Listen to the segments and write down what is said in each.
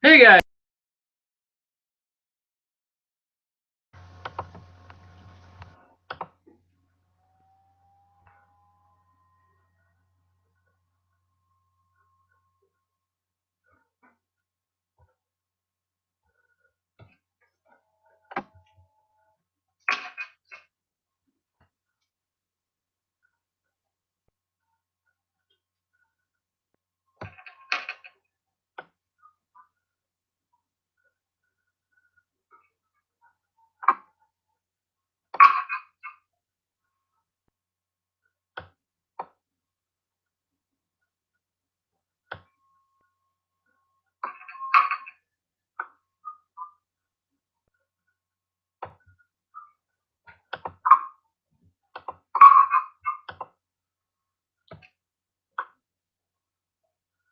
Hey guys.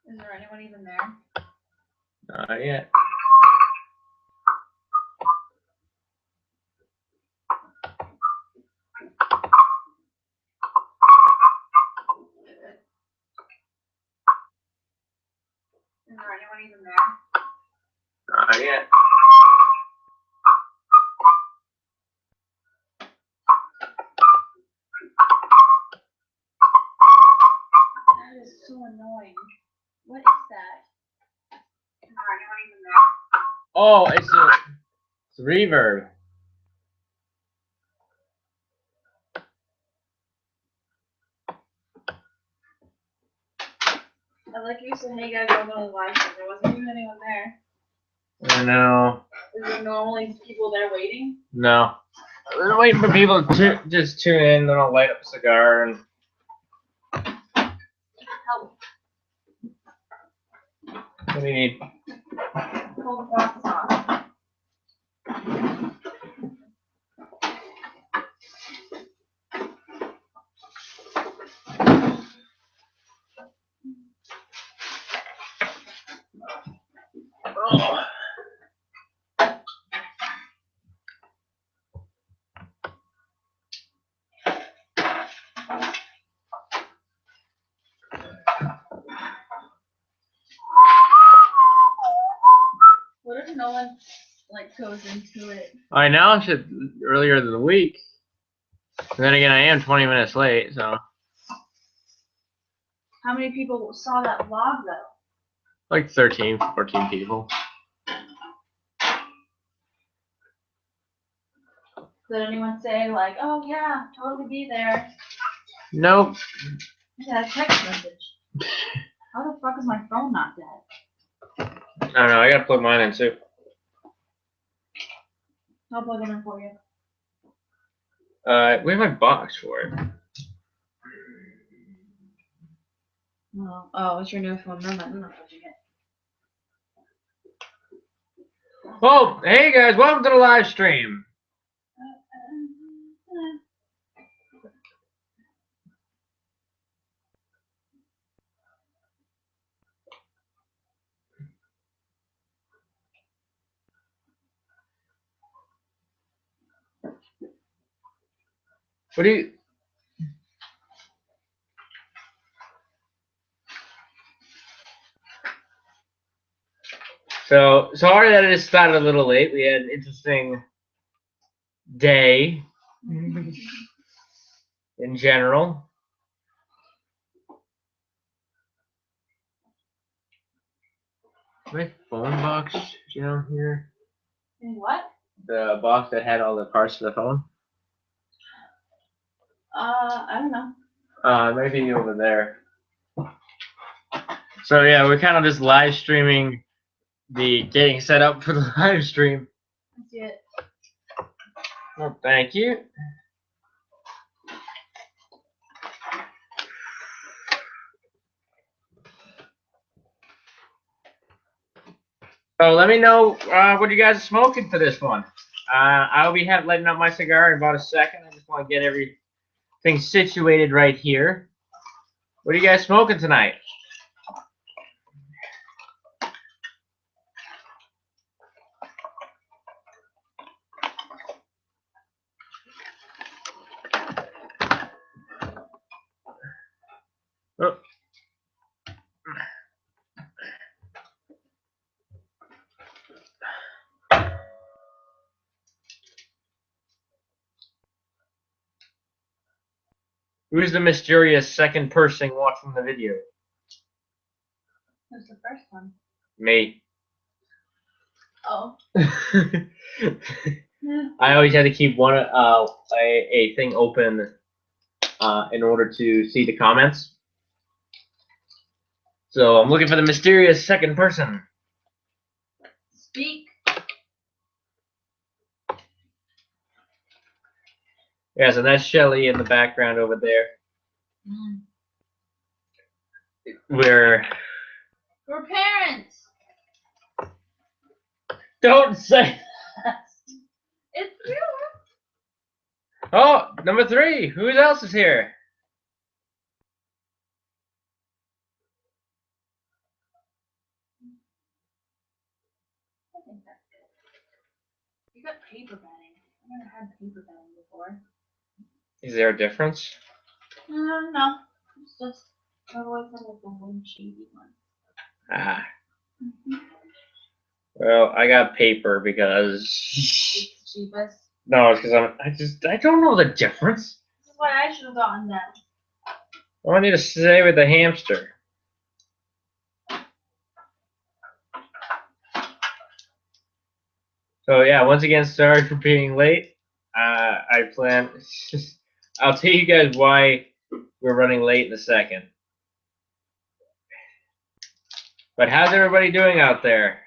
Is there anyone even there? Not yet. Is there anyone even there? Not yet. That is so annoying. What is that? Is there anyone even there? Oh, it's reverb. I like you said, hey guys, welcome to the live stream. There wasn't even anyone there. I know. Is there normally people there waiting? No. We're waiting for people to just tune in, then I'll light up a cigar and. Help. What do you need? Pull the box off. Oh. What if no one goes into it? I announced it earlier in the week. And then again, I am 20 minutes late, so. How many people saw that vlog though? Like 13, 14 people. Did anyone say like, oh yeah, totally be there? Nope. I got a text message. How the fuck is my phone not dead? I don't know, I gotta plug mine in too. I'll plug it in for you. We have my box for it. Oh, it's your new phone. No, I'm not touching it. Oh, hey guys, welcome to the live stream. What do you? So sorry that it started a little late. We had an interesting day in general. My phone box down here. In what? The box that had all the parts for the phone. I don't know. Maybe over there. So yeah, we're kind of just live streaming the getting set up for the live stream. I see it. Oh, thank you. So let me know what you guys are smoking for this one. I'll be lighting up my cigar in about a second. I just want to get everything situated right here. What are you guys smoking tonight? Oh. Who's the mysterious second person watching the video? Who's the first one? Me. Oh. I always had to keep one a thing open in order to see the comments. So I'm looking for the mysterious second person. Speak. Yes, and that's Shelly in the background over there. We're parents. don't say. It's true. Oh, number 3. Who else is here? I think that's good. You got paper batting. I've never had paper batting before. Is there a difference? No. It's just I've always had like the one shady one. Ah. Well, I got paper because It's the cheapest. no, it's because I don't know the difference. This is why I should have gotten that. I need to stay with the hamster. So yeah, once again, sorry for being late. I plan. I'll tell you guys why we're running late in a second. But how's everybody doing out there?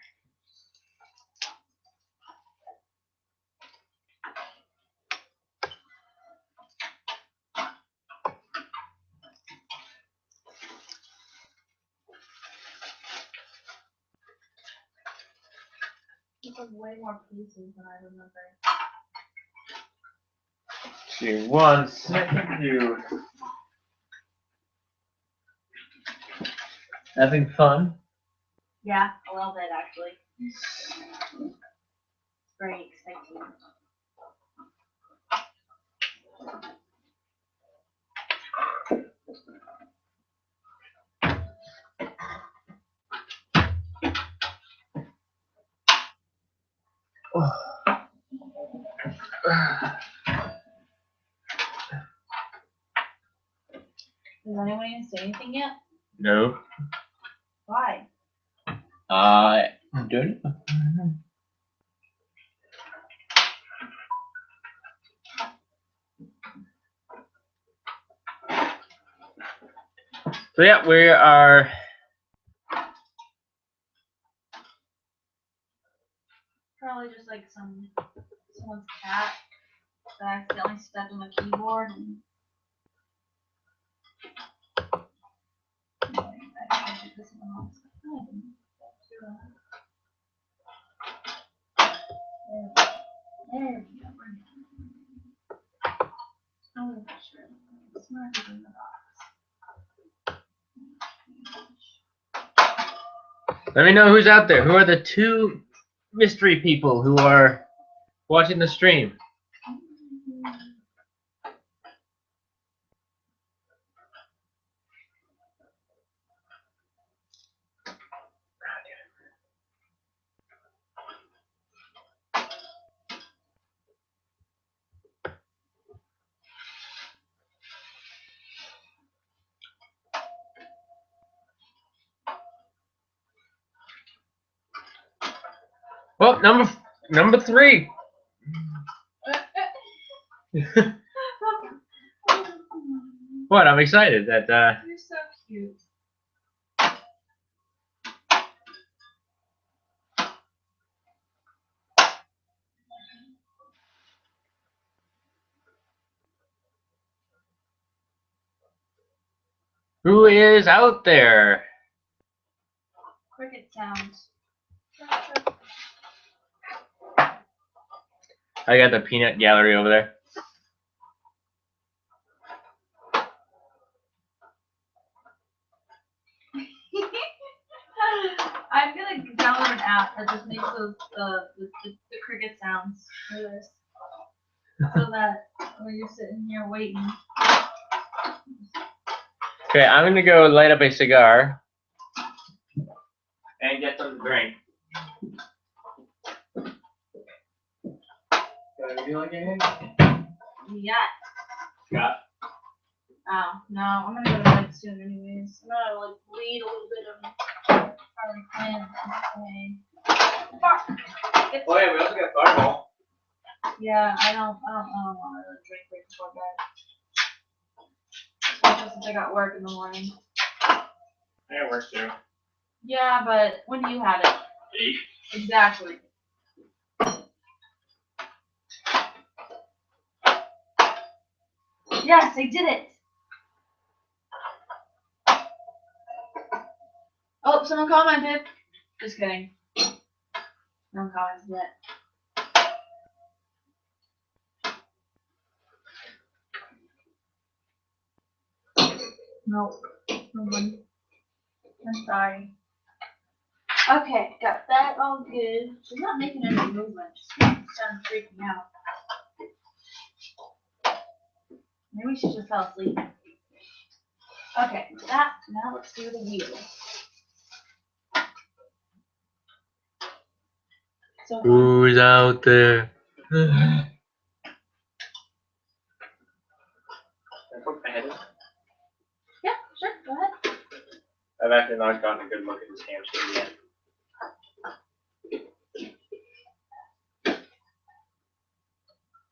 It's like way more pieces than I remember. Give me 1 second, dude. Having fun? Yeah, a little bit actually. It's very exciting. Does anyone even say anything yet? No. Why? Don't know. So yeah, we are. Probably just like someone's cat that accidentally stepped on the keyboard and I did this one else. I didn't do that. There we go. Oh, sure. It's not in the box. Let me know who's out there. Who are the 2 mystery people who are watching the stream? Well, number 3. What? I'm excited that. You're so cute. Who is out there? Cricket sounds. I got the peanut gallery over there. I'm gonna download an app that just makes those the cricket sounds for this, so that when you're sitting here waiting. Okay, I'm gonna go light up a cigar and get some to drink. Would you like anything? Yeah. Got. Oh, no, I'm gonna go to bed soon anyways. I'm gonna like read a little bit of Harley Quinn. Okay. Oh yeah, we also got Fireball. Yeah, I don't want to drink right before bed. Especially since I got work in the morning. Yeah, works too. Yeah, but when do you have it? 8. Exactly. Yes, I did it. Oh, someone commented. Just kidding. No one commented yet. Nope. No one. I'm sorry. Okay, got that all good. She's not making any movement. She's kind of freaking out. Maybe she just fell asleep. Okay, that. Now let's do the wheel. So Who's out there? I put my head in. yeah, sure, go ahead. I've actually not gotten a good look at this hamster yet.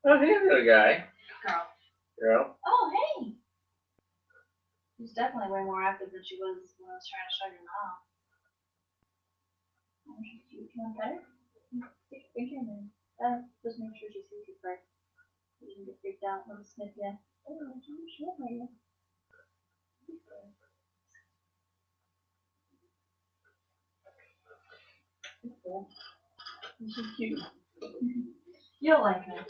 Oh, hey, little guy. Girl. Girl. Oh, hey. She's definitely way more active than she was when I was trying to shut her mouth. Oh, she's cute. You want better? Stick your finger in there. Just make sure she sees you first. You can get freaked out. Let me sniff ya. Oh, I'm sure for you. Cool. She's cute. You'll like her.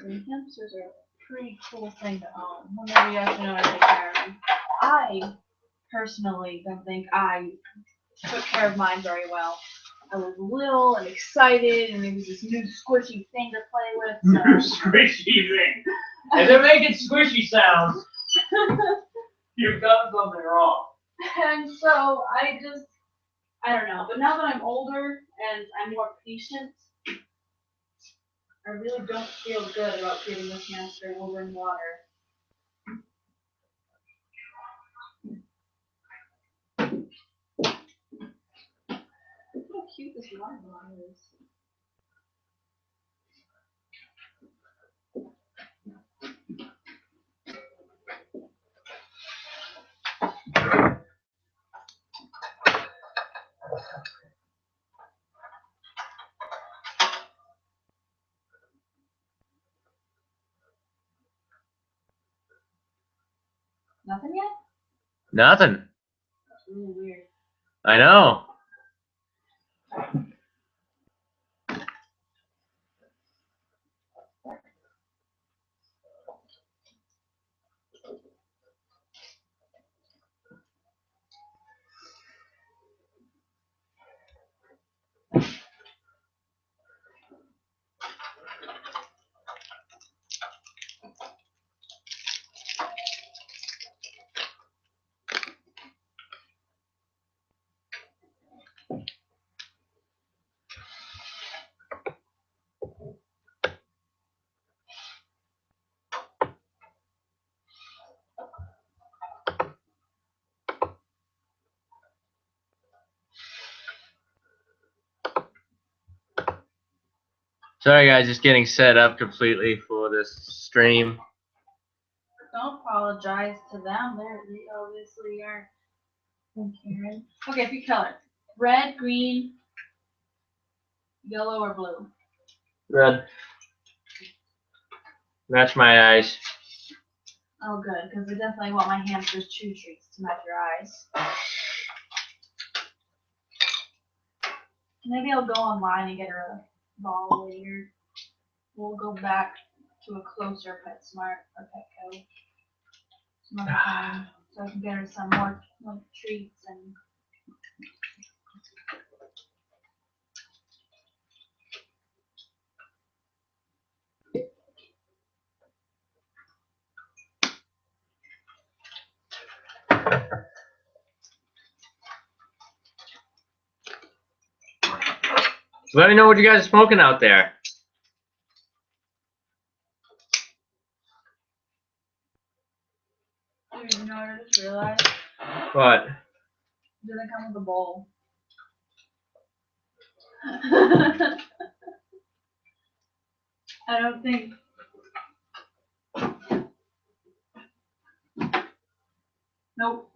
Hamsters are a pretty cool thing to own. Whenever you have to know how to take care of them. I personally don't think I took care of mine very well. I was little and excited, and there was this new squishy thing to play with. So. Squishy thing. And they're making squishy sounds. You've done something wrong. And so I don't know. But now that I'm older and I'm more patient, I really don't feel good about giving this hamster over in water. Look how cute this watermelon is. Nothing yet? Nothing. That's really weird. I know. Sorry guys, just getting set up completely for this stream. Don't apologize to them. They obviously aren't caring. Okay, pick color. Red, green, yellow, or blue. Red. Match my eyes. Oh, good, because I definitely want my hamster's chew treats to match your eyes. Maybe I'll go online and get her a ball later. We'll go back to a closer PetSmart or Petco some other time, so I can get her some more like treats and. Let me know what you guys are smoking out there. What? Doesn't come with a bowl. I don't think. Nope.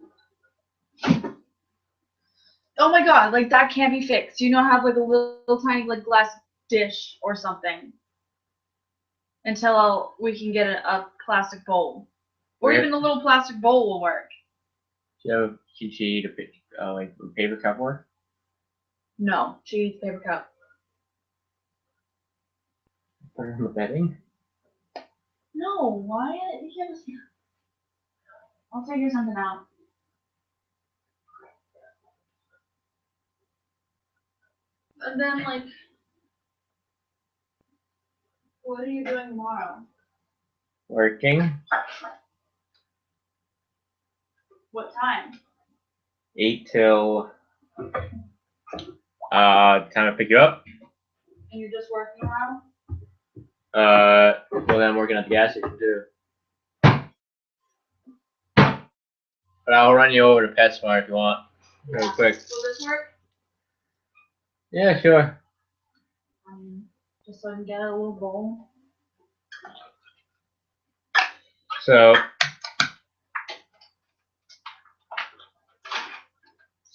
Oh my god, like that can't be fixed. You know, have like a little tiny like glass dish or something until we can get a plastic bowl, or Where- even the little plastic bowl will work. Did she eat like a paper cup work? No, she eats paper cup. Put her in the bedding? No, why? You can't just. I'll figure something out. And then like, what are you doing tomorrow? Working. What time? 8 till time to pick you up. And you're just working tomorrow? Well then I'm working at the gas station too. But I'll run you over to PetSmart if you want. Real quick. Will this work? Yeah, sure. Just so I can get a little bowl. So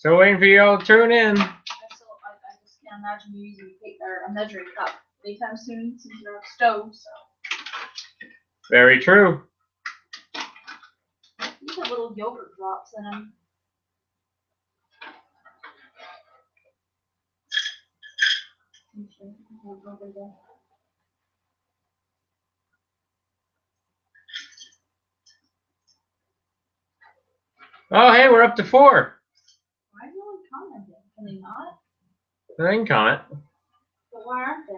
waiting for you all to tune in. I just can't imagine you using a measuring cup anytime soon since you're on a stove, so. Very true. These have little yogurt drops in them. Oh, hey, we're up to 4. Why is no one commenting? Can they not? I can comment. But why aren't they?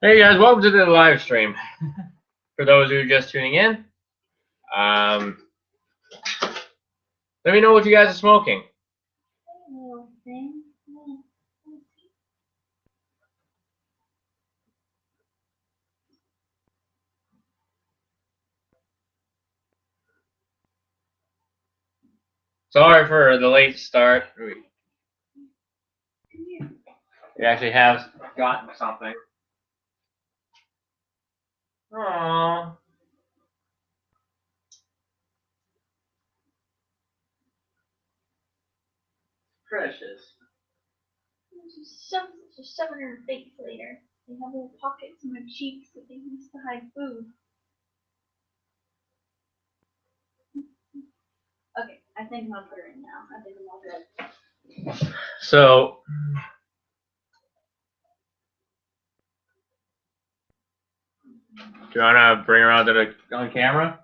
Hey guys, welcome to the live stream. For those who are just tuning in, let me know what you guys are smoking. Little thing. Sorry for the late start. We actually have gotten something. Aww. Precious. Just shove it in her face later. They have little pockets in their cheeks that they use to hide food. Okay, I think I'm gonna put her in now. I think I'm all good. So, do you wanna bring her onto the on camera?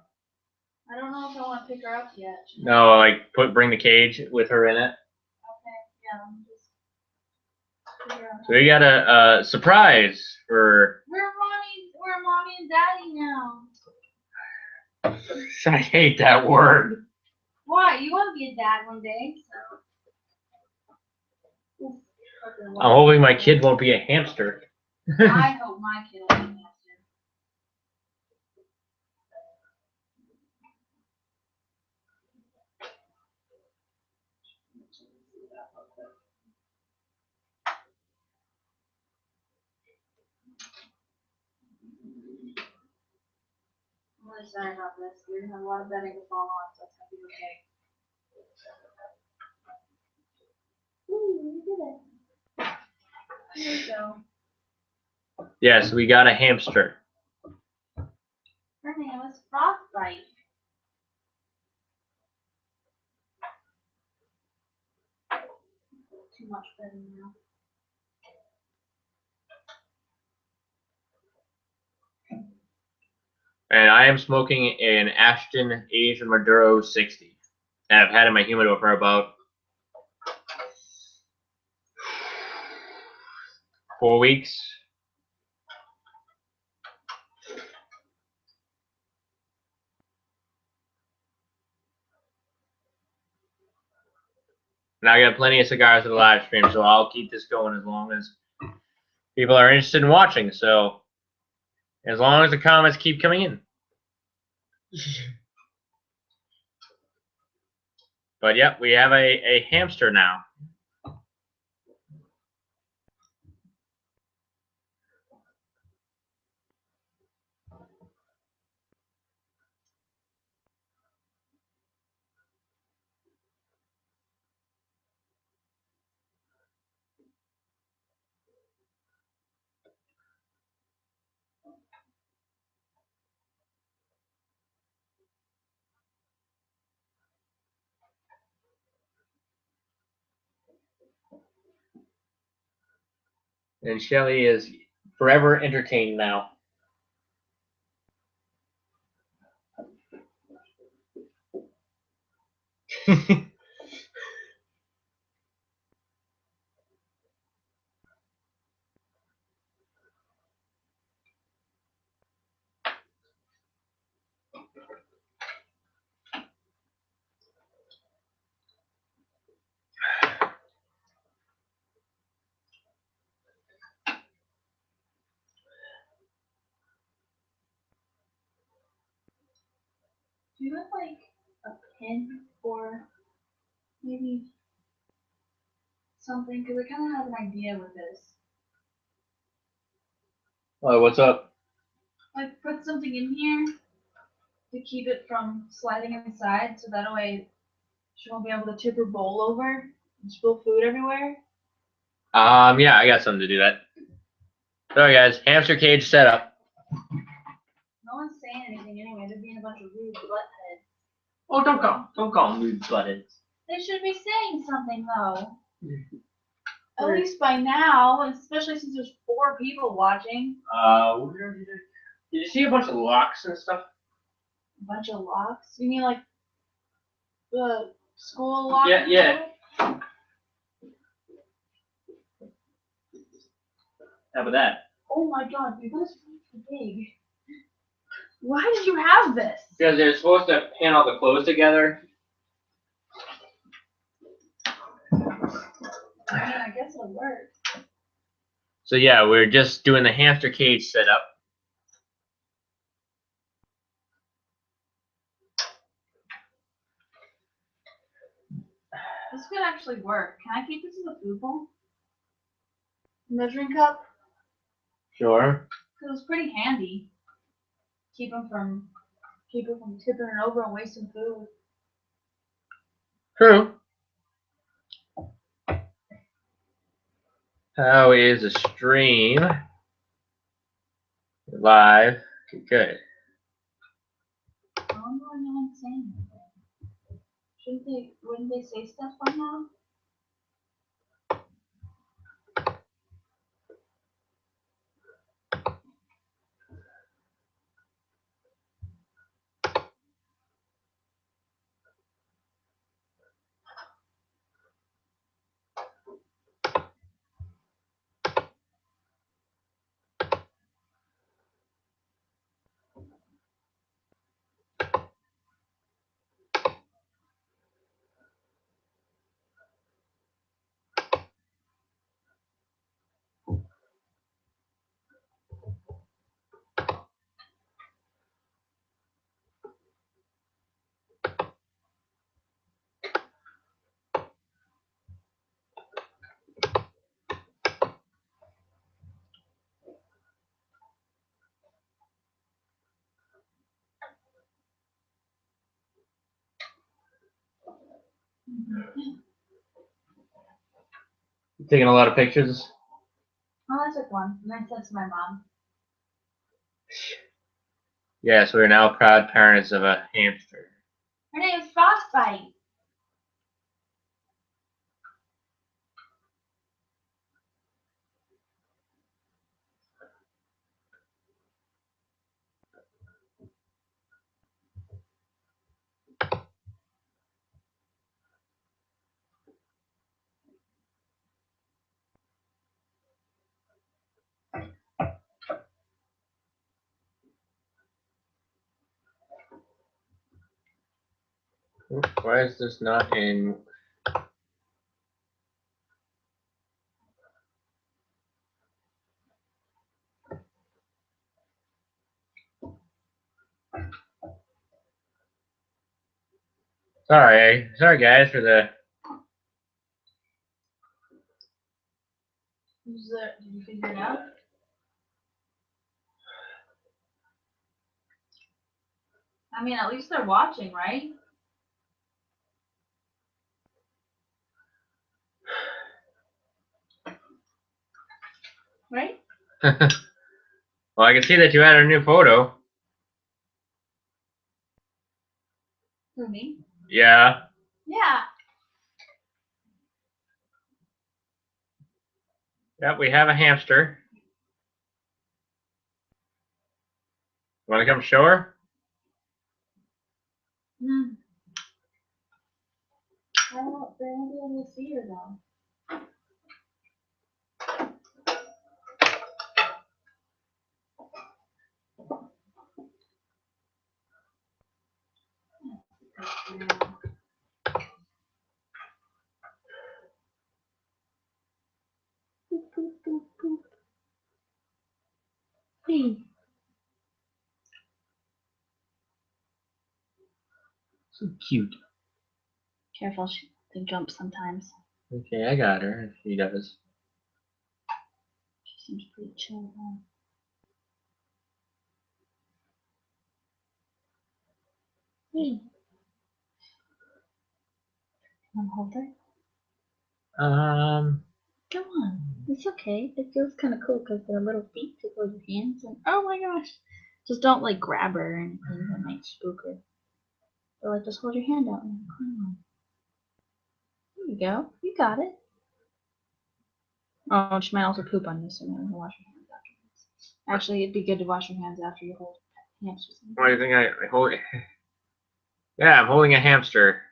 I don't know if I want to pick her up yet. No, like bring the cage with her in it. Okay, yeah, let me just figure out. So we got a surprise for. We're mommy and daddy now. I hate that word. Why? You want to be a dad one day, so. Oof, I'm hoping my kid won't be a hamster. I hope my kid will be a hamster. I'm really sorry about this. We're gonna have a lot of bedding to fall on, so it's gonna be okay. Ooh, we did it. Here we go. Yes, we got a hamster. Her name is Frostbite. Too much bedding now. And I am smoking an Ashton Asian Maduro 60. And I've had in my humidor for about 4 weeks. And I got plenty of cigars for the live stream, so I'll keep this going as long as people are interested in watching. So as long as the comments keep coming in. But yep, we have a hamster now. And Shelly is forever entertained now. Do you have like a pin or maybe something? Because I kind of have an idea with this. Oh, what's up? Like put something in here to keep it from sliding inside, so that way she won't be able to tip her bowl over and spill food everywhere. Yeah, I got something to do that. Sorry guys, hamster cage setup. No one's saying anything anyway. They're being a bunch of rude buttheads. Oh, don't call them rude buttheads. They should be saying something though. At least by now, especially since there's 4 people watching. Did you see a bunch of locks and stuff? A bunch of locks? You mean like the school lock? Yeah. How about that? Oh my god, dude, that's really big. Why did you have this? Because they're supposed to pin all the clothes together. I mean, I guess it'll work. So yeah, we're just doing the hamster cage setup. This could actually work. Can I keep this as a food bowl? Measuring cup? Sure. Because it's pretty handy. Keep it from tipping it over and wasting food. True. How is the stream? Live. Good. I wonder why no one's saying anything. Wouldn't they say stuff by now? You taking a lot of pictures? Oh, I took one. And I sent to my mom. Yes, we're now proud parents of a hamster. Her name's Frostbite. Why is this not in? Sorry guys for the. Who's that? Did you figure it out? I mean, at least they're watching, right? Right? Well, I can see that you added a new photo. Who, me? Yeah. Yeah. Yep, we have a hamster. Want to come show her? Hmm. I won't be able to see her though. Boop, boop, boop, boop. Hey. So cute. Careful, they jump sometimes. Okay, I got her. She does. She seems pretty chill though. Hey. Want to hold her? Go on. It's okay. It feels kind of cool because their little feet tickle your hands. And oh my gosh. Just don't like grab her or anything that might spook her. Or like just hold your hand out and come on. There you go. You got it. Oh, she might also poop on you, so you might want to wash your hands afterwards. Actually, it'd be good to wash your hands after you hold hamsters. Why do you think I hold it? Yeah, I'm holding a hamster.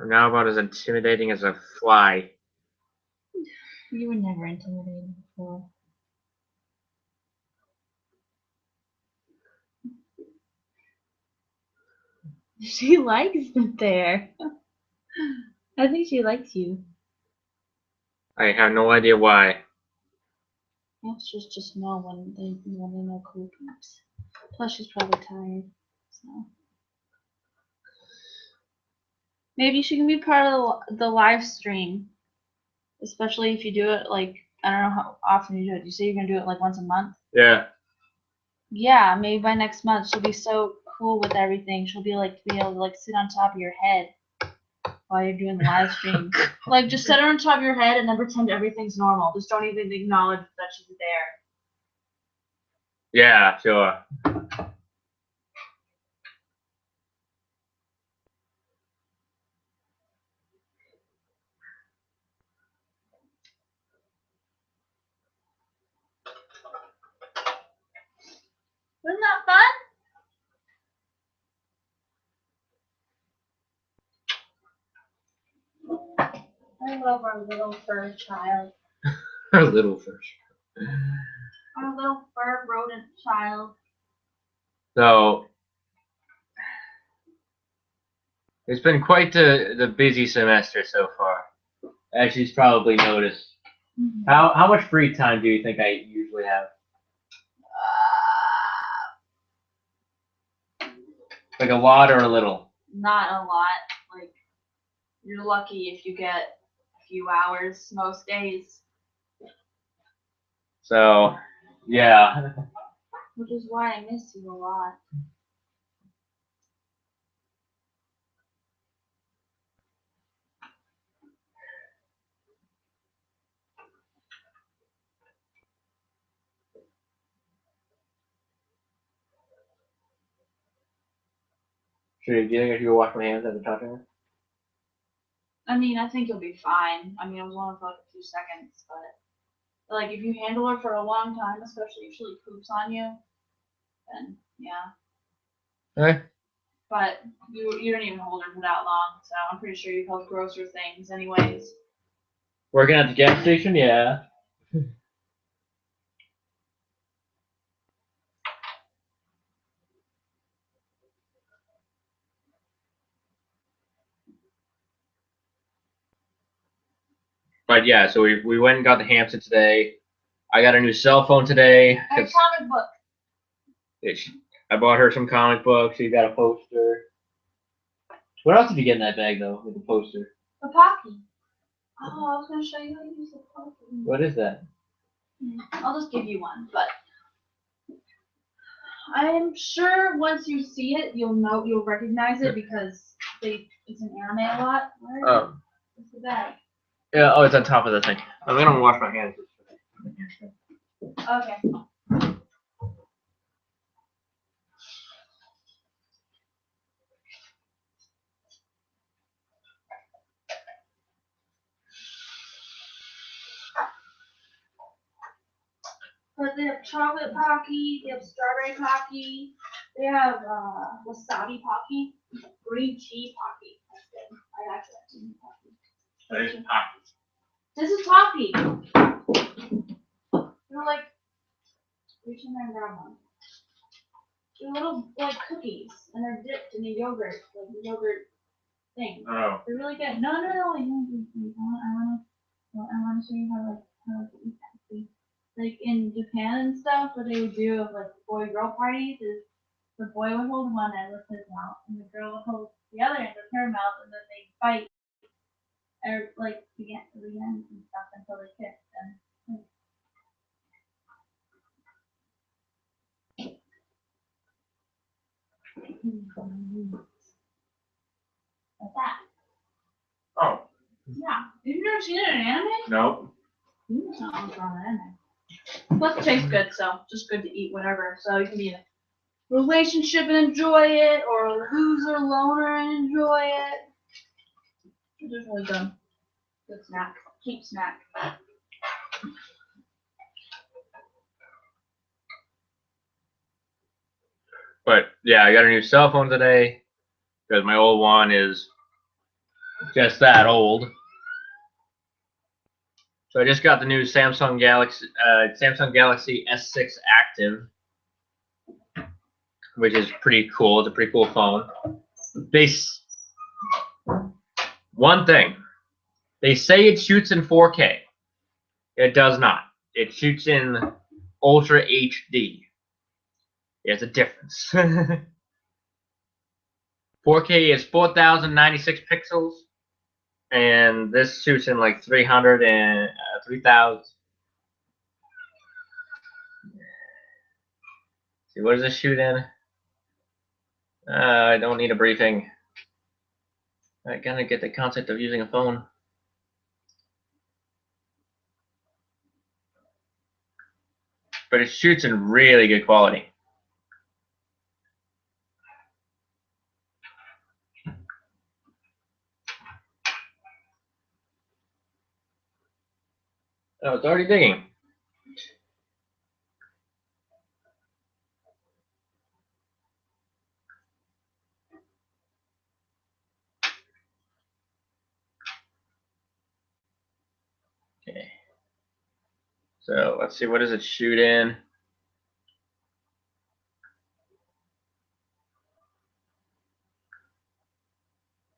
I'm now about as intimidating as a fly. You were never intimidated before. She likes it there. I think she likes you. I have no idea why. Hamsters just know when they know cool poops. Plus, she's probably tired. So maybe she can be part of the live stream, especially if you do it like I don't know how often you do it. You say you're gonna do it like once a month. Yeah. Yeah, maybe by next month she'll be so cool with everything. She'll be able to like sit on top of your head while you're doing the live stream. Like just set her on top of your head and then pretend everything's normal. Just don't even acknowledge that she's there. Yeah, sure. Wasn't that fun? I love our little fur child. Her little fish. Our little fur rodent child. So it's been quite the busy semester so far. As she's probably noticed. Mm-hmm. How much free time do you think I usually have? Like a lot or a little? Not a lot. Like you're lucky if you get a few hours most days. So, yeah. Which is why I miss you a lot. Do you think I should go wash my hands after touching her? I mean, I think you'll be fine. I mean, it was only for like a few seconds, but like if you handle her for a long time, especially if she like poops on you, then yeah. Okay. But you don't even hold her for that long, so I'm pretty sure you've held grosser things anyways. Working at the gas station? Yeah. But yeah, so we went and got the hamster today. I got a new cell phone today. And a comic book. I bought her some comic books. She got a poster. What else did you get in that bag though with the poster? The Pocky. Oh, I was gonna show you how to use the Pocky. What is that? I'll just give you one, but I'm sure once you see it, you'll recognize it because it's an anime a lot. Where is the bag? Yeah. Oh, it's on top of the thing. I'm gonna wash my hands. Okay. But they have chocolate Pocky, they have strawberry Pocky, they have wasabi Pocky, green tea Pocky. That's good. I actually like green tea Pocky. This is Pocky. They're like, reach in there and grab one. They're little like cookies, and they're dipped in a yogurt, like a yogurt thing. Oh. They're really good. No, wait, I want to show you how to eat that. See? Like in Japan and stuff, what they would do of like boy-girl parties is the boy would hold one end with his mouth, and the girl would hold the other end with her mouth, and then they fight, or like the ends and stuff until they kiss. And like that. Oh. Yeah. You've never seen it in anime? No. It's not what's wrong with anime. Plus it tastes good, so just good to eat whatever. So you can be in a relationship and enjoy it, or a loser loner and enjoy it. It's just really good. Good snack. Cheap snack. But yeah, I got a new cell phone today because my old one is just that old. So I just got the new Samsung Galaxy S6 Active, which is pretty cool. It's a pretty cool phone. One thing, they say it shoots in 4K. It does not. It shoots in Ultra HD. There's a difference. 4K is 4,096 pixels, and this shoots in like 300 and 3,000. See, what does this shoot in? I don't need a briefing. I gotta get the concept of using a phone. But it shoots in really good quality. Oh, it's already digging. Okay. So let's see, what does it shoot in?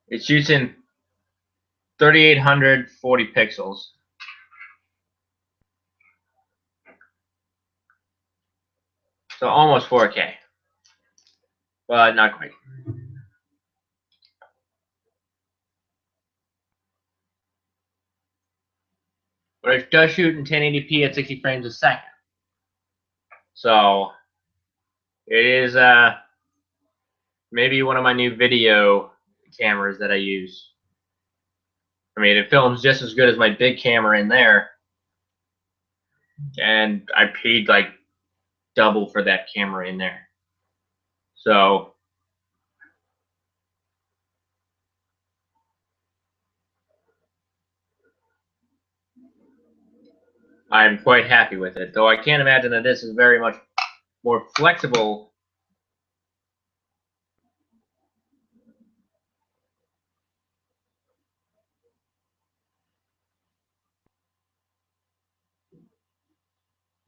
It shoots in 3,840 pixels. So almost 4K. But not quite. But it does shoot in 1080p at 60 frames a second. So it is maybe one of my new video cameras that I use. I mean, it films just as good as my big camera in there. And I paid like double for that camera in there. So I'm quite happy with it. Though I can't imagine that this is very much more flexible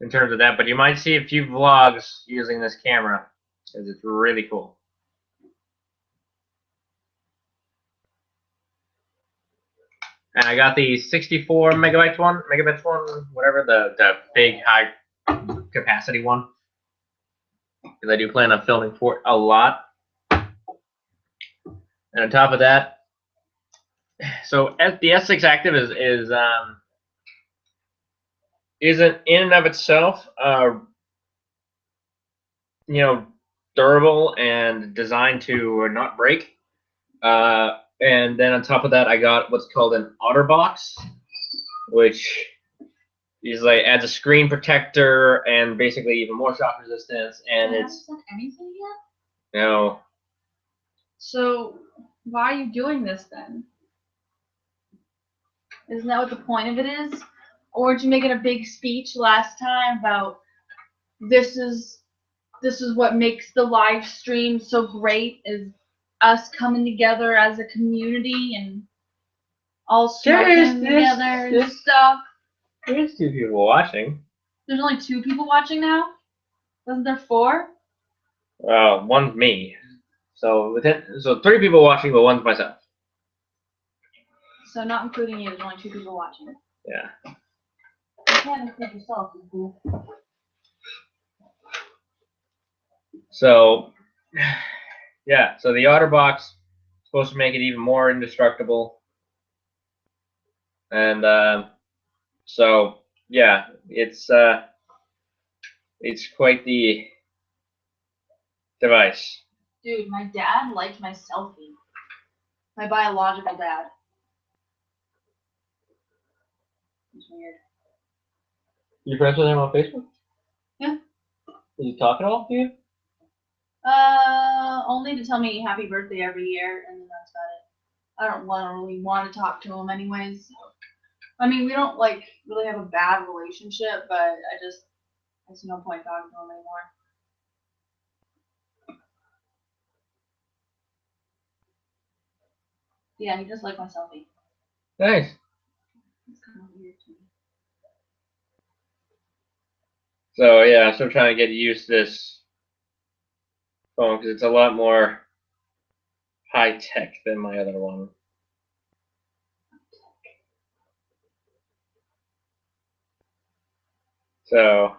in terms of that, but you might see a few vlogs using this camera because it's really cool. And I got the 64 megabits one, whatever, the big high capacity one. Because I do plan on filming for it a lot. And on top of that, so the S6 Active isn't in and of itself, you know, durable and designed to not break. And then on top of that, I got what's called an OtterBox, which is like adds a screen protector and basically even more shock resistance. And I it's haven't said anything yet. you know, So why are you doing this then? Isn't that what the point of it is? Or did you make it a big speech last time about this is what makes the live stream so great is us coming together as a community and all smoking together and stuff. There's 2 people watching. There's only 2 people watching now? Wasn't there 4? One's me. So 3 people watching, but one's myself. So not including you, there's only 2 people watching. Yeah. You can't include yourself, you fool. So, yeah. So the OtterBox is supposed to make it even more indestructible. And so yeah, it's quite the device. Dude, my dad liked my selfie. My biological dad. It's weird. You friends with him on Facebook? Yeah. Is he talking at all to you? Only to tell me happy birthday every year, and then that's about it. I don't really want to talk to him anyways. I mean, we don't like really have a bad relationship, but there's no point talking to him anymore. Yeah, he just liked my selfie. Nice. It's kind of weird to me. So yeah, I'm still trying to get used to this phone because it's a lot more high tech than my other one. So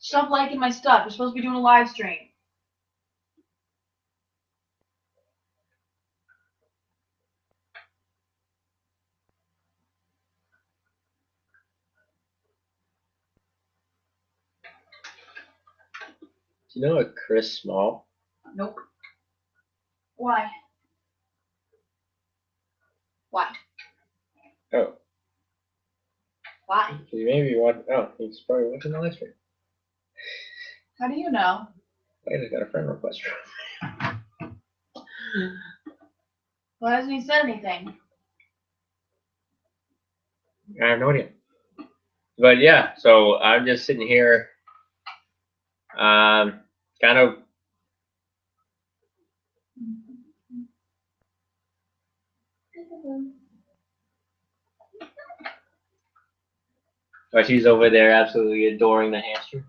Stop liking my stuff. You're supposed to be doing a live stream. do you know a Chris Small? Nope. Why? Why? Oh. Why? You maybe want. Oh, he's probably watching the live stream. How do you know? I just got a friend request from. Why hasn't he said anything? I have no idea. But yeah, so I'm just sitting here, kind of. Oh, she's over there absolutely adoring the hamster.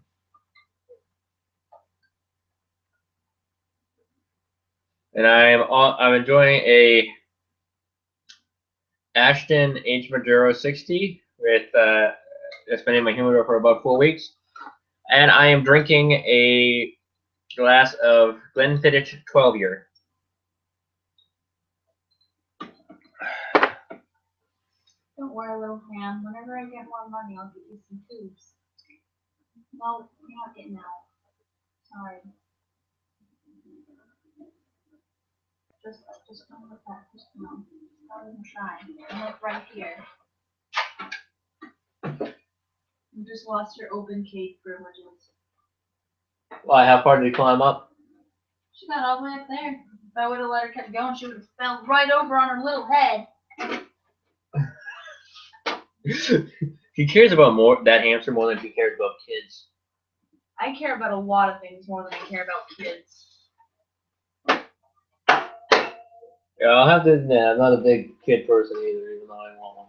And I'm enjoying a Ashton H. Maduro 60 with it's been in my humidor for about 4 weeks, and I am drinking a glass of Glenfiddich 12-year. Don't worry, little fan. Whenever I get more money, I'll get you some tubes. No, you're not getting out. Sorry. Just don't look at. Just not even try. I'm like right here. You just lost your open cake privileges. Why? How far did you climb up? She got all the way up there. If I would have let her keep going, she would have fell right over on her little head. He cares about that hamster more than he cares about kids. I care about a lot of things more than I care about kids. Yeah, I'll have to admit, I'm not a big kid person either, even though I want one.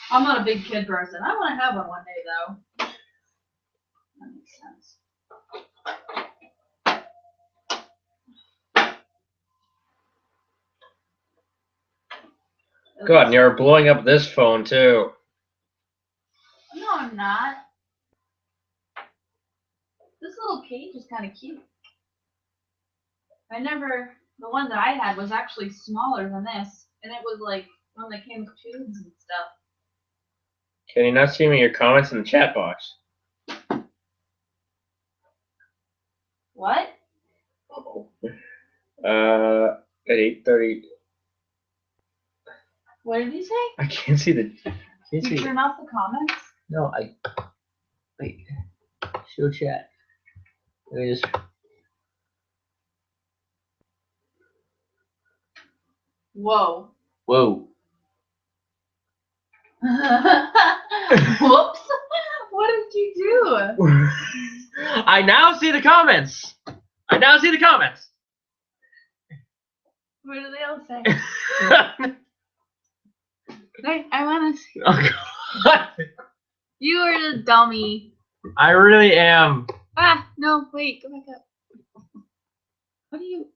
I'm not a big kid person. I want to have one day, though. That makes sense. God, and you're blowing up this phone too. No, I'm not. This little cage is kind of cute. The one that I had was actually smaller than this, and it was like one that came with tubes and stuff. Can you not see me your comments in the chat box? What? At 8:30. What did he say? I can't see the. You turn off the comments? No, wait. Show chat. Let me just. Whoa. Whoa. Whoops. What did you do? I now see the comments. What do they all say? I want to see. Oh, God. You are a dummy. I really am. Ah, no, wait, go back up. What are you?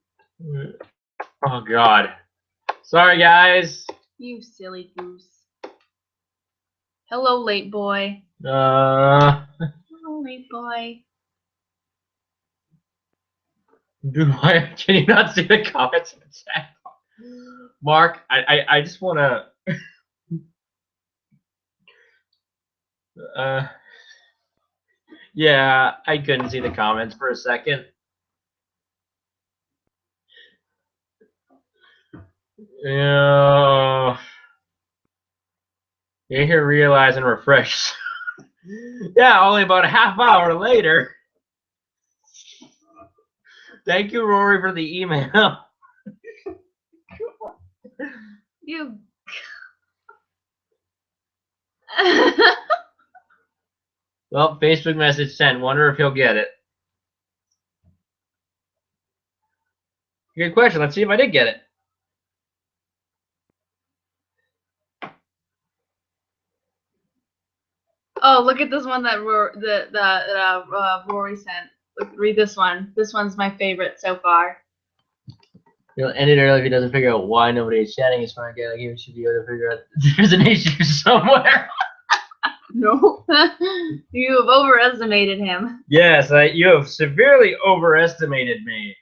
Oh, God. Sorry, guys. You silly goose. Hello, late boy. Uh, Hello, late boy. Can you not see the comments in the chat? Mark, I just want to. Yeah, I couldn't see the comments for a second. Yeah. You here realize and refresh. Yeah, only about a half hour later. Thank you, Rory, for the email. You. Well, Facebook message sent. Wonder if he'll get it. Good question. Let's see if I did get it. Oh, look at this one that Rory sent. Read this one. This one's my favorite so far. He'll end it early if he doesn't figure out why nobody is chatting. He's fine. Like he should be able to figure out there's an issue somewhere. No, you have overestimated him. Yes, you have severely overestimated me.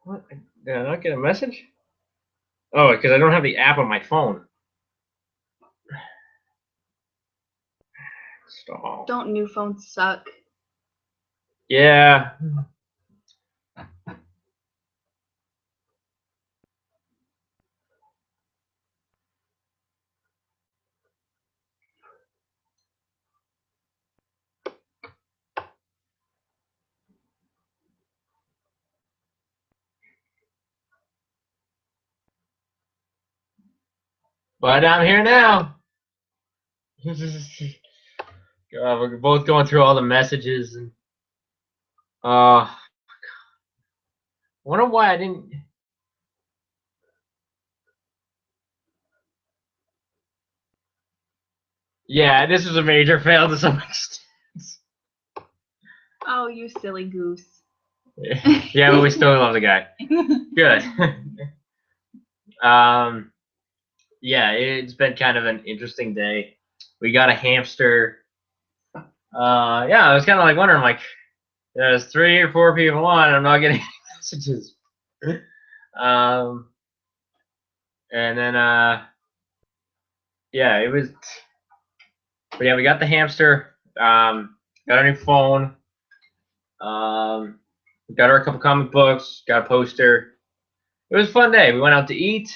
What? Did I not get a message? Oh, because I don't have the app on my phone. Stop. Don't new phones suck? Yeah. But I'm here now. God, we're both going through all the messages and I wonder why I didn't. Yeah, this was a major fail to some extent. Oh, you silly goose. Yeah, but we still love the guy. Good. Yeah, it's been kind of an interesting day. We got a hamster. Yeah, I was kind of like wondering, like, there's 3 or 4 people on, and I'm not getting messages. And then, yeah, it was. But yeah, we got the hamster. Got a new phone. Got her a couple comic books. Got a poster. It was a fun day. We went out to eat.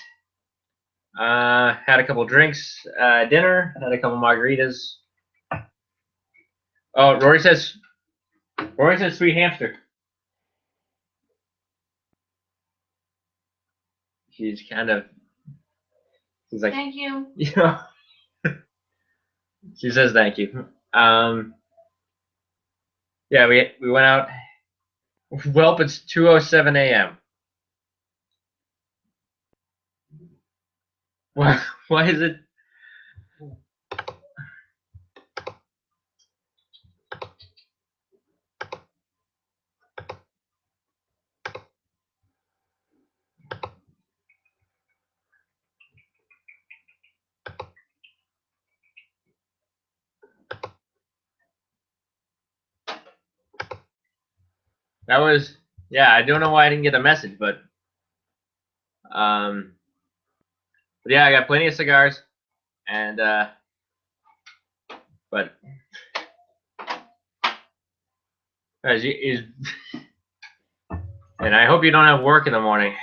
Had a couple drinks, dinner. Had a couple margaritas. Oh, Rory says sweet hamster. She's kind of. She's like, Thank you. you know. She says thank you. Yeah, we went out. Welp, it's 2:07 a.m. Why is it? That was, yeah, I don't know why I didn't get a message, but yeah, I got plenty of cigars, and but and I hope you don't have work in the morning,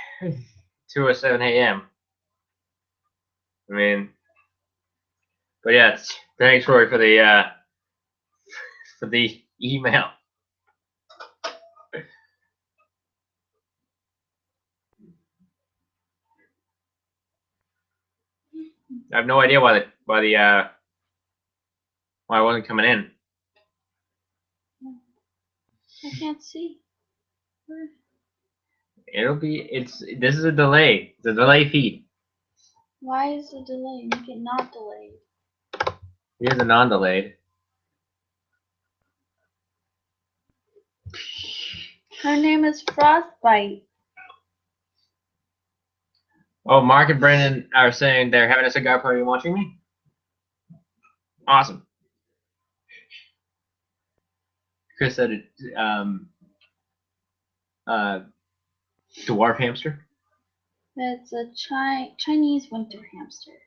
2:07 a.m. I mean, but yeah, thanks Rory for the email. I have no idea why I wasn't coming in. I can't see. This is a delay. It's a delay feed. Why is the delay? Make it not delayed. Here's a non-delayed. Her name is Frostbite. Oh, Mark and Brendan are saying they're having a cigar party and watching me. Awesome. Chris said it. Dwarf hamster. It's a Chinese winter hamster.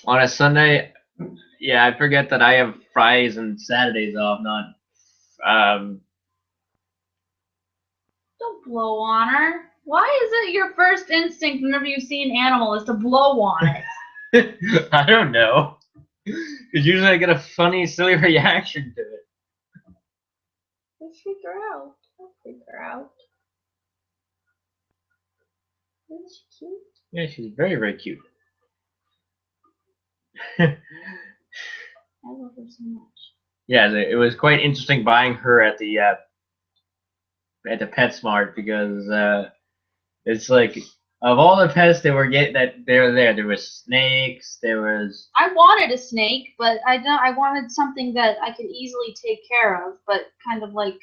On a Sunday, yeah, I forget that I have Fridays and Saturdays off, not. Don't blow on her. Why is it your first instinct whenever you see an animal is to blow on it? I don't know. Because usually I get a funny, silly reaction to it. Let's freak her out. Don't freak her out. Isn't she cute? Yeah, she's very, very cute. I love her so much. Yeah, it was quite interesting buying her at the PetSmart because it's like of all the pets that were there was snakes, there was. I wanted a snake, but I wanted something that I could easily take care of, but kind of like.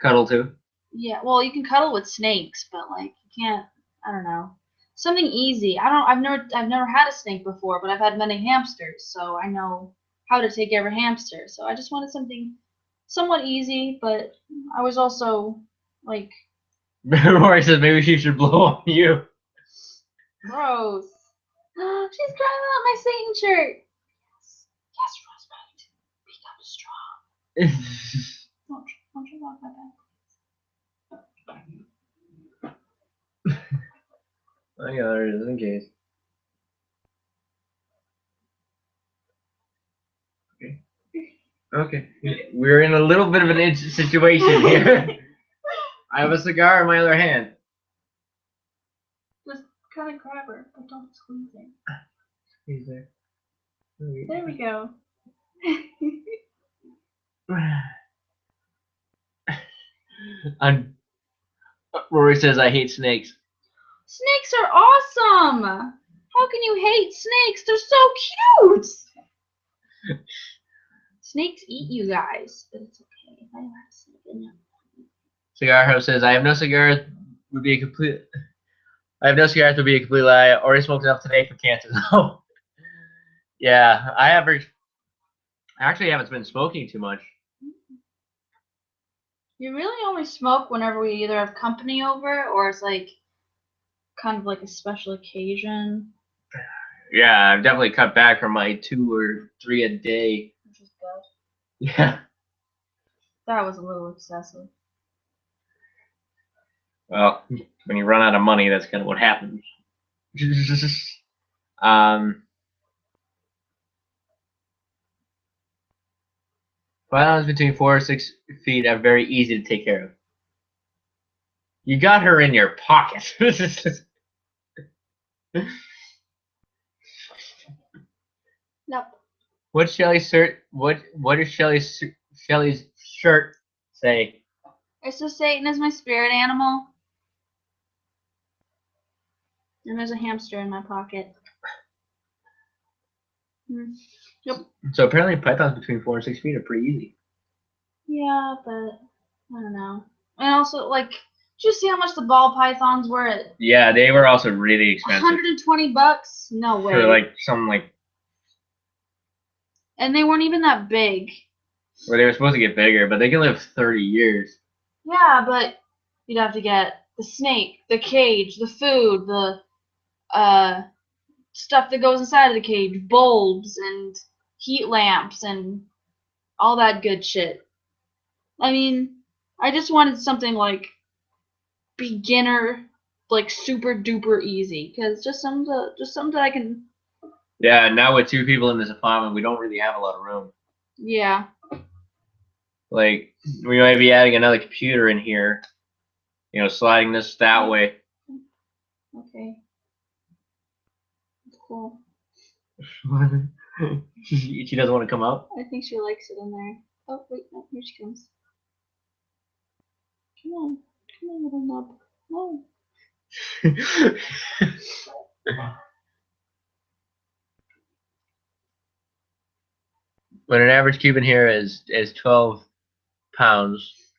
Cuddle too. Yeah, well, you can cuddle with snakes, but like you can't. I don't know. Something easy. I've never had a snake before, but I've had many hamsters, so I know how to take care of a hamster. So I just wanted something somewhat easy, but I was also like. Rory says maybe she should blow on you. Gross. She's crying about my Satan shirt. Yes, Frostbite. Become strong. Don't you walk my back. Oh yeah, there it is in case. Okay. We're in a little bit of an situation here. I have a cigar in my other hand. Just kind of grab her, but don't squeeze her. He's there. There we go. Rory says I hate snakes. Snakes are awesome! How can you hate snakes? They're so cute! Snakes eat you guys, but it's okay. If I have a snake in there. Cigar House says I have no cigars would be a complete lie. I already smoked enough today for cancer though. Yeah, I actually haven't been smoking too much. You really only smoke whenever we either have company over or it's like kind of like a special occasion. Yeah, I've definitely cut back from my 2 or 3 a day. Which is good. Yeah. That was a little excessive. Well, when you run out of money, that's kind of what happens. um, pythons between 4 or 6 feet are very easy to take care of. You got her in your pocket. Nope. What Shelly's shirt? What does Shelly's shirt say? It's so Satan is my spirit animal. And there's a hamster in my pocket. Yep. So apparently pythons between 4 and 6 feet are pretty easy. Yeah, but I don't know. And also, like, did you see how much the ball pythons were at? Yeah, they were also really expensive. $120? No way. For like some like. And they weren't even that big. Well, they were supposed to get bigger, but they can live 30 years. Yeah, but you'd have to get the snake, the cage, the food, the stuff that goes inside of the cage, bulbs and heat lamps and all that good shit. I mean, I just wanted something like beginner, like super duper easy, because just something that I can. Yeah, now with 2 people in this apartment, we don't really have a lot of room. Yeah. Like, we might be adding another computer in here. You know, sliding this that way. Okay. That's cool. She doesn't want to come out? I think she likes it in there. Oh, wait, no, here she comes. Come on, little nub. No. When an average cube in here is 12 pounds,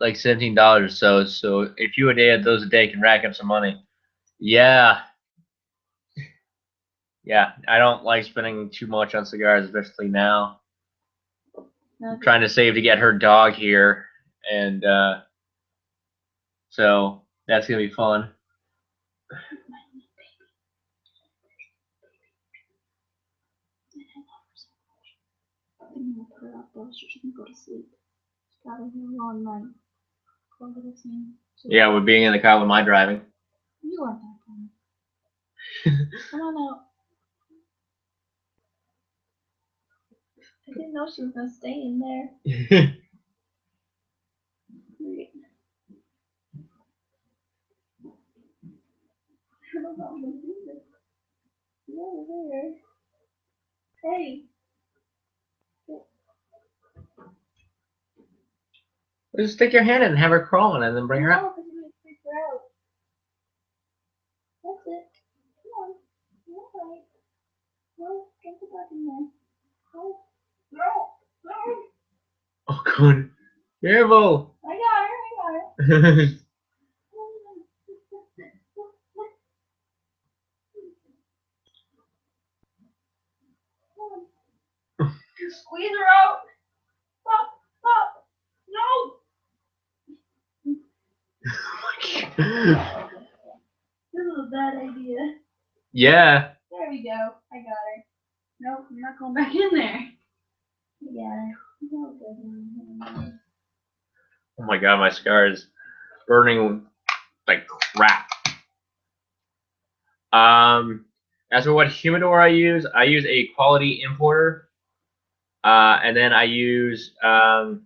like $17 or so. So if you a day at those a day can rack up some money. Yeah. Yeah, I don't like spending too much on cigars, especially now. I'm trying to save to get her dog here, and so that's gonna be fun. I'm gonna put her up though so she can go to sleep. She's probably had a long night. Go to the scene. Yeah, with being in the car with my driving. You aren't that funny. Come on out. I didn't know she was gonna stay in there. I don't know how to do this. Get over there. Hey. Just stick your hand in and have her crawling and then bring her No, up. because you're gonna freak her out. That's it. Come on. You're alright. No, don't go back in there. No. No. No. Oh, good. Careful. I got her. I got her. Squeeze her out. Stop. Stop. No. This is a bad idea. Yeah. There we go. I got her. Nope, I'm not going back in there. I got her. No good. Oh my god, my cigar is burning like crap. As for what humidor I use a quality importer. And then I use the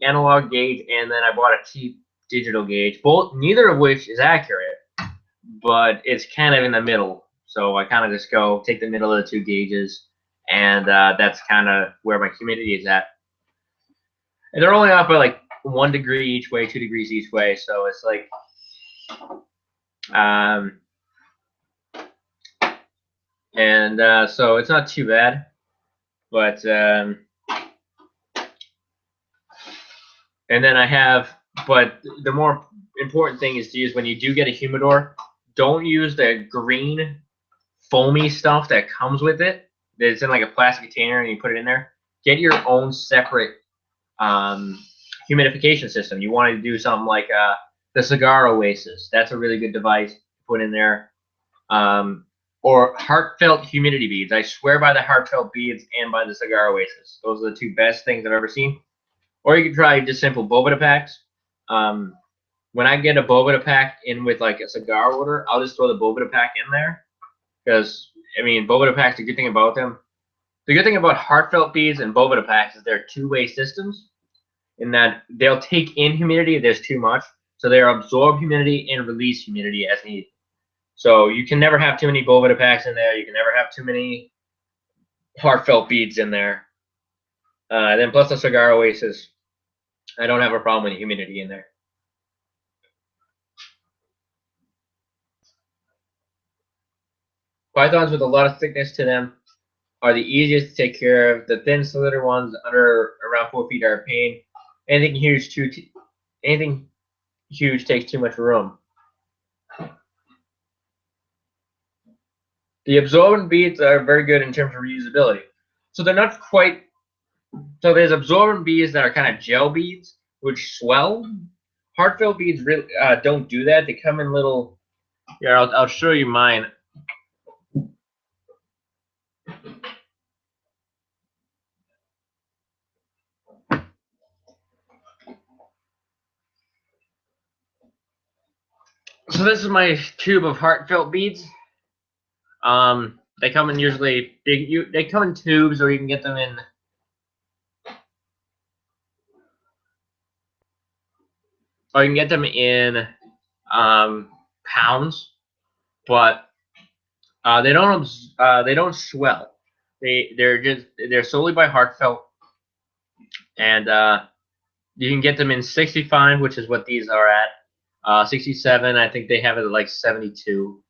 analog gauge, and then I bought a cheap digital gauge. Neither of which is accurate, but it's kind of in the middle. So I kind of just take the middle of the 2 gauges, and that's kind of where my humidity is at. And they're only off by like 1 degree each way, 2 degrees each way. So it's like, so it's not too bad, but and then but the more important thing is to use, when you do get a humidor, don't use the green foamy stuff that comes with it. It's in like a plastic container and you put it in there. Get your own separate humidification system. You want to do something like the Cigar Oasis. That's a really good device to put in there. Or heartfelt humidity beads. I swear by the heartfelt beads and by the Cigar Oasis. Those are the 2 best things I've ever seen. Or you can try just simple Boveda packs. When I get a Boveda pack in with like a cigar order, I'll just throw the Boveda pack in there. Because, I mean, Boveda packs, the good thing about them, the good thing about heartfelt beads and Boveda packs is they're two-way systems in that they'll take in humidity if there's too much. So they'll absorb humidity and release humidity as needed. So you can never have too many Boveda packs in there. You can never have too many heartfelt beads in there. Then plus the Cigar Oasis, I don't have a problem with humidity in there. Pythons with a lot of thickness to them are the easiest to take care of. The thin, slender ones under around 4 feet are a pain. Anything huge takes too much room. The absorbent beads are very good in terms of reusability. So they're not quite. So there's absorbent beads that are kind of gel beads, which swell. Heartfelt beads really don't do that. They come in little. Here, I'll show you mine. So this is my tube of heartfelt beads. They come in usually they come in tubes, or you can get them in. Or you can get them in pounds, but they don't swell. They're solely by heartfelt, and you can get them in 65, which is what these are at. 67, I think they have it at like 72.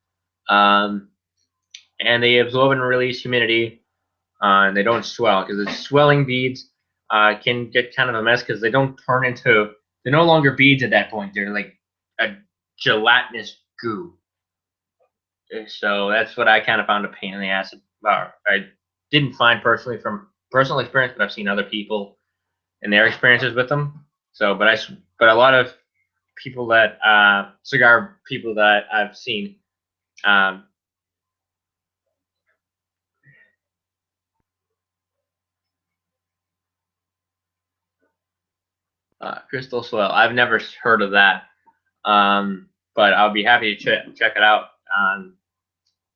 And they absorb and release humidity, and they don't swell, because the swelling beads can get kind of a mess because they don't turn into. They're no longer beads at that point. They're like a gelatinous goo. So that's what I kind of found a pain in the ass. I didn't find personally from personal experience, but I've seen other people and their experiences with them. So, but a lot of people that cigar people that I've seen. Crystal swell. I've never heard of that, but I'll be happy to check it out.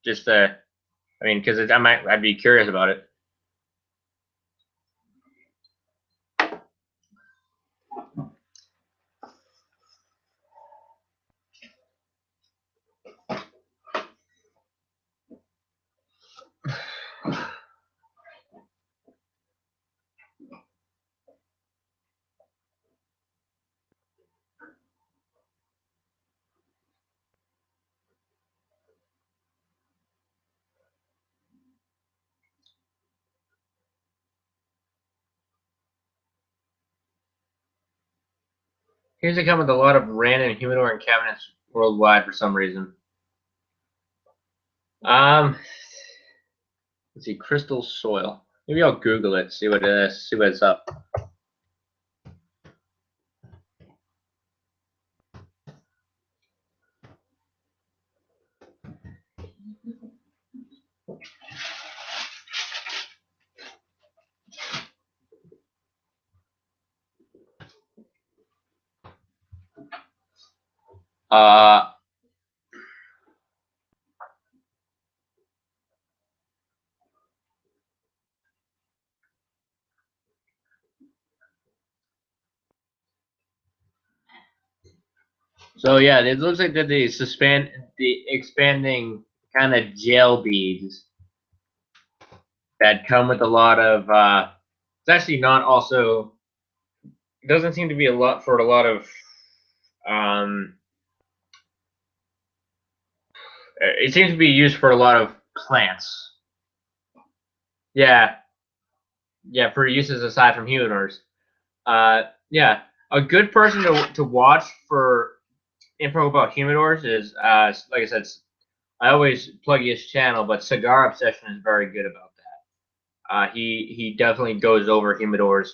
Just I mean, because I'd be curious about it. Here's they come with a lot of random humidor and cabinets worldwide for some reason. Let's see, crystal soil. Maybe I'll Google it, see what it is, see what's up. So yeah, it looks like that the expanding kind of gel beads that come with a lot of. It's actually not also. It doesn't seem to be a lot for a lot of. It seems to be used for a lot of plants. Yeah, yeah, for uses aside from humidors. Yeah, a good person to watch for info about humidors is like I said, I always plug his channel, but Cigar Obsession is very good about that. He definitely goes over humidors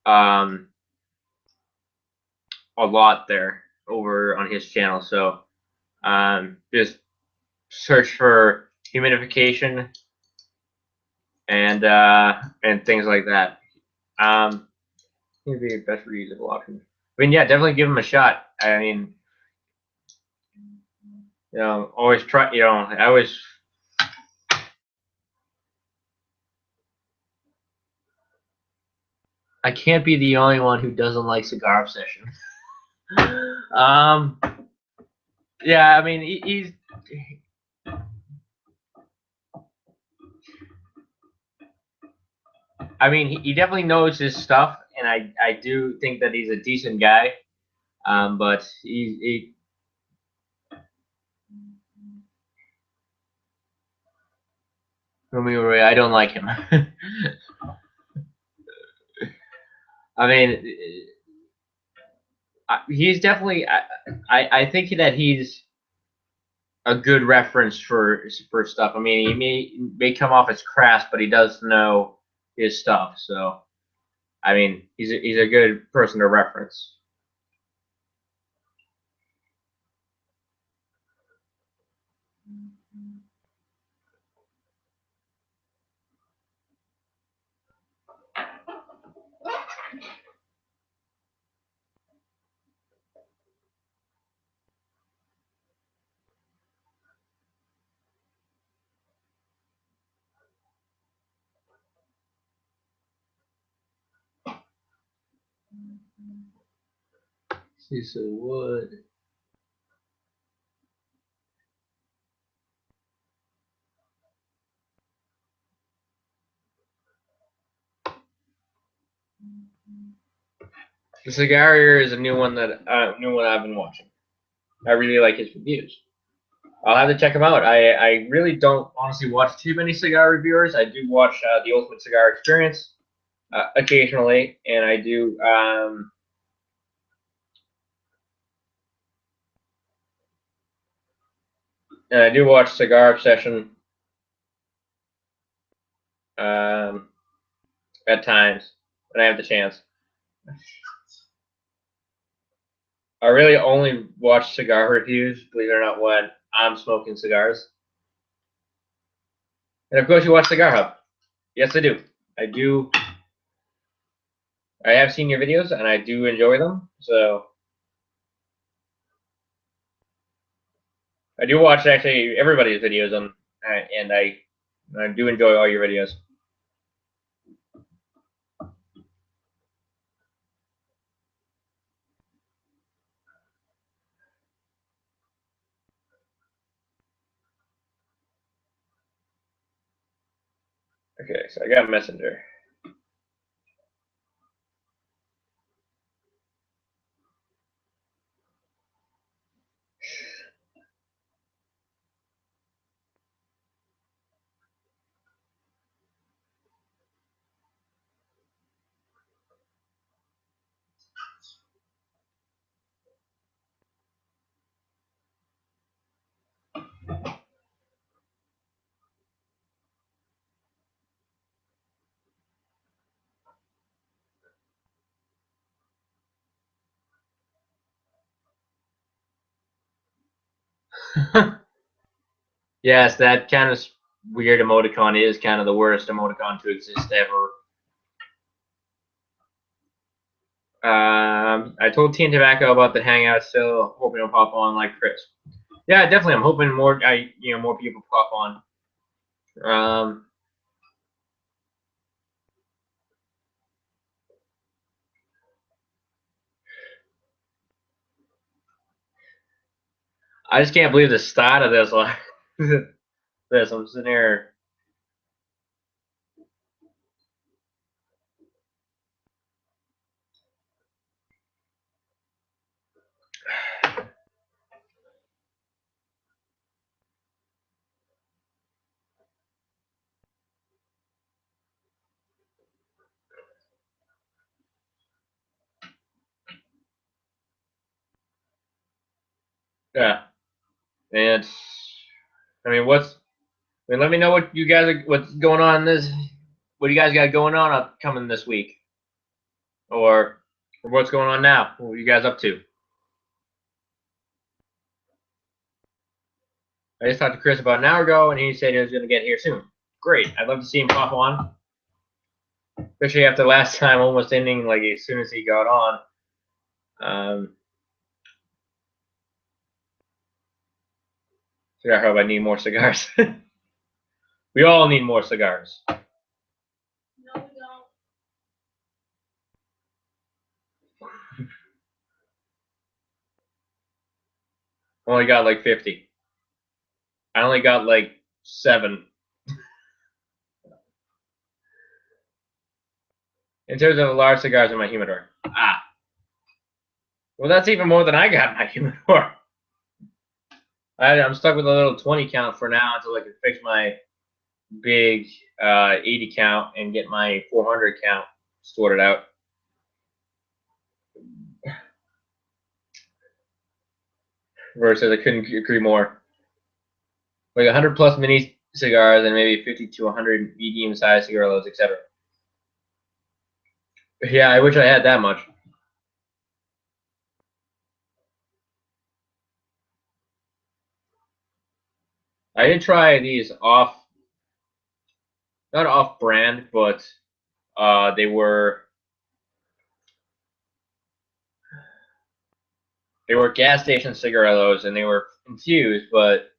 a lot there over on his channel. So just search for humidification and things like that. He'd be the best reusable option. I mean, yeah, definitely give him a shot. I mean, always try. I always. I can't be the only one who doesn't like Cigar Obsession. Yeah, I mean, he's. I mean, he definitely knows his stuff, and I do think that he's a decent guy. But I don't like him. I mean, he's definitely. I think that he's a good reference for stuff. I mean, he may come off as crass, but he does know his stuff. So, I mean, he's a good person to reference. See, so what? The Cigar here is a new one that I've been watching. I really like his reviews. I'll have to check him out. I really don't honestly watch too many cigar reviewers. I do watch the Ultimate Cigar Experience occasionally, and I do watch Cigar Obsession at times when I have the chance. I really only watch cigar reviews, believe it or not, when I'm smoking cigars. And of course, you watch Cigar Hub. Yes, I do. I do. I have seen your videos, and I do enjoy them. So I do watch actually everybody's videos, and I do enjoy all your videos. Okay, so I got Messenger. Yes, that kind of weird emoticon is kind of the worst emoticon to exist ever. I told Teen Tobacco about the hangout. Still hoping to pop on like Chris. Yeah, definitely. I'm hoping more people pop on. I just can't believe the start of this. This I'm sitting here. Yeah, and I mean, let me know what you guys what's going on this. What do you guys got going on upcoming this week, or what's going on now? What are you guys up to? I just talked to Chris about an hour ago, and he said he was going to get here soon. Great. I'd love to see him pop on. Especially after last time almost ending like as soon as he got on. So I hope I need more cigars. We all need more cigars. No, we don't. Only got like 50. I only got like 7. In terms of large cigars in my humidor. Ah. Well, that's even more than I got in my humidor. I'm stuck with a little 20 count for now until I can fix my big 80 count and get my 400 count sorted out. Versus, I couldn't agree more. Like 100 plus mini cigars and maybe 50 to 100 medium sized cigar loads, etc. Yeah, I wish I had that much. I did try these not off brand, but they were gas station cigarillos and they were infused, but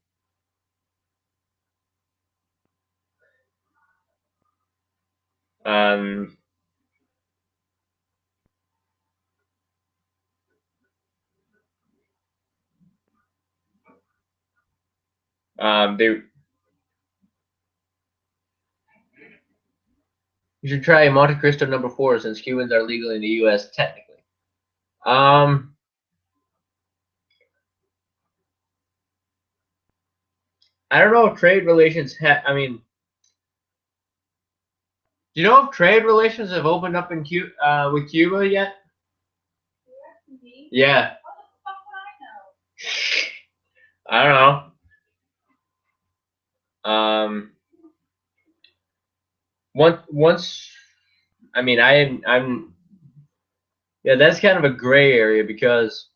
they. You should try Monte Cristo #4 since Cubans are legal in the U.S. technically. I don't know if trade relations I mean, do you know if trade relations have opened up in with Cuba yet? Yeah. What the fuck would I don't know. Once, I mean, I'm, yeah, that's kind of a gray area because,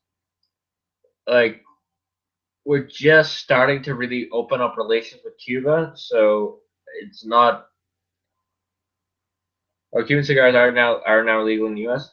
like, we're just starting to really open up relations with Cuba, so it's not. Oh, Cuban cigars are now legal in the U.S.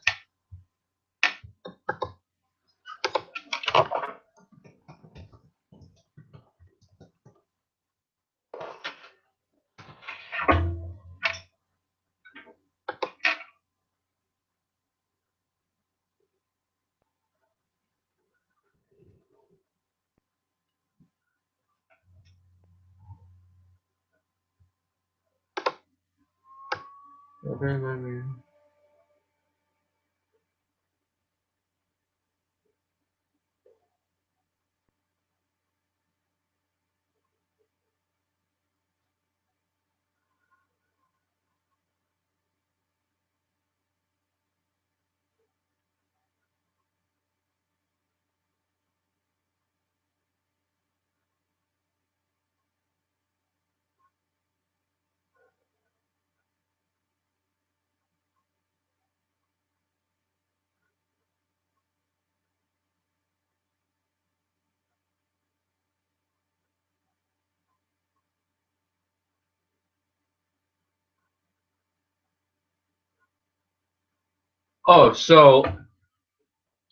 Oh, so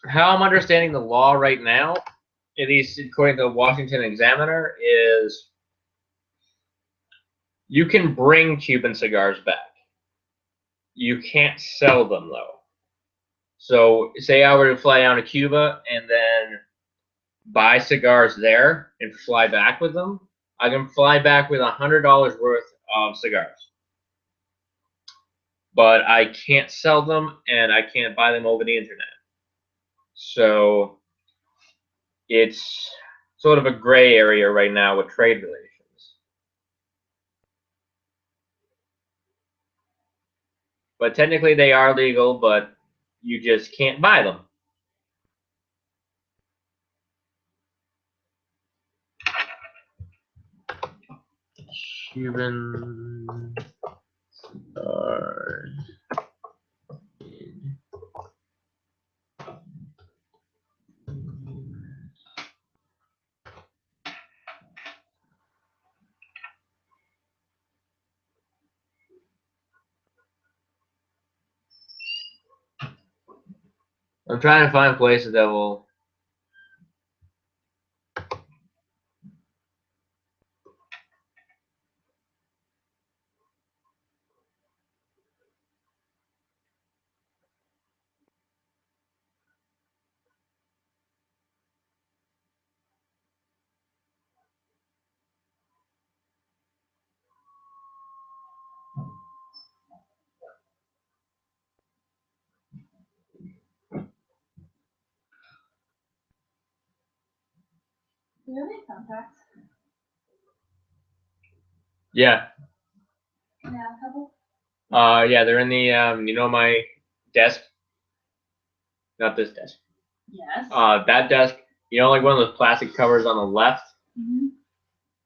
how I'm understanding the law right now, at least according to the Washington Examiner, is you can bring Cuban cigars back. You can't sell them though. So say I were to fly down to Cuba and then buy cigars there and fly back with them, I can fly back with $100 worth of cigars. But I can't sell them and I can't buy them over the internet. So it's sort of a gray area right now with trade relations. But technically they are legal, but you just can't buy them. Cuban cigars. I'm trying to find places that will. Do you have any contacts? Yeah. Yeah, a couple. Yeah, they're in the you know, my desk. Not this desk. Yes. That desk. You know, like one of those plastic covers on the left, Mm-hmm.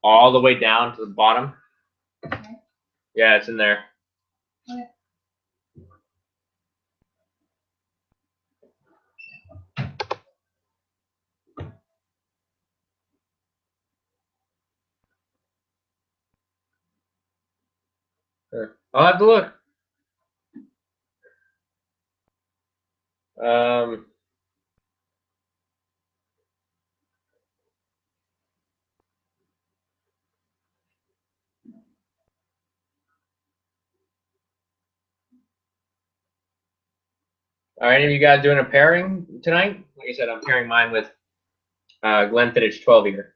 all the way down to the bottom. Okay. Yeah, it's in there. Okay. I'll have to look. Are any of you guys doing a pairing tonight? Like I said, I'm pairing mine with Glenfiddich 12 year.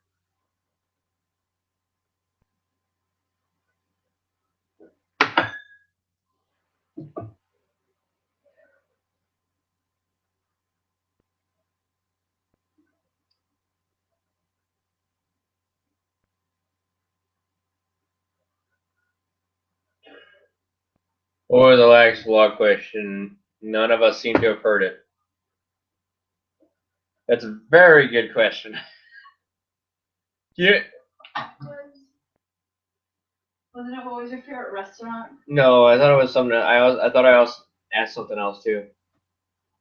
Or the last vlog question. None of us seem to have heard it. That's a very good question. Yeah. Wasn't it what was your favorite restaurant? No, I thought it was something. I thought I also asked something else too.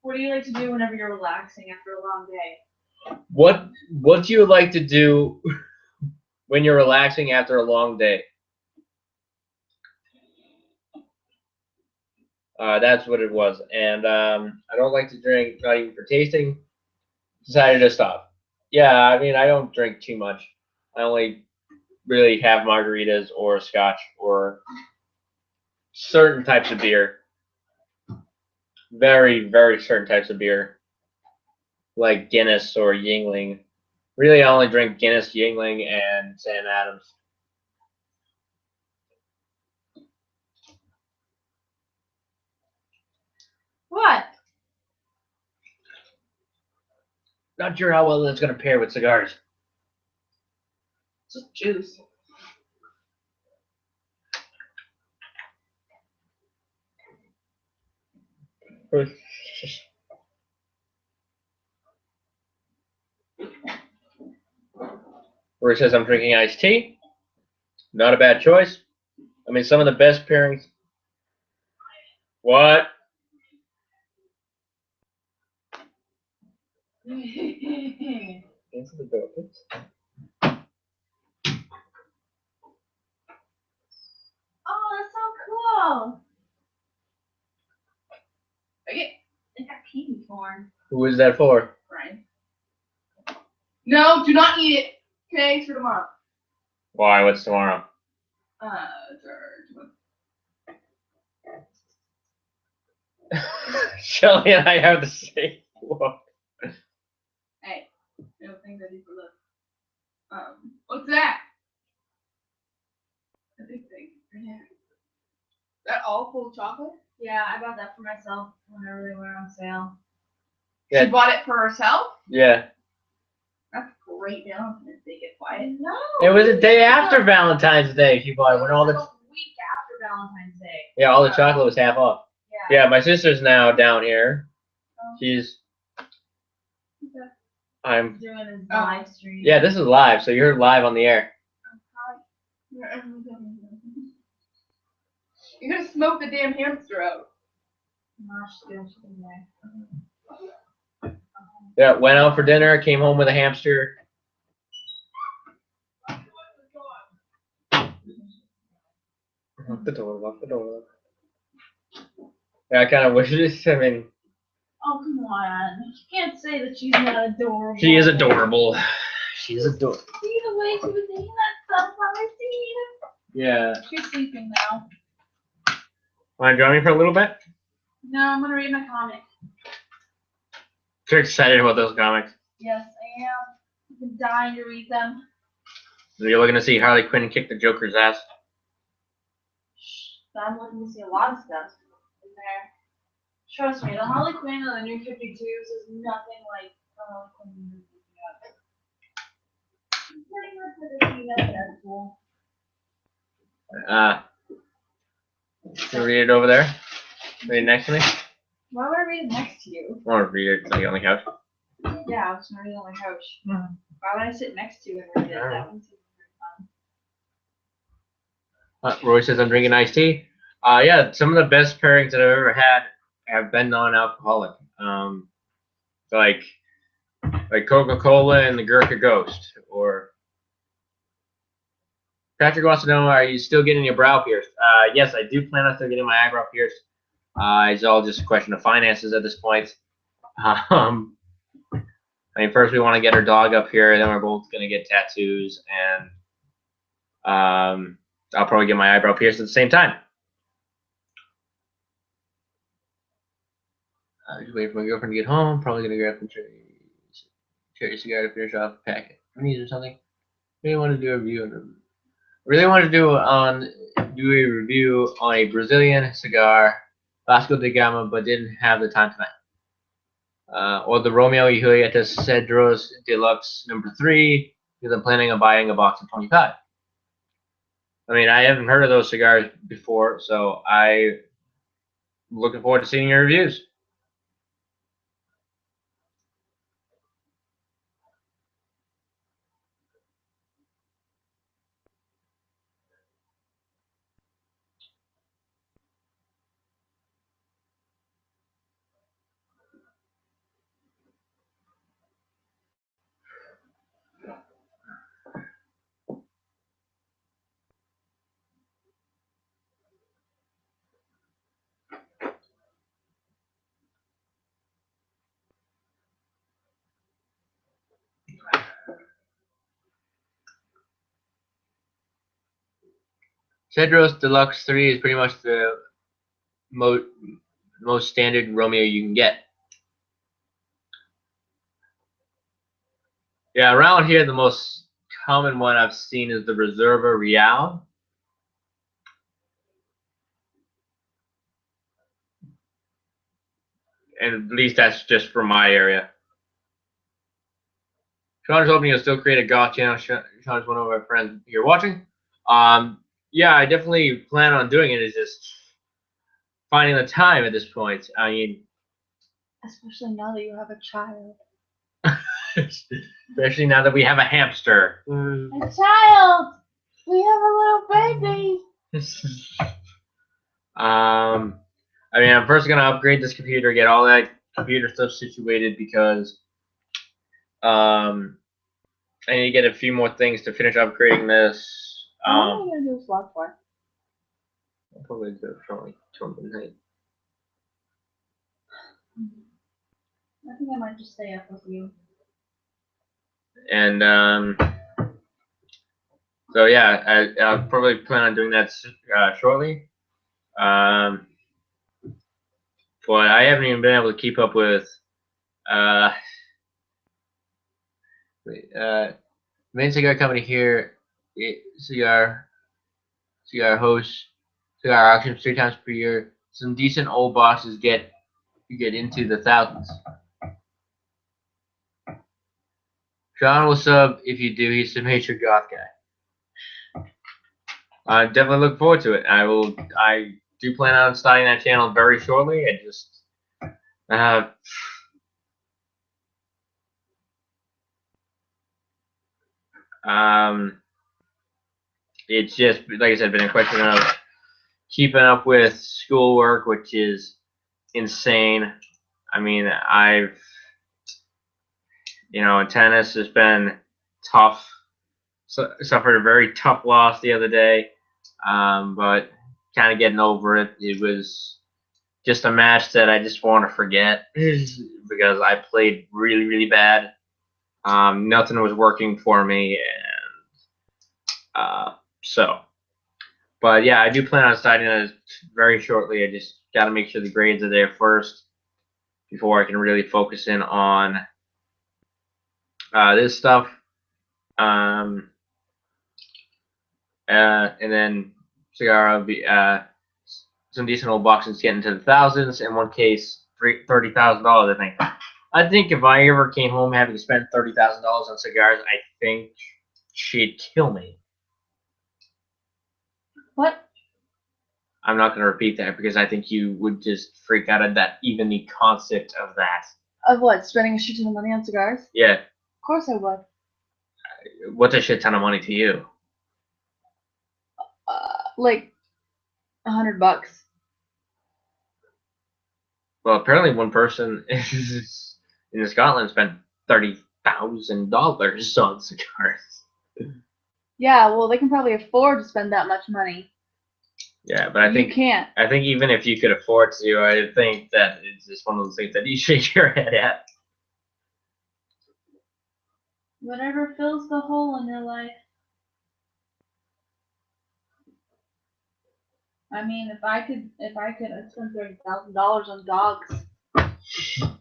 What do you like to do whenever you're relaxing after a long day? What do you like to do when you're relaxing after a long day? That's what it was. And I don't like to drink, not even for tasting. Decided to stop. Yeah, I mean, I don't drink too much. I only really have margaritas or scotch or certain types of beer. Very, very certain types of beer. Like Guinness or Yingling. Really, I only drink Guinness, Yingling, and Sam Adams. What? Not sure how well that's going to pair with cigars. Just juice. Where it says I'm drinking iced tea. Not a bad choice. I mean, some of the best pairings. What? Answer the door, please. Oh, that's so cool. I got kiwi corn. Who is that for? Brian. No, do not eat it. Okay, it's for tomorrow. Why? What's tomorrow? Shelly and I have the same look. Hey, no things I do for love. What's that? A big thing. Yeah. That all full of chocolate? Yeah, I bought that for myself whenever they were on sale. Yeah. She bought it for herself? Yeah. That's great Valentine's Day. Get quiet. No. It was the day after Valentine's Day. She bought it when all the. A week after Valentine's Day. Yeah, all the chocolate was half off. Yeah. Yeah, my sister's now down here. She's. Okay. I'm doing his live stream. Yeah, this is live, so you're live on the air. You're gonna smoke the damn hamster out. Yeah, went out for dinner, came home with a hamster. Lock the door, lock the door. Yeah, I kind of wish this. I mean, Oh, come on. You can't say that she's not adorable. She is adorable. She is adorable. See the way she was eating that sunflower seed? Yeah. She's sleeping now. Want to join me for a little bit? No, I'm gonna read my comic. You're excited about those comics. Yes, I am. I've been dying to read them. You're looking to see Harley Quinn kick the Joker's ass. But I'm looking to see a lot of stuff in there. Trust me, the Harley Quinn of the New 52s is nothing like the Harley Quinn movie. Pretty much everything that's Deadpool. Can you read it over there? Read it next to me? Why would I read it next to you? I want to read it like on the couch. Yeah, I was gonna read it on my couch. Mm-hmm. Why would I sit next to you and read it? That one seems very fun. Roy says I'm drinking iced tea. Yeah, some of the best pairings that I've ever had have been non-alcoholic. Like Coca-Cola and the Gurkha Ghost. Or Patrick wants to know, are you still getting your brow pierced? Yes, I do plan on still getting my eyebrow pierced. It's all just a question of finances at this point. I mean, first we want to get our dog up here, then we're both going to get tattoos, and I'll probably get my eyebrow pierced at the same time. Just waiting for my girlfriend to get home. Probably going to grab some cherry cigar to finish off a packet. Or something. Really want to do a review. Really want to do a review on a Brazilian cigar, Vasco da Gama, but didn't have the time tonight. Or the Romeo y Julieta Cedros Deluxe #3, because I'm planning on buying a box of 25. I mean, I haven't heard of those cigars before, so I'm looking forward to seeing your reviews. Cedros Deluxe 3 is pretty much the most standard Romeo you can get. Yeah, around here the most common one I've seen is the Reserva Real. And at least that's just for my area. Sean's hoping you'll still create a goth channel. Sean's one of our friends here watching. Yeah, I definitely plan on doing it. It's just finding the time at this point. I mean, Especially now that you have a child. especially now that we have a hamster. A child! We have a little baby! I mean, I'm first gonna upgrade this computer, get all that computer stuff situated because I need to get a few more things to finish upgrading this. How long are you gonna do this vlog for? I'll probably do it for like 12 minutes. I think I might just stay up with you. And so yeah, I'll probably plan on doing that shortly. But I haven't even been able to keep up with main cigar company here, cigar hosts cigar auctions 3 times per year. Some decent old boxes get into the thousands. Sean will sub if you do. He's a major goth guy. I definitely look forward to it. I do plan on starting that channel very shortly. I just it's just, like I said, been a question of keeping up with schoolwork, which is insane. I mean, in tennis has been tough. Suffered a very tough loss the other day, but kind of getting over it. It was just a match that I just want to forget because I played really, really bad. Nothing was working for me, and so. But yeah, I do plan on starting this very shortly. I just got to make sure the grades are there first before I can really focus in on this stuff. And then Cigar will be some decent old boxes getting to the thousands. In one case, $30,000. I think if I ever came home having spent $30,000 on cigars, I think she'd kill me. What? I'm not going to repeat that because I think you would just freak out at that, even the concept of that. Of what? Spending a shit ton of money on cigars? Yeah. Of course I would. What's a shit ton of money to you? Like $100. Well, apparently one person in Scotland spent $30,000 on cigars. Yeah, well, they can probably afford to spend that much money. Yeah, but I think you can't. I think even if you could afford to, I think that it's just one of those things that you shake your head at. Whatever fills the hole in your life. I mean, if I could, I'd spend $30,000 on dogs.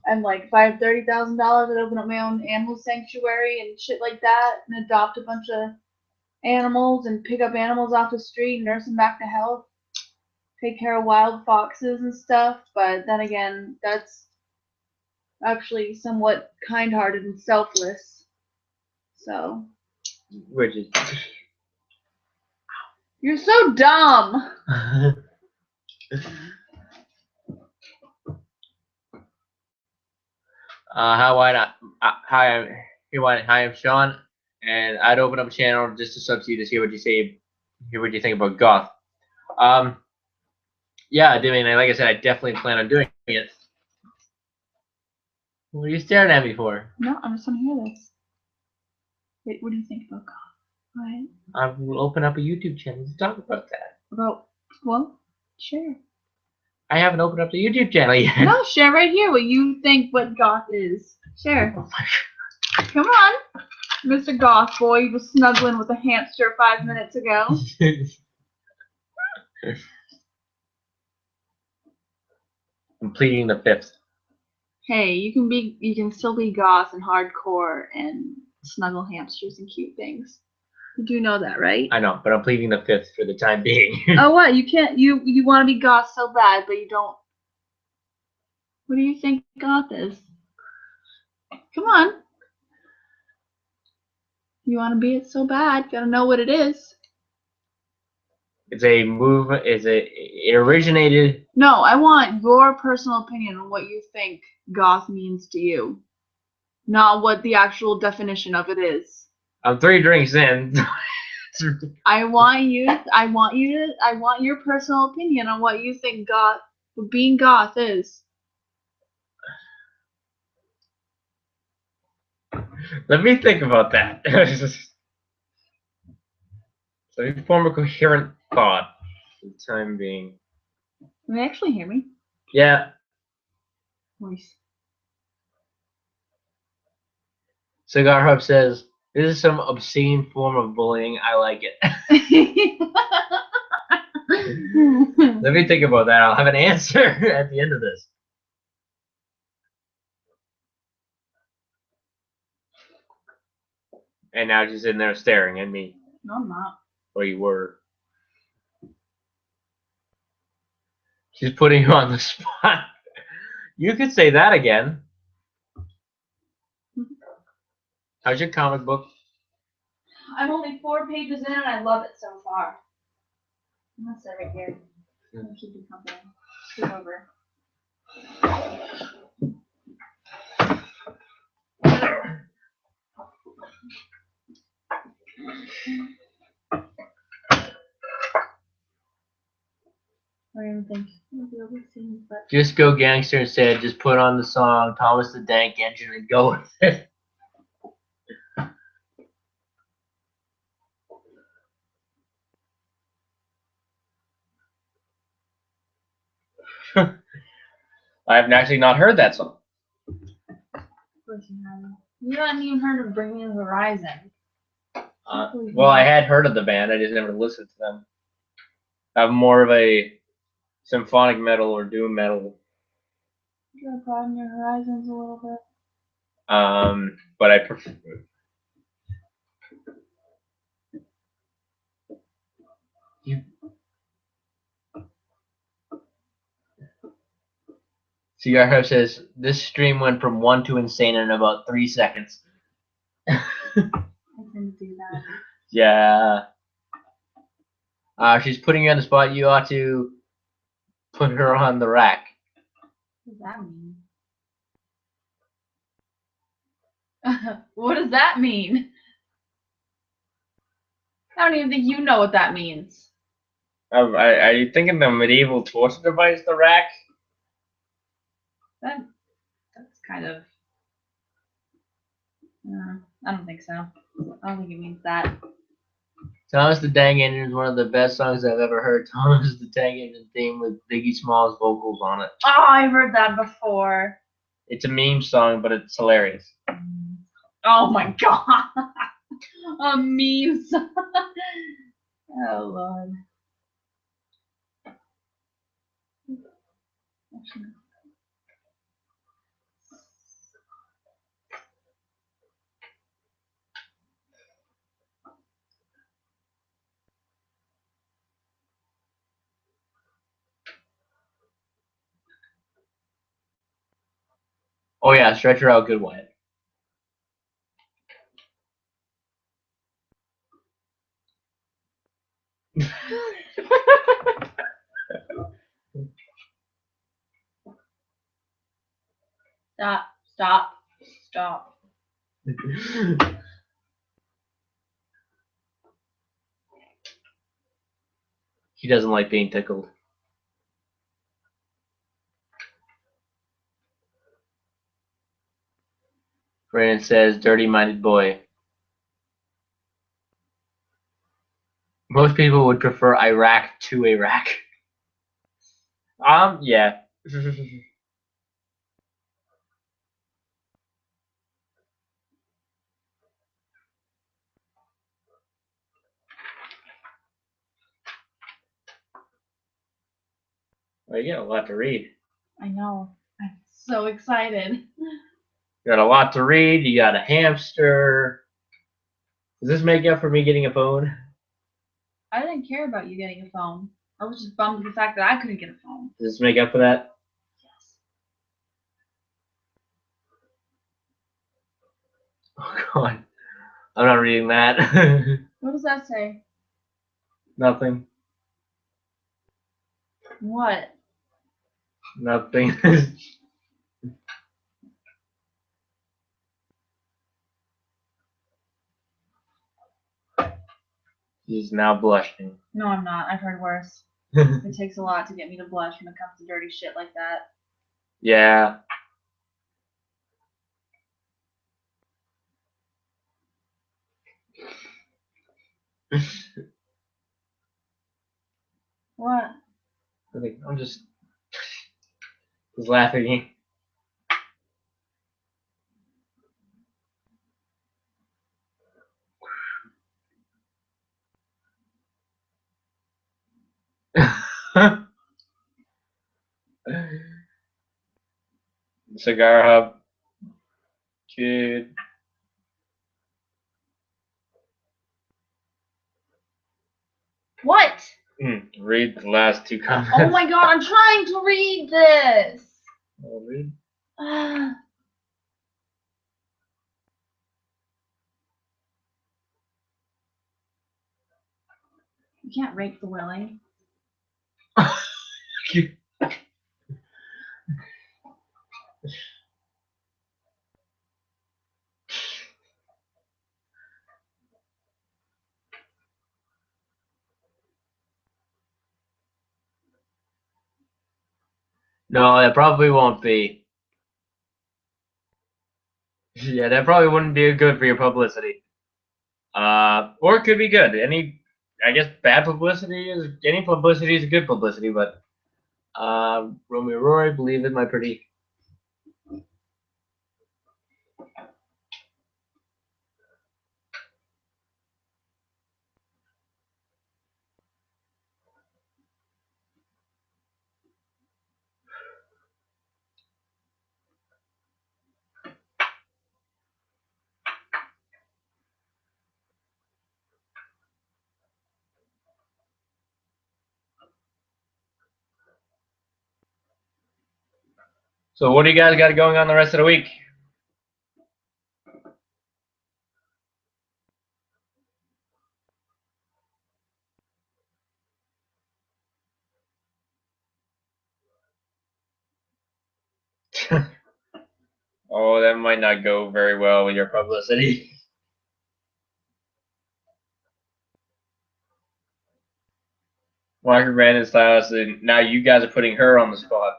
And like, if I had $30,000, I'd open up my own animal sanctuary and shit like that, and adopt a bunch of animals and pick up animals off the street and nurse them back to health. Take care of wild foxes and stuff. But then again, that's actually somewhat kind-hearted and selfless. So. Which is. You're so dumb. How why not? Hi, I'm Sean, and I'd open up a channel just to sub to you to see what you say, hear what you think about goth. Yeah, I mean, like I said, I definitely plan on doing it. What are you staring at me for? No, I just want to hear this. Wait, what do you think about goth? Right? I will open up a YouTube channel to talk about that. About, well, share. I haven't opened up the YouTube channel yet. No, share right here what you think what goth is. Share. Oh my God. Come on, Mr. Goth boy, you was snuggling with a hamster 5 minutes ago. Completing the 5th. Hey, you can still be goth and hardcore and snuggle hamsters and cute things. You do know that, right? I know, but I'm pleading the 5th for the time being. Oh, what? You can't. You want to be goth so bad, but you don't. What do you think goth is? Come on. You want to be it so bad. Gotta know what it is. It's a move. It originated. No, I want your personal opinion on what you think goth means to you, not what the actual definition of it is. I'm 3 drinks in. I want your personal opinion on what you think being goth is. Let me think about that. Let me form a coherent thought for the time being. Can they actually hear me? Yeah. Voice. Cigar Hub says, "This is some obscene form of bullying. I like it." Let me think about that. I'll have an answer at the end of this. And now she's in there staring at me. No, I'm not. Or you were. She's putting you on the spot. You could say that again. How's your comic book? I'm only 4 pages in and I love it so far. I'm gonna sit right here. I'm gonna keep you company. Scoot over. I don't even think the other scenes, but Just go gangster instead. Just put on the song Thomas the Dank Engine and go with it. I've actually not heard that song. Of course you haven't. You haven't even heard of Bring Me the Horizon. Well, I had heard of the band. I just never listened to them. I'm more of a symphonic metal or doom metal. You gotta broaden your horizons a little bit. But I prefer. Cigar Hub says this stream went from 1 to insane in about 3 seconds. I can do that. Yeah. She's putting you on the spot. You ought to put her on the rack. What does that mean? What does that mean? I don't even think you know what that means. Are you thinking the medieval torture device, the rack? That's kind of. I don't think so. I don't think it means that. Thomas the Tank Engine is one of the best songs I've ever heard. Thomas the Tank Engine theme with Biggie Smalls vocals on it. Oh, I've heard that before. It's a meme song, but it's hilarious. Oh my god. A meme song. Oh lord. Oh yeah, stretch her out good, Wyatt. Stop. Stop. Stop. He doesn't like being tickled. Brandon says, dirty-minded boy. Most people would prefer Iraq to Iraq. Yeah. Well, you got a lot to read. I know. I'm so excited. You got a lot to read. You got a hamster. Does this make up for me getting a phone? I didn't care about you getting a phone. I was just bummed at the fact that I couldn't get a phone. Does this make up for that? Yes. Oh God, I'm not reading that. What does that say? Nothing. What? Nothing. She's now blushing. No, I'm not. I've heard worse. It takes a lot to get me to blush when it comes to dirty shit like that. Yeah. What? I'm just laughing. Cigar Hub. Kid. What? Read the last 2 comments. Oh my god, I'm trying to read this! I'll read. You can't rape the willing. No, that probably won't be. Yeah, that probably wouldn't be good for your publicity. Or it could be good. I guess bad publicity is any publicity is good publicity, but Romeo Roy, believe it, my pretty. So what do you guys got going on the rest of the week? Oh, that might not go very well with your publicity. Walker Brandon's stylist, and now you guys are putting her on the spot.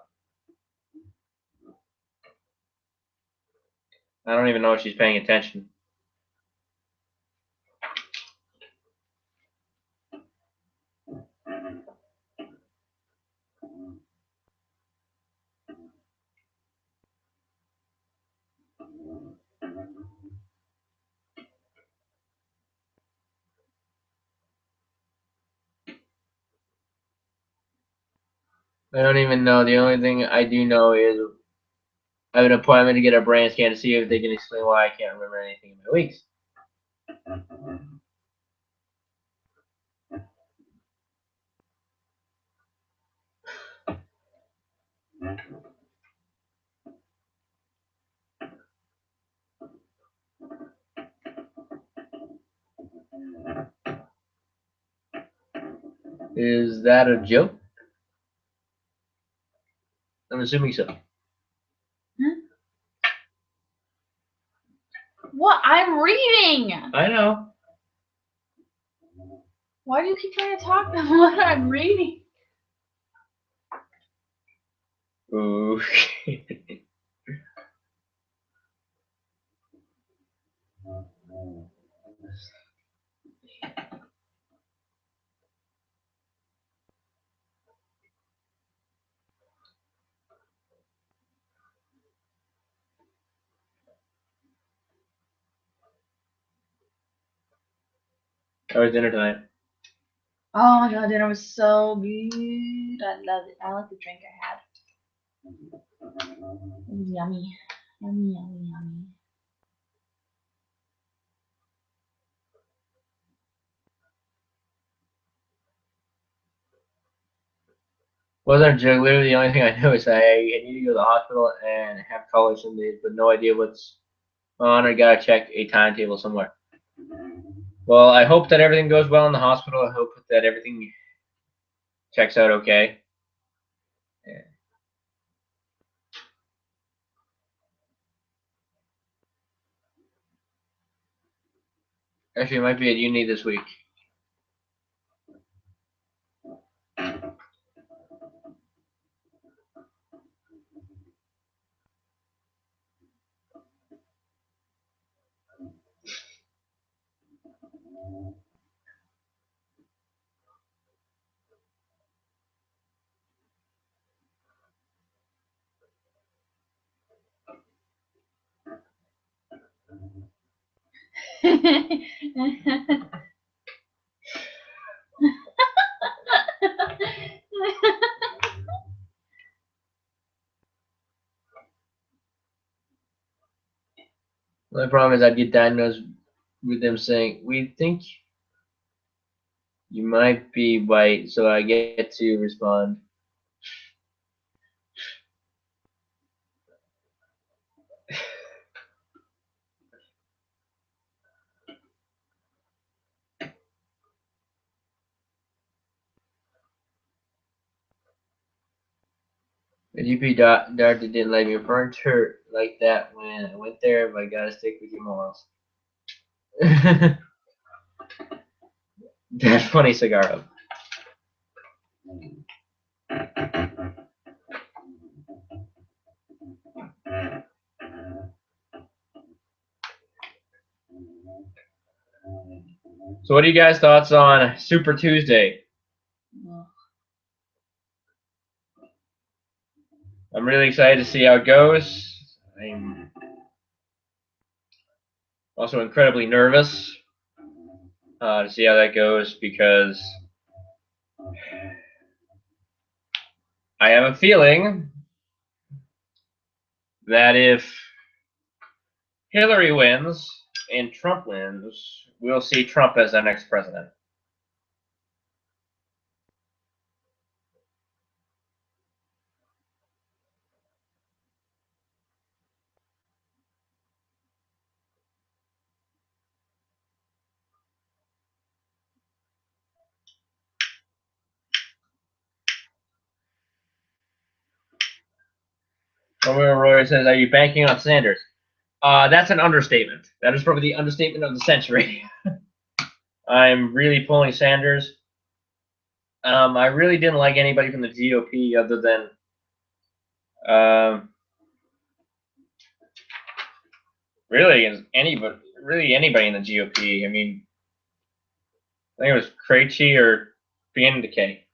I don't even know if she's paying attention. I don't even know. The only thing I do know is I have an appointment to get a brain scan to see if they can explain why I can't remember anything in my weeks. Is that a joke? I'm assuming so. What? I'm reading! I know. Why do you keep trying to talk about what I'm reading? Ooh. How was dinner tonight? Oh my god, dinner was so good. I love it. I like the drink I had. It was yummy. Yummy, yummy, yummy. Wasn't a joke. Literally, the only thing I know is I need to go to the hospital and have college some days, but no idea what's on. I gotta check a timetable somewhere. Well, I hope that everything goes well in the hospital. I hope that everything checks out okay. Yeah. Actually, it might be at uni this week. The problem is I'd get diagnosed with them saying, "We think you might be white," so I get to respond. The GP doctor didn't let me refer to her like that when I went there, but I gotta stick with your morals. That's funny, Cigar. So, what are you guys' thoughts on Super Tuesday? I'm really excited to see how it goes. I'm also incredibly nervous to see how that goes because I have a feeling that if Hillary wins and Trump wins, we'll see Trump as our next president. Romeo Roy says, "Are you banking on Sanders?" That's an understatement. That is probably the understatement of the century. I'm really pulling Sanders. I really didn't like anybody from the GOP other than really anybody in the GOP. I mean, I think it was Krejci or Decay.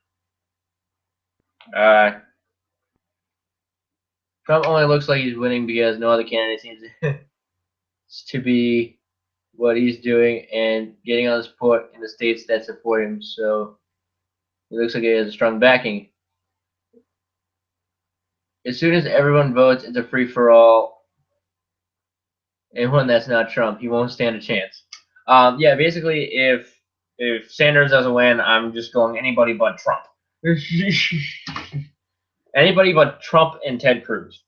Trump only looks like he's winning because no other candidate seems to be what he's doing and getting on support in the states that support him. So it looks like he has a strong backing. As soon as everyone votes, it's a free for all. Anyone that's not Trump, he won't stand a chance. Yeah, basically, if Sanders doesn't win, I'm just going anybody but Trump. Anybody but Trump and Ted Cruz.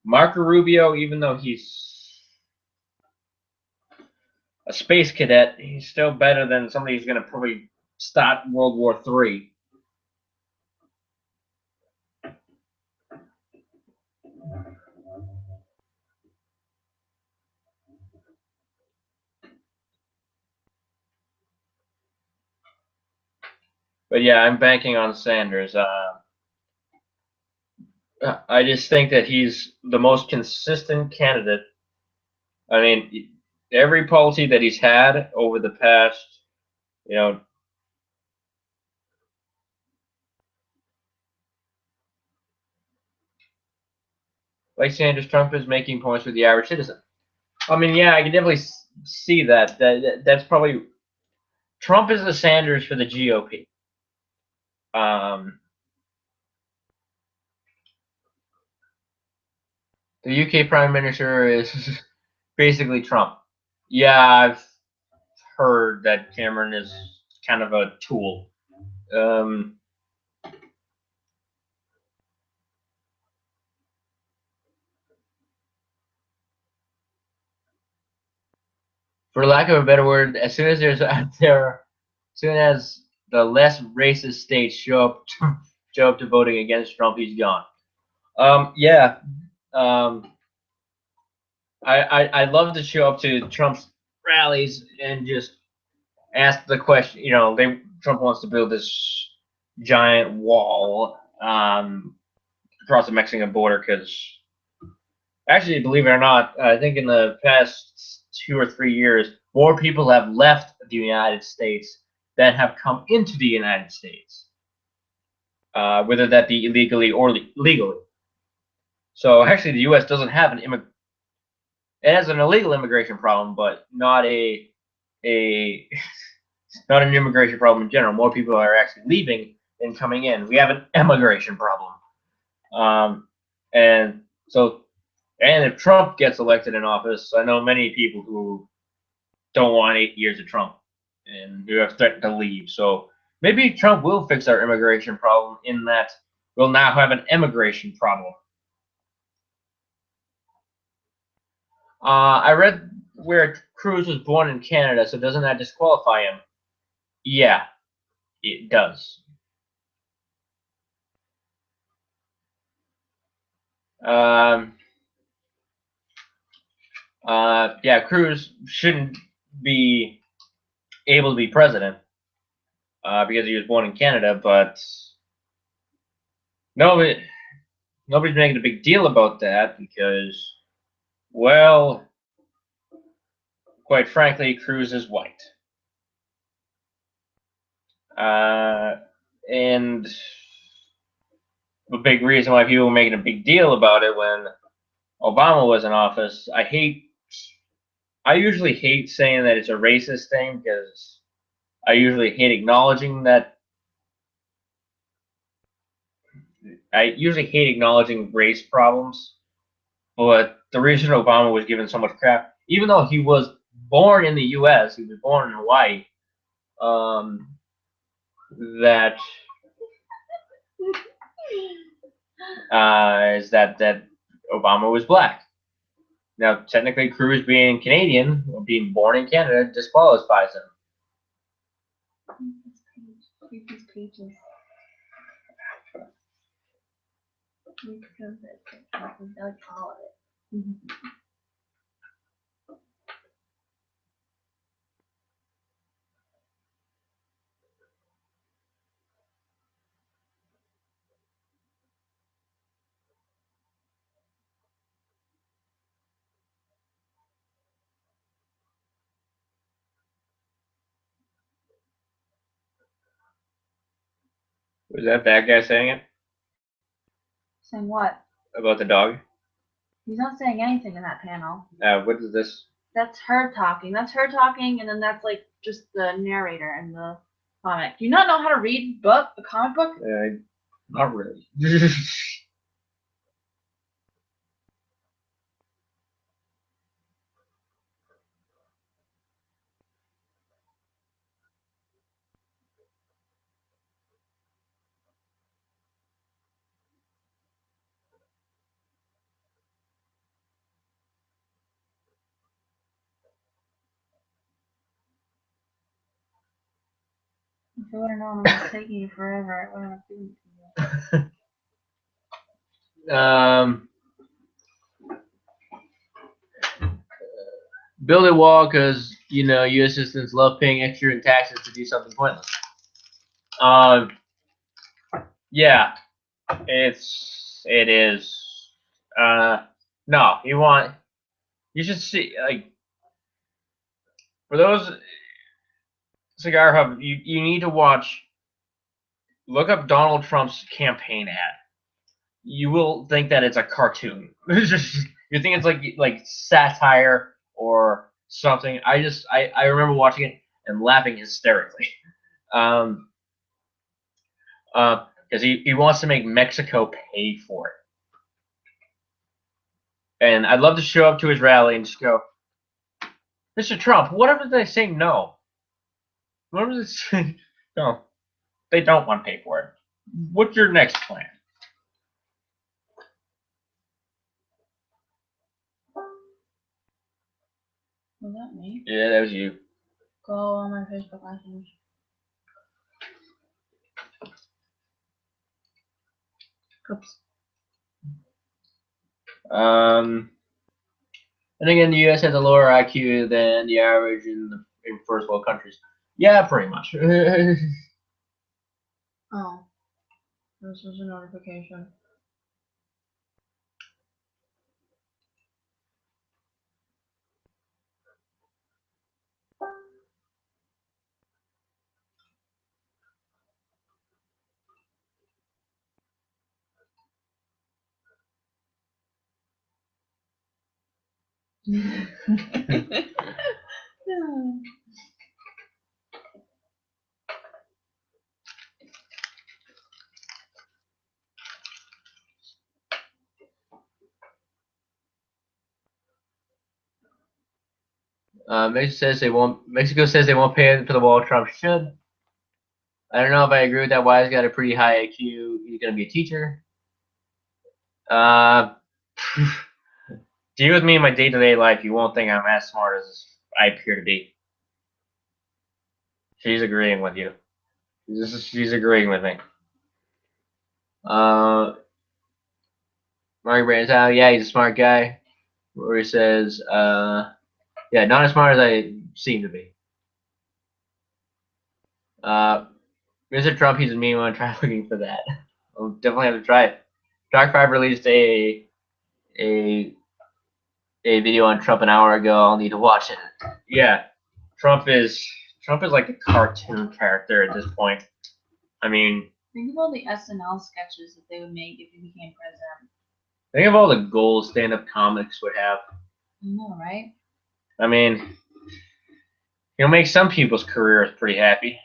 Marco Rubio, even though he's a space cadet, he's still better than somebody who's going to probably start World War III. But yeah, I'm banking on Sanders. I just think that he's the most consistent candidate. I mean, every policy that he's had over the past, like Sanders, Trump is making points for the average citizen. I mean, yeah, I can definitely see that. That's probably Trump is the Sanders for the GOP. The UK Prime Minister is basically Trump. Yeah, I've heard that Cameron is kind of a tool. For lack of a better word, as soon as the less racist states show up to voting against Trump, he's gone. Yeah. I love to show up to Trump's rallies and just ask the question. Trump wants to build this giant wall across the Mexican border because, actually, believe it or not, I think in the past 2 or 3 years, more people have left the United States than have come into the United States, whether that be illegally or legally. So actually, the U.S. doesn't have it has an illegal immigration problem, but not not an immigration problem in general. More people are actually leaving than coming in. We have an immigration problem, and if Trump gets elected in office, I know many people who don't want 8 years of Trump and who have threatened to leave. So maybe Trump will fix our immigration problem in that we'll now have an immigration problem. I read where Cruz was born in Canada, so doesn't that disqualify him? Yeah, it does. Yeah, Cruz shouldn't be able to be president because he was born in Canada, but nobody's making a big deal about that because, well, quite frankly, Cruz is white. And a big reason why people were making a big deal about it when Obama was in office. I usually hate saying that it's a racist thing because I usually hate acknowledging race problems. But the reason Obama was given so much crap, even though he was born in the U.S., he was born in Hawaii, that is that Obama was black. Now, technically, Cruz being Canadian, or being born in Canada, disqualifies him. These pages. I like all of it. Was that bad guy saying it? Saying what? About the dog? He's not saying anything in that panel. What is this? That's her talking. That's her talking, and then that's like just the narrator in the comic. Do you not know how to read a comic book? Not really. If you would have known it was taking you forever, I wouldn't have given it to you. Build a wall because U.S. citizens love paying extra in taxes to do something pointless. Yeah, it is. No, you should see, like, for those Cigar Hub, you need to look up Donald Trump's campaign ad. You will think that it's a cartoon. You think it's like satire or something. I remember watching it and laughing hysterically. Because he wants to make Mexico pay for it. And I'd love to show up to his rally and just go, Mr. Trump, what if they say no? What if they say no? They don't want to pay for it. What's your next plan? Was that me? Yeah, that was you. Go on my Facebook message. Oops. And again, the U.S. has a lower IQ than the average in first world countries. Yeah, pretty much. Oh. This was a notification. Mexico says they won't pay for the wall. Trump should. I don't know if I agree with that. Wise got a pretty high IQ. He's gonna be a teacher. Deal with me in my day-to-day life. You won't think I'm as smart as I appear to be. She's agreeing with you. She's agreeing with me. Mario Brands, yeah, he's a smart guy. Where he says, yeah, not as smart as I seem to be. Mr. Trump, he's a meme. I want to try looking for that. I'll definitely have to try it. Dark 5 released a video on Trump an hour ago. I'll need to watch it. Yeah, Trump is like a cartoon character at this point. I mean, Think of all the SNL sketches that they would make if you became president. Think of all the goals stand-up comics would have. I know, right? I mean, you'll make some people's careers pretty happy.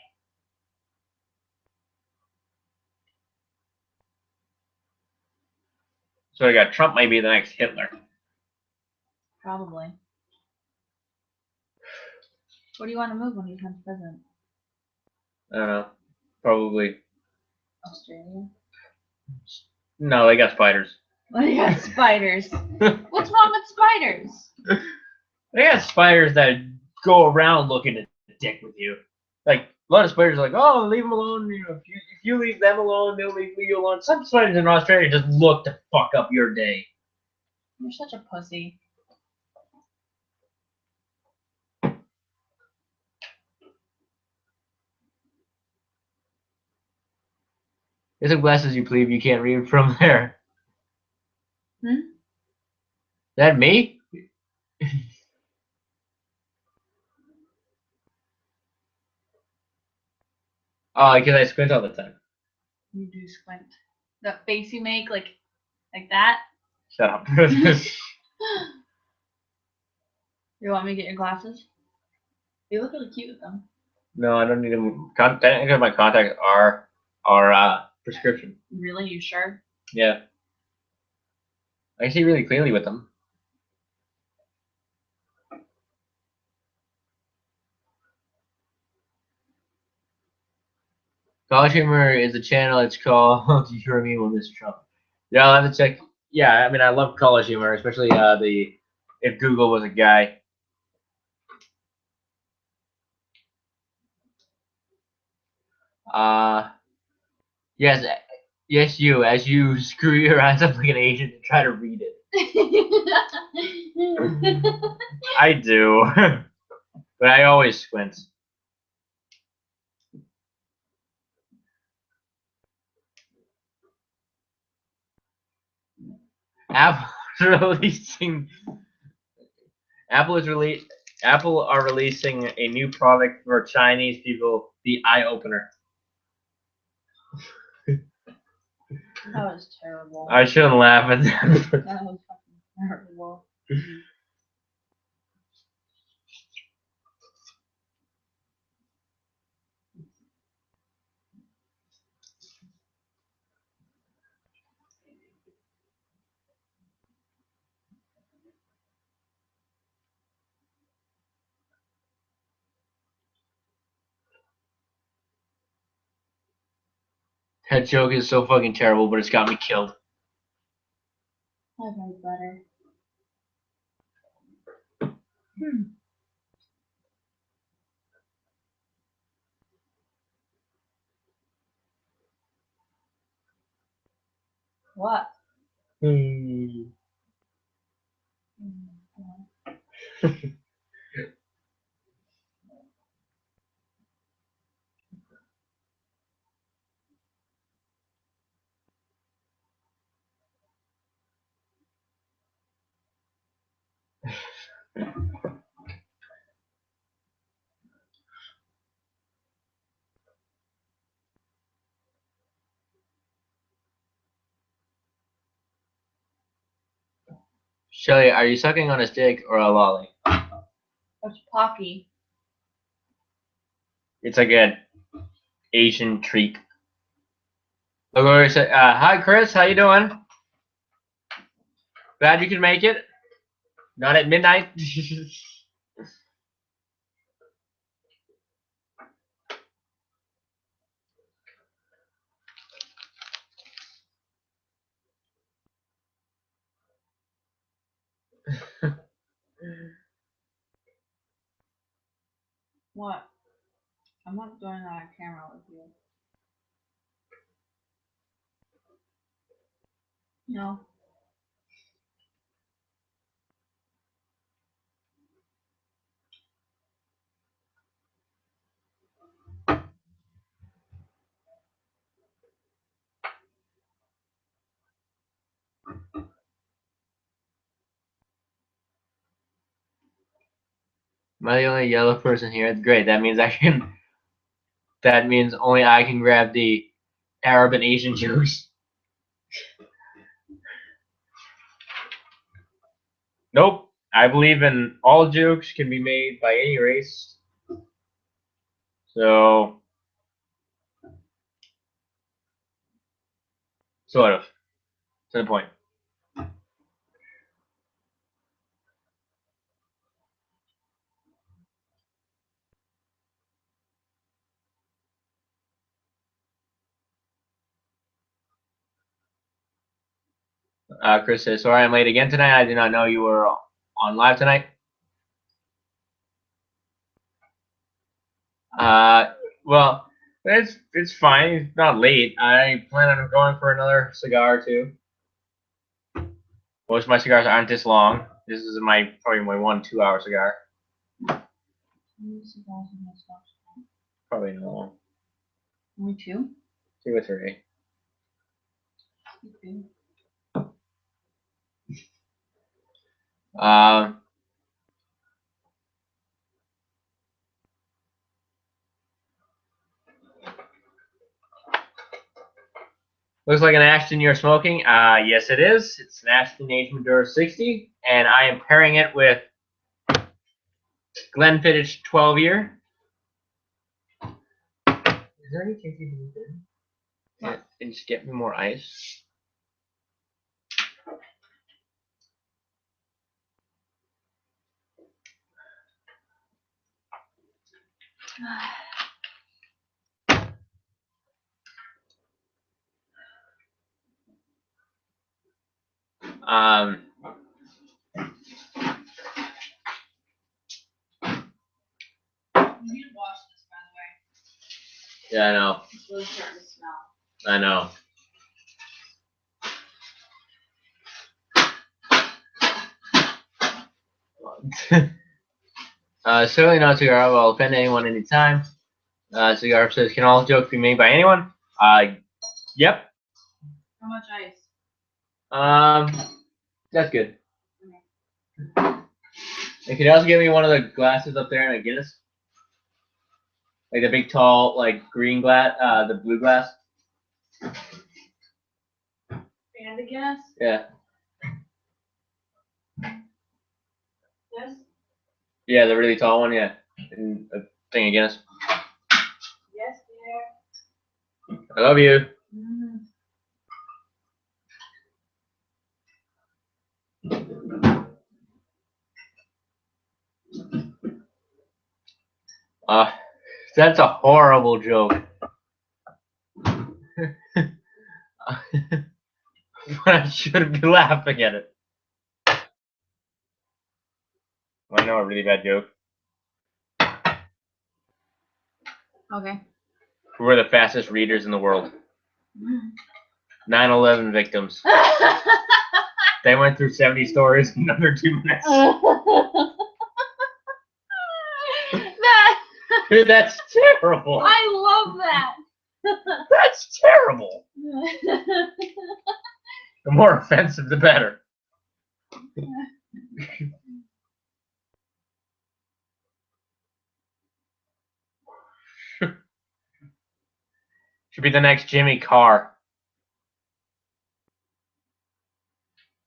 So I got Trump might be the next Hitler. Probably. What do you want to move when you become president? I don't know. Probably. Australia? No, they got spiders. Oh, you got spiders. What's wrong with spiders? They got spiders that go around looking to dick with you. Like, a lot of spiders are like, oh, leave them alone. You know, if you leave them alone, they'll leave you alone. Some spiders in Australia just look to fuck up your day. You're such a pussy. There's some glasses you believe you can't read from there. Hmm? That me? Oh, because I squint all the time. You do squint. That face you make, like that? Shut up. You want me to get your glasses? You look really cute with them. No, I don't need them. Technically, my contacts are prescription. Really? You sure? Yeah. I can see really clearly with them. College Humor is a channel. It's called You Hear Me with Mr. Trump. Yeah, I'll have to check. Yeah, I mean, I love College Humor, especially the If Google Was a Guy. Yes, yes, you. As you screw your eyes up like an Asian and try to read it. I do, but I always squint. Apple releasing. Apple are releasing a new product for Chinese people, the eye opener. That was terrible. I shouldn't laugh at that. That was fucking terrible. That joke is so fucking terrible, but it's got me killed. I've had butter. What? Shelly, are you sucking on a stick or a lolly? It's Pocky. It's like an Asian treat. Hi, Chris. How you doing? Glad you can make it. Not at midnight. What? I'm not doing that on camera with you. No. Am I the only yellow person here? Great. That means I can. That means only I can grab the Arab and Asian jokes. Nope. I believe in all jokes can be made by any race. So, sort of. To the point. Chris says, sorry I'm late again tonight. I did not know you were on live tonight. Well, it's fine. It's not late. I plan on going for another cigar too. Most of my cigars aren't this long. This is probably my 1-2 hour cigar. Probably no. Only 2? 2 or 3. Okay. Looks like an Ashton you're smoking. Yes, it is. It's an Ashton Age Maduro 60, and I am pairing it with Glenfiddich 12 year. Is there any chance you can do that? And just get me more ice? You need to wash this, by the way. Yeah, I know. It's really starting to smell. I know. Certainly not cigar. Will offend anyone anytime. Cigar says, can all jokes be made by anyone? Yep. How much ice? That's good. And can you also give me one of the glasses up there and a Guinness? Like the big tall, like green glass, the blue glass? And a Guinness? Yeah. Yes? Yeah, the really tall one, yeah. And a thing of Guinness. Yes, dear. I love you. Mm. That's a horrible joke. But I shouldn't be laughing at it. I know a really bad joke. Okay. Who are the fastest readers in the world? 9/11 victims. They went through 70 stories in under 2 minutes. Dude, that's terrible. I love that. That's terrible. The more offensive, the better. Should be the next Jimmy Carr.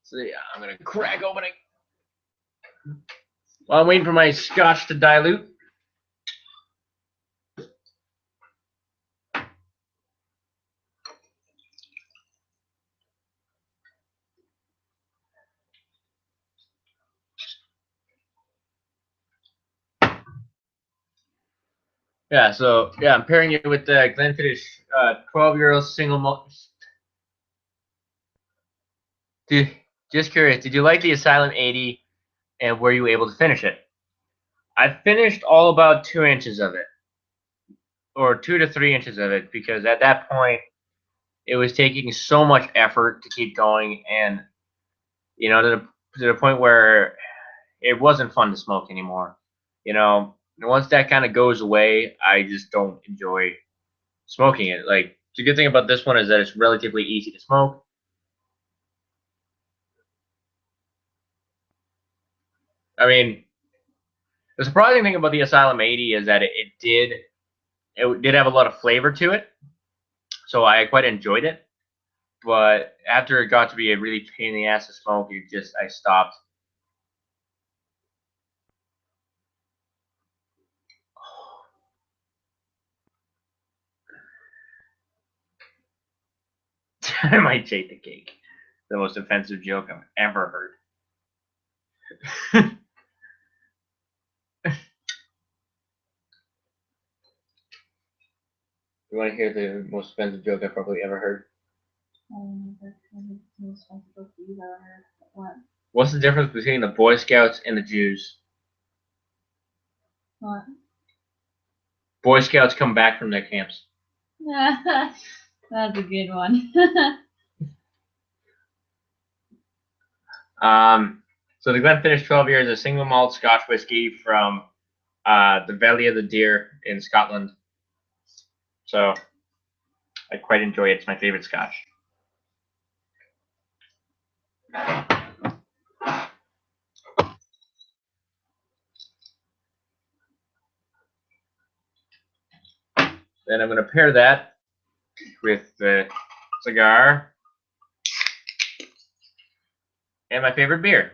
So yeah, I'm gonna crack open it. While I'm waiting for my scotch to dilute. Yeah, so yeah, I'm pairing it with the Glenfiddich 12-year-old single malt. Dude, just curious, did you like the Asylum 80, and were you able to finish it? I finished all about 2 inches of it, or 2 to 3 inches of it, because at that point it was taking so much effort to keep going, and to the point where it wasn't fun to smoke anymore. Once that kind of goes away, I just don't enjoy smoking it. Like, the good thing about this one is that it's relatively easy to smoke. I mean, the surprising thing about the Asylum 80 is that it did have a lot of flavor to it. so I quite enjoyed it. But after it got to be a really pain in the ass to smoke, I stopped. I might take the cake. The most offensive joke I've ever heard. You want to hear the most offensive joke I've probably ever heard? What? What's the difference between the Boy Scouts and the Jews? What? Boy Scouts come back from their camps. That's a good one. So the Glenfiddich 12 years is a single malt Scotch whiskey from the Valley of the Deer in Scotland. So I quite enjoy it. It's my favorite Scotch. Then I'm going to pair that with the cigar and my favorite beer.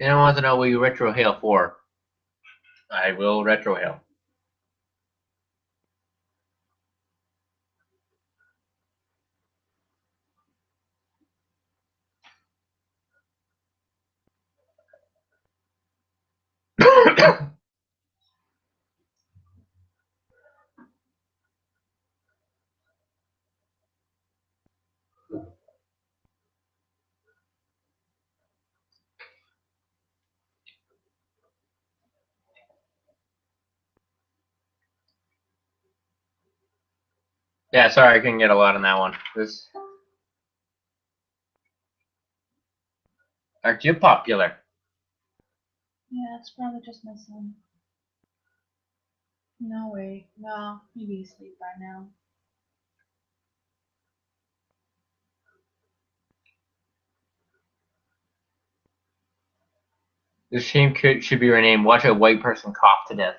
Anyone wants to know what you retrohale for? I will retrohale. Yeah, sorry, I couldn't get a lot on that one. This are too popular. Yeah, it's probably just my son. No, wait. No, maybe he's asleep by now. This team should be renamed "Watch a White Person Cough to Death."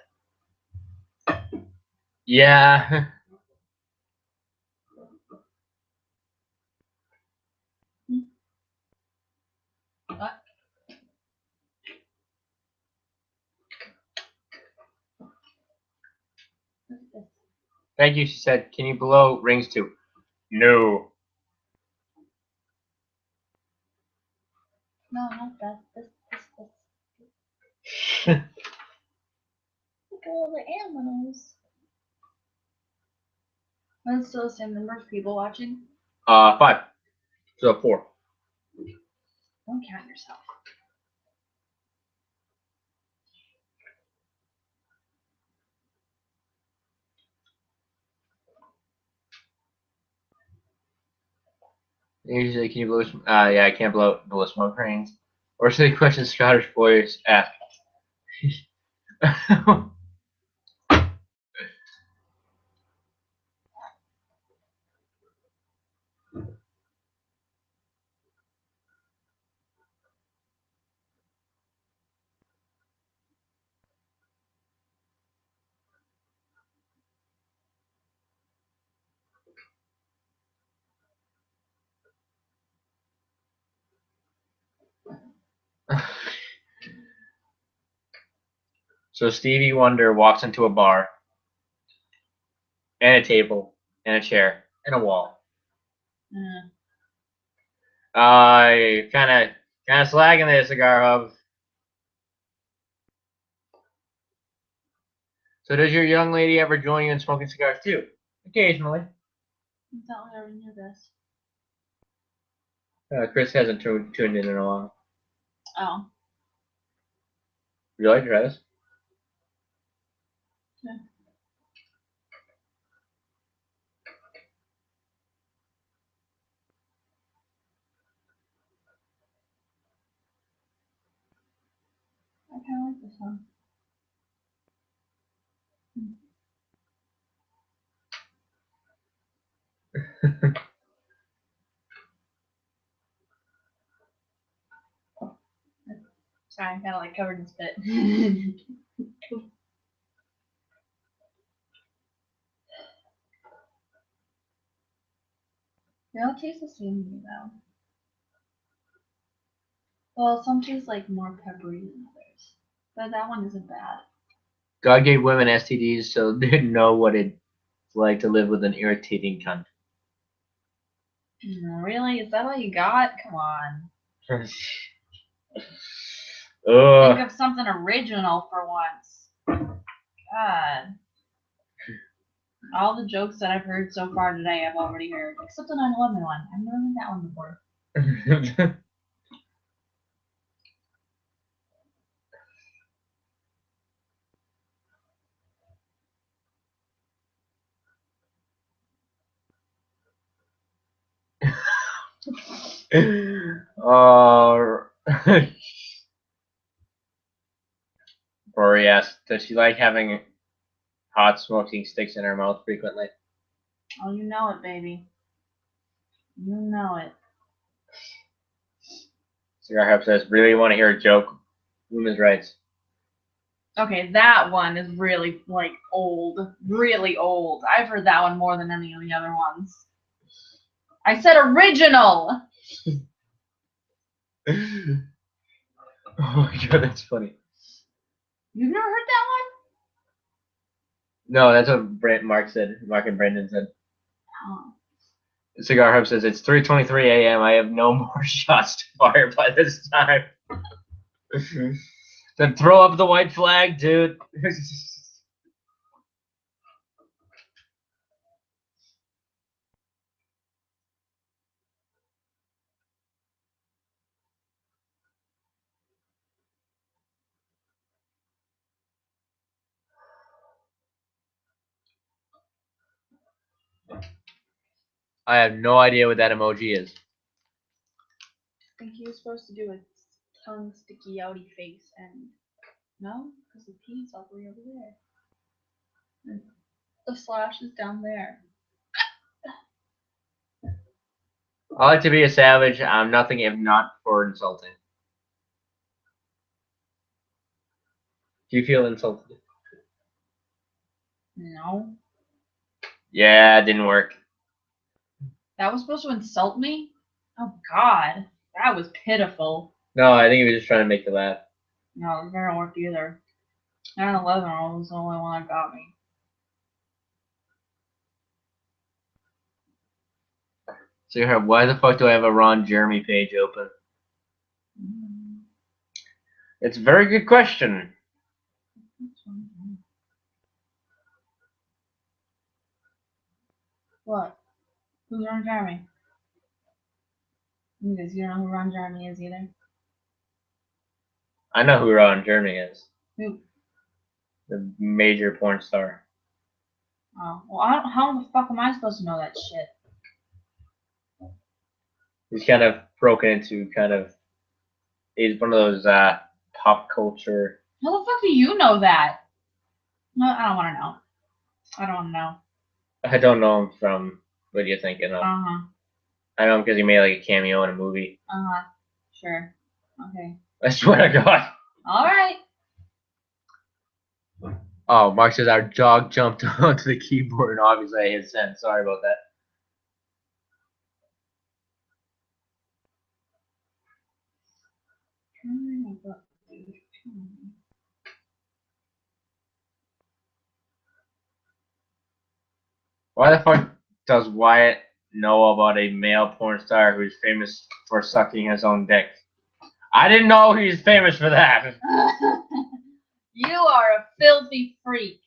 Yeah. What? Look at this. Thank you, she said. Can you blow rings too? No. No, not that. This. Look at all the animals. And still the same number of people watching. 5. So 4. Don't count yourself. Usually, can you blow? Yeah, I can't blow smoke rings. Or silly question, Scottish boys ask. So Stevie Wonder walks into a bar, and a table, and a chair, and a wall. Kind of slagging there, Cigar Hub. So does your young lady ever join you in smoking cigars too? Occasionally. I thought we already knew this. Chris hasn't tuned in a while. Oh. Would you like to try this? Yeah. I kind of like this one. Sorry, I'm kind of like covered in spit. They all taste the same to me though. Well, some taste like more peppery than others, but that one isn't bad. God gave women STDs so they know what it's like to live with an irritating cunt. Really? Is that all you got? Come on. Ugh. Think of something original for once. God. All the jokes that I've heard so far today, I've already heard. Except the 9/11 one. I've never heard that one before. Oh. Rory asked, does she like having hot smoking sticks in her mouth frequently? Oh, you know it, baby. You know it. Cigar Hub says, really want to hear a joke? Women's rights. Okay, that one is really, like, old. Really old. I've heard that one more than any of the other ones. I said original! Oh my god, that's funny. You've never heard that No, that's what Mark said. Mark and Brendan said. one? Cigar Hub says, it's 3:23 a.m. I have no more shots to fire by this time. Then throw up the white flag, dude. I have no idea what that emoji is. I think he was supposed to do a tongue sticky outy face, and no, because the P is all the way over there. And the slash is down there. I like to be a savage. I'm nothing if not for insulting. Do you feel insulted? No. Yeah, it didn't work. That was supposed to insult me? Oh god. That was pitiful. No, I think he was just trying to make you laugh. No, it never worked either. 9/11 was the only one that got me. So you heard, why the fuck do I have a Ron Jeremy page open? It's a very good question. What? Who's Ron Jeremy? Because you don't know who Ron Jeremy is either. I know who Ron Jeremy is. Who? The major porn star. Oh, well, how the fuck am I supposed to know that shit? He's kind of broken into he's one of those pop culture. How the fuck do you know that? No, I don't want to know. I don't want to know. I don't know him from what you're thinking of. Uh-huh. I know him because he made like a cameo in a movie. Uh-huh. Sure. Okay. I swear to God. Alright. Oh, Mark says our dog jumped onto the keyboard and obviously I hit send. Sorry about that. Why the fuck does Wyatt know about a male porn star who's famous for sucking his own dick? I didn't know he's famous for that. You are a filthy freak.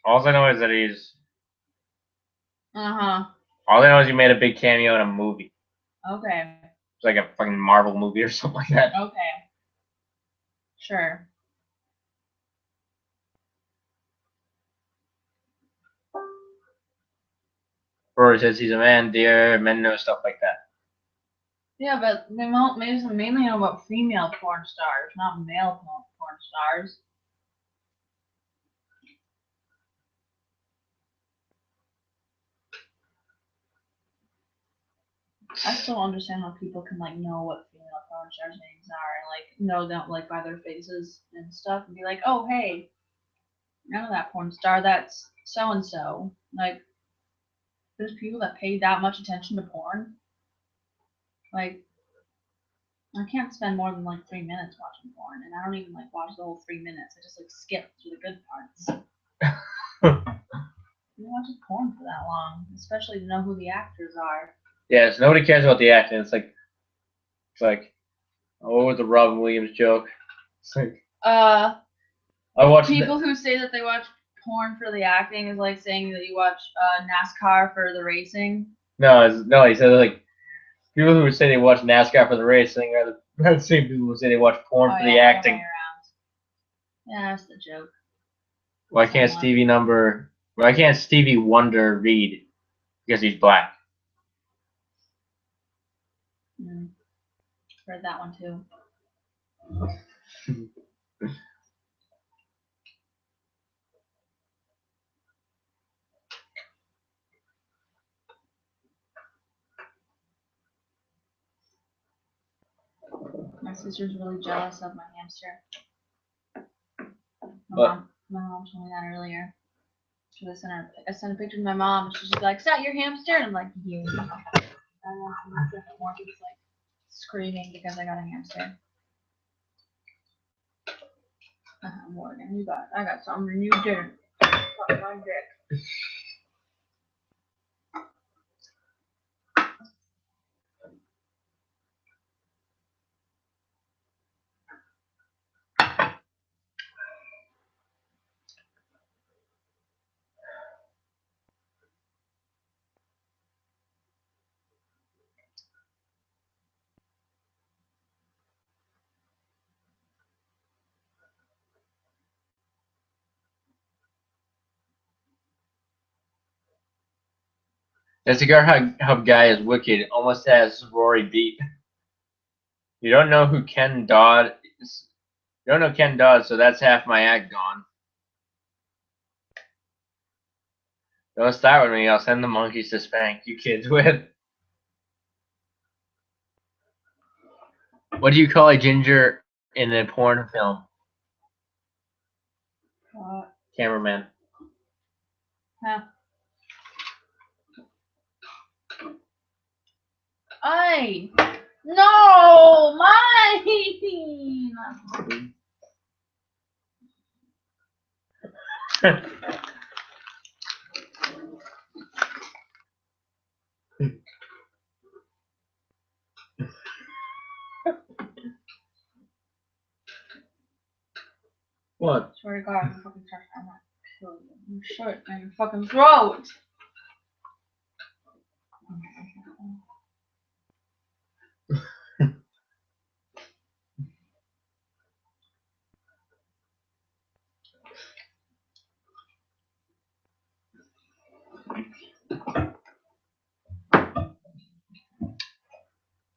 All I know is that he's. Uh-huh. All I know is he made a big cameo in a movie. Okay. It's like a fucking Marvel movie or something like that. Okay. Sure. Rory says he's a man, dear, men know stuff like that. Yeah, but they mainly know about female porn stars, not male porn stars. I still don't understand how people can like know what female porn stars' names are and like know them like by their faces and stuff and be like, oh hey, I know that porn star, that's so and so. Like, there's people that pay that much attention to porn. Like, I can't spend more than like 3 minutes watching porn, and I don't even like watch the whole 3 minutes. I just like skip through the good parts. Who watches porn for that long, especially to know who the actors are? Yes, nobody cares about the acting. It's like, what was the Robin Williams joke? It's like, I watched people who say that they watch porn for the acting is like saying that you watch NASCAR for the racing. No, he said like people who say they watch NASCAR for the racing are the same people who say they watch porn for the acting. Yeah, that's the joke. Why can't Stevie Wonder read? Because he's black. Read that one too. My sister's really jealous of my hamster. My mom told me that earlier. I sent a picture to my mom, and she's like, "Is that your hamster?" And I'm like, "Yeah." And Morgan's like screaming because I got a hamster. Morgan, I got something you didn't. Fuck my dick. That Cigar Hub guy is wicked. Almost has Rory beat. You don't know who Ken Dodd is. You don't know Ken Dodd, so that's half my act gone. Don't start with me. I'll send the monkeys to spank you kids with. What do you call a ginger in a porn film? Cameraman. Huh. Ay! No! Mine! What? Swear to God, I'm fucking sorry. I'm not killing you. You shit in your fucking throat!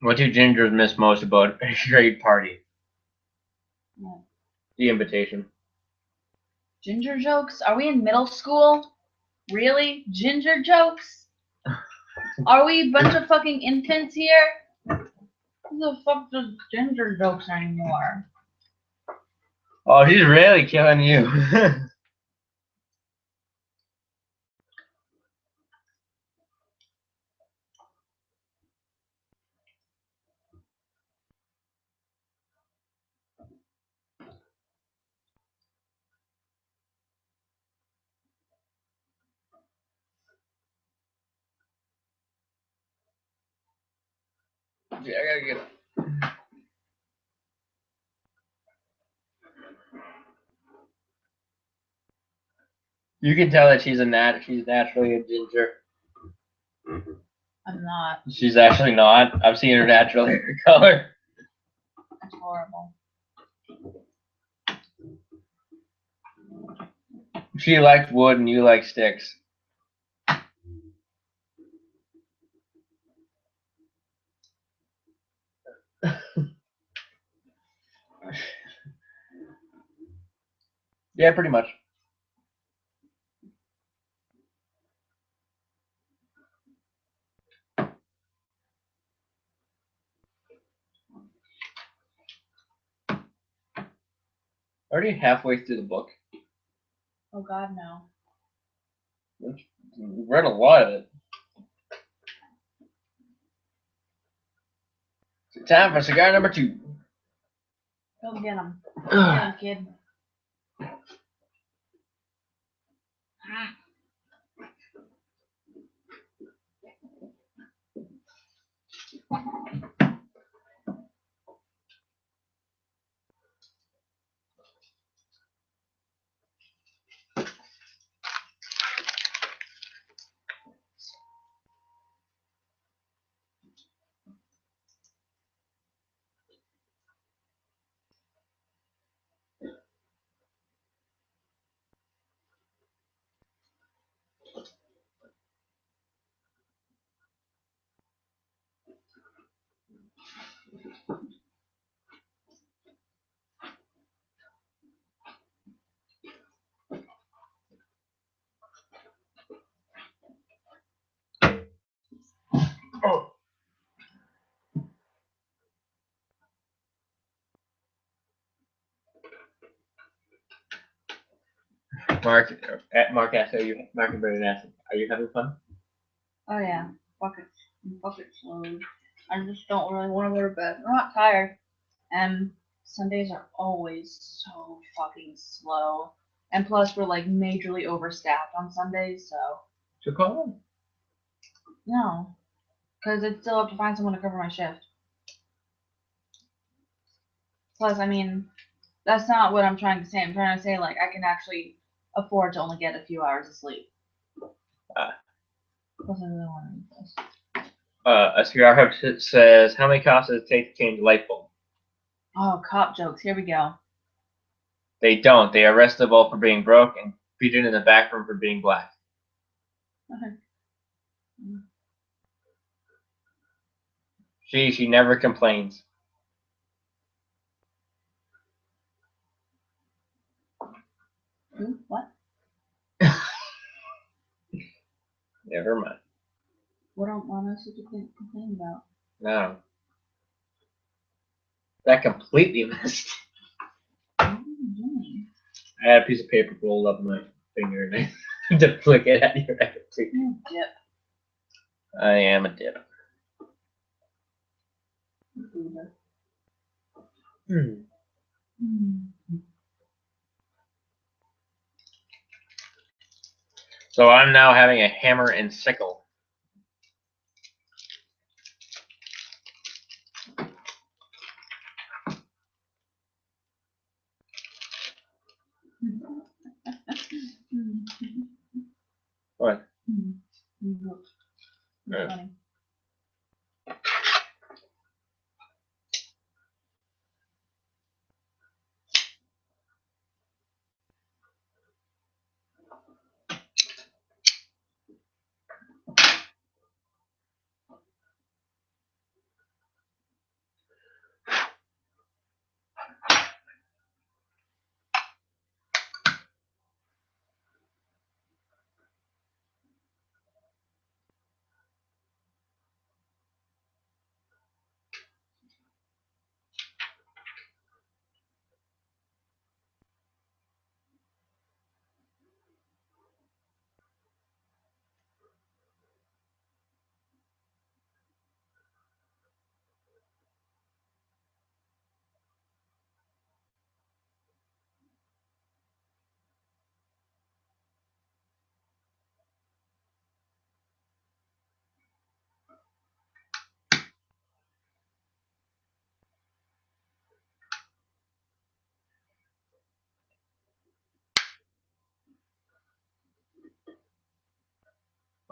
What do gingers miss most about a great party? Yeah. The invitation. Ginger jokes? Are we in middle school? Really? Ginger jokes? Are we a bunch of fucking infants here? Who the fuck does ginger jokes anymore? Oh, he's really killing you. Yeah, I gotta get it. You can tell that she's naturally a ginger. I'm not. She's actually not. I've seen her natural hair color. That's horrible. She likes wood and you like sticks. Yeah, pretty much. Already halfway through the book. Oh God, no. We've read a lot of it. Time for cigar number 2. Go get him. Go get him, kid. Oh. Mark asked, Mark and Brendan asked, are you having fun? Oh yeah. Fuck it slowly. I just don't really want to go to bed. I'm not tired. And Sundays are always so fucking slow. And plus we're like majorly overstaffed on Sundays, so So call him. no. Because I'd still have to find someone to cover my shift. Plus, I mean, that's not what I'm trying to say. I'm trying to say, like, I can actually afford to only get a few hours of sleep. Plus, I really want to eat this. A cigar hub says, how many cops does it take to change a light bulb? Oh, cop jokes. Here we go. They don't. They arrest the bulb for being broke and beat it in the back room for being black. Okay. She never complains. Who? What? Never mind. What else did you complain about? No. That completely missed. What are you doing? I had a piece of paper rolled up in my finger and I had to flick it at your head. You dip. I am a dip. So I'm now having a hammer and sickle. What? That's funny.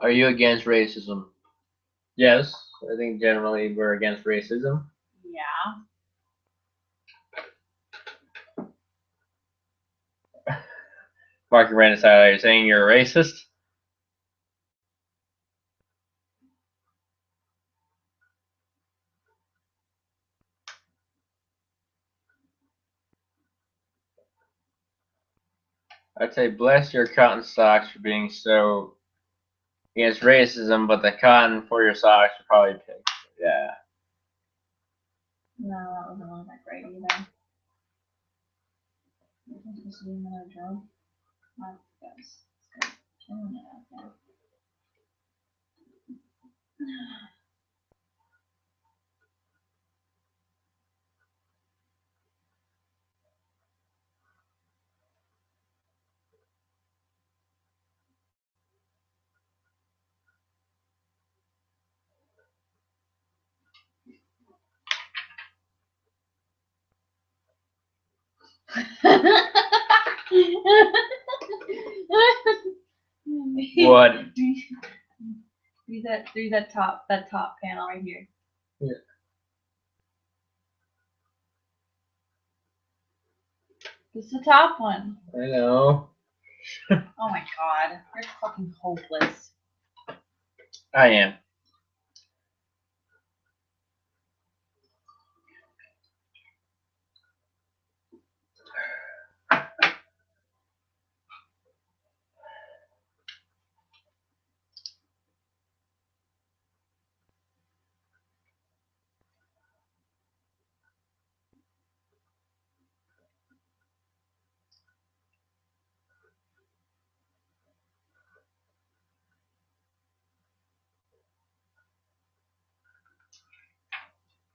Are you against racism? Yes, I think generally we're against racism. Yeah. Mark Brandis, are you saying you're a racist? I'd say bless your cotton socks for being so against racism, but the cotton for your socks are probably picked. Yeah. No, that wasn't really that great either. This is supposed to be another joke. My goodness. This guy's killing it out there. What? Do that top panel right here. Yeah. This is the top one. I know. Oh my god, you're fucking hopeless. I am.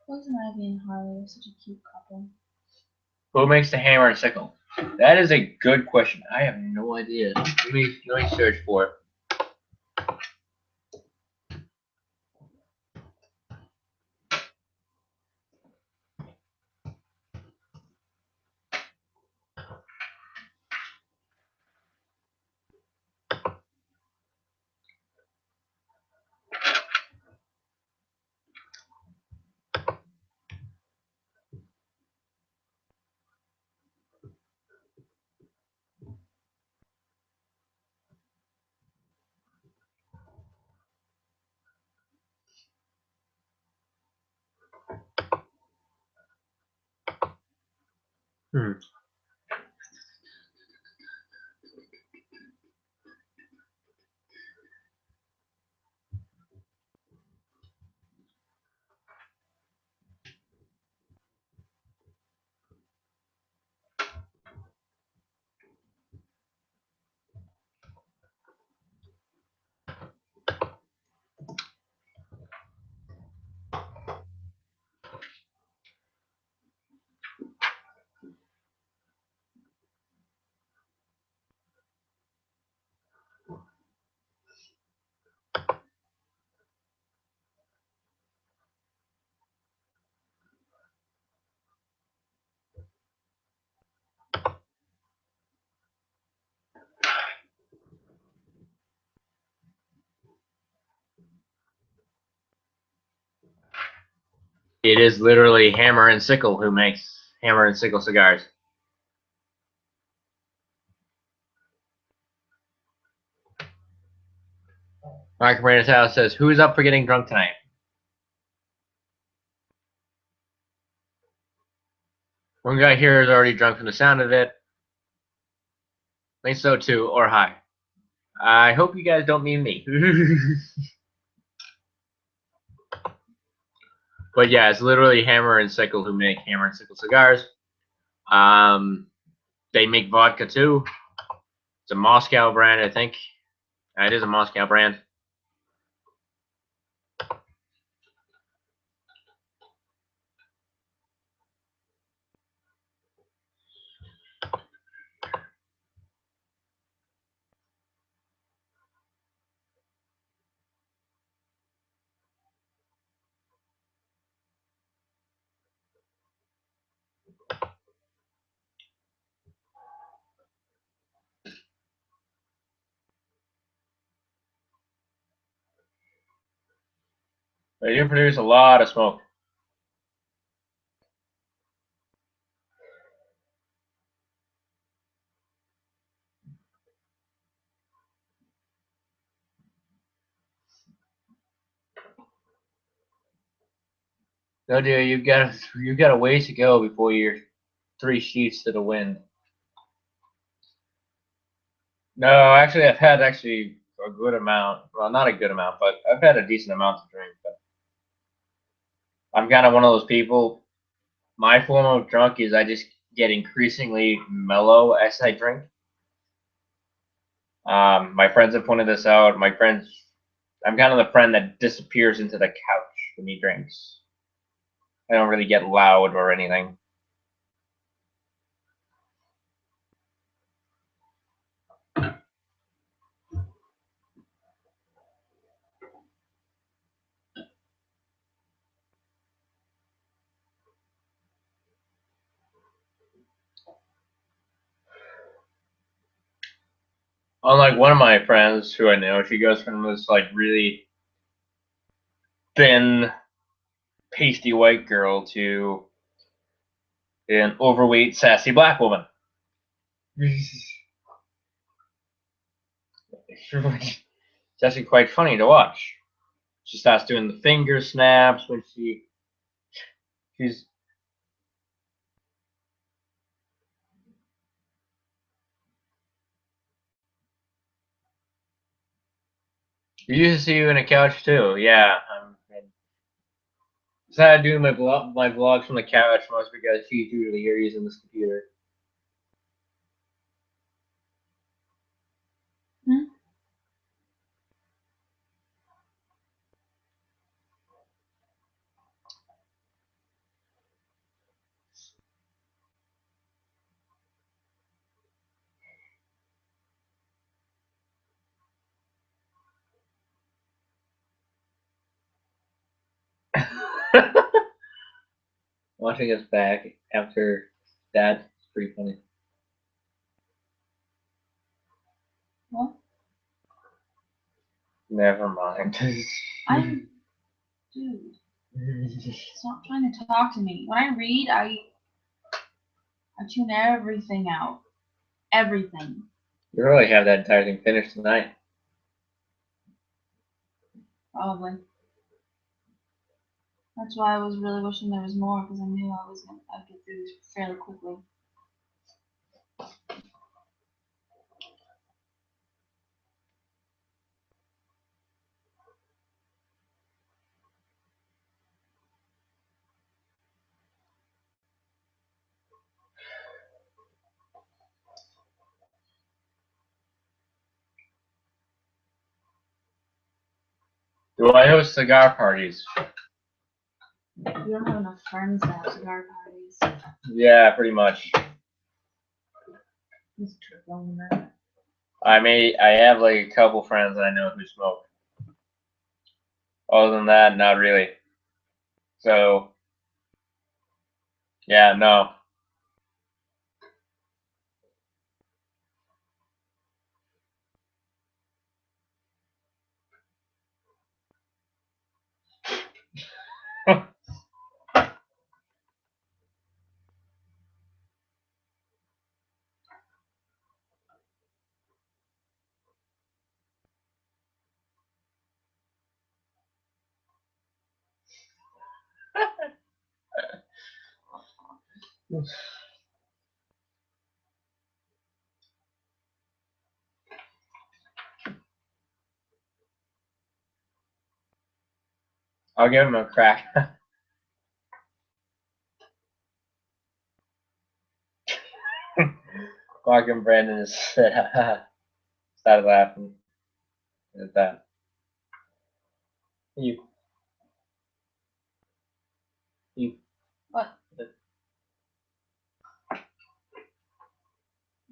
Poison Ivy and Harley are such a cute couple. Who makes the hammer and sickle? That is a good question. I have no idea. Let me search for it. It is literally Hammer and Sickle who makes Hammer and Sickle cigars. Mark Brandis House says, "Who's up for getting drunk tonight?" One guy here is already drunk from the sound of it. I think so too, or high. I hope you guys don't mean me. But yeah, it's literally Hammer and Sickle who make Hammer and Sickle cigars. They make vodka too. It's a Moscow brand, I think. It is a Moscow brand. They do produce a lot of smoke. No, dude, you've got a ways to go before you're 3 sheets to the wind. No, actually, I've had actually a good amount. Well, not a good amount, but I've had a decent amount to drink. But I'm kind of one of those people. My form of drunk is I just get increasingly mellow as I drink. My friends have pointed this out. I'm kind of the friend that disappears into the couch when he drinks. I don't really get loud or anything. Unlike one of my friends who I know, she goes from this like really thin, pasty white girl to an overweight, sassy black woman. It's actually quite funny to watch. She starts doing the finger snaps when she's. You used to see you in a couch too, yeah. I started doing my vlogs from the couch mostly because she's usually here using this computer. Hmm? Watching us back after that is pretty funny. What? Never mind. Dude, stop trying to talk to me. When I read, I tune everything out. Everything. You really have that entire thing finished tonight. Probably. That's why I was really wishing there was more, because I knew I'd get through this fairly quickly. Do I host cigar parties? We don't have enough friends to have cigar parties. Yeah, pretty much. He's tripping that. I have like a couple friends that I know who smoke. Other than that, not really. So, yeah, no. I'll give him a crack. Fucking Brandon is started laughing at that. You. What?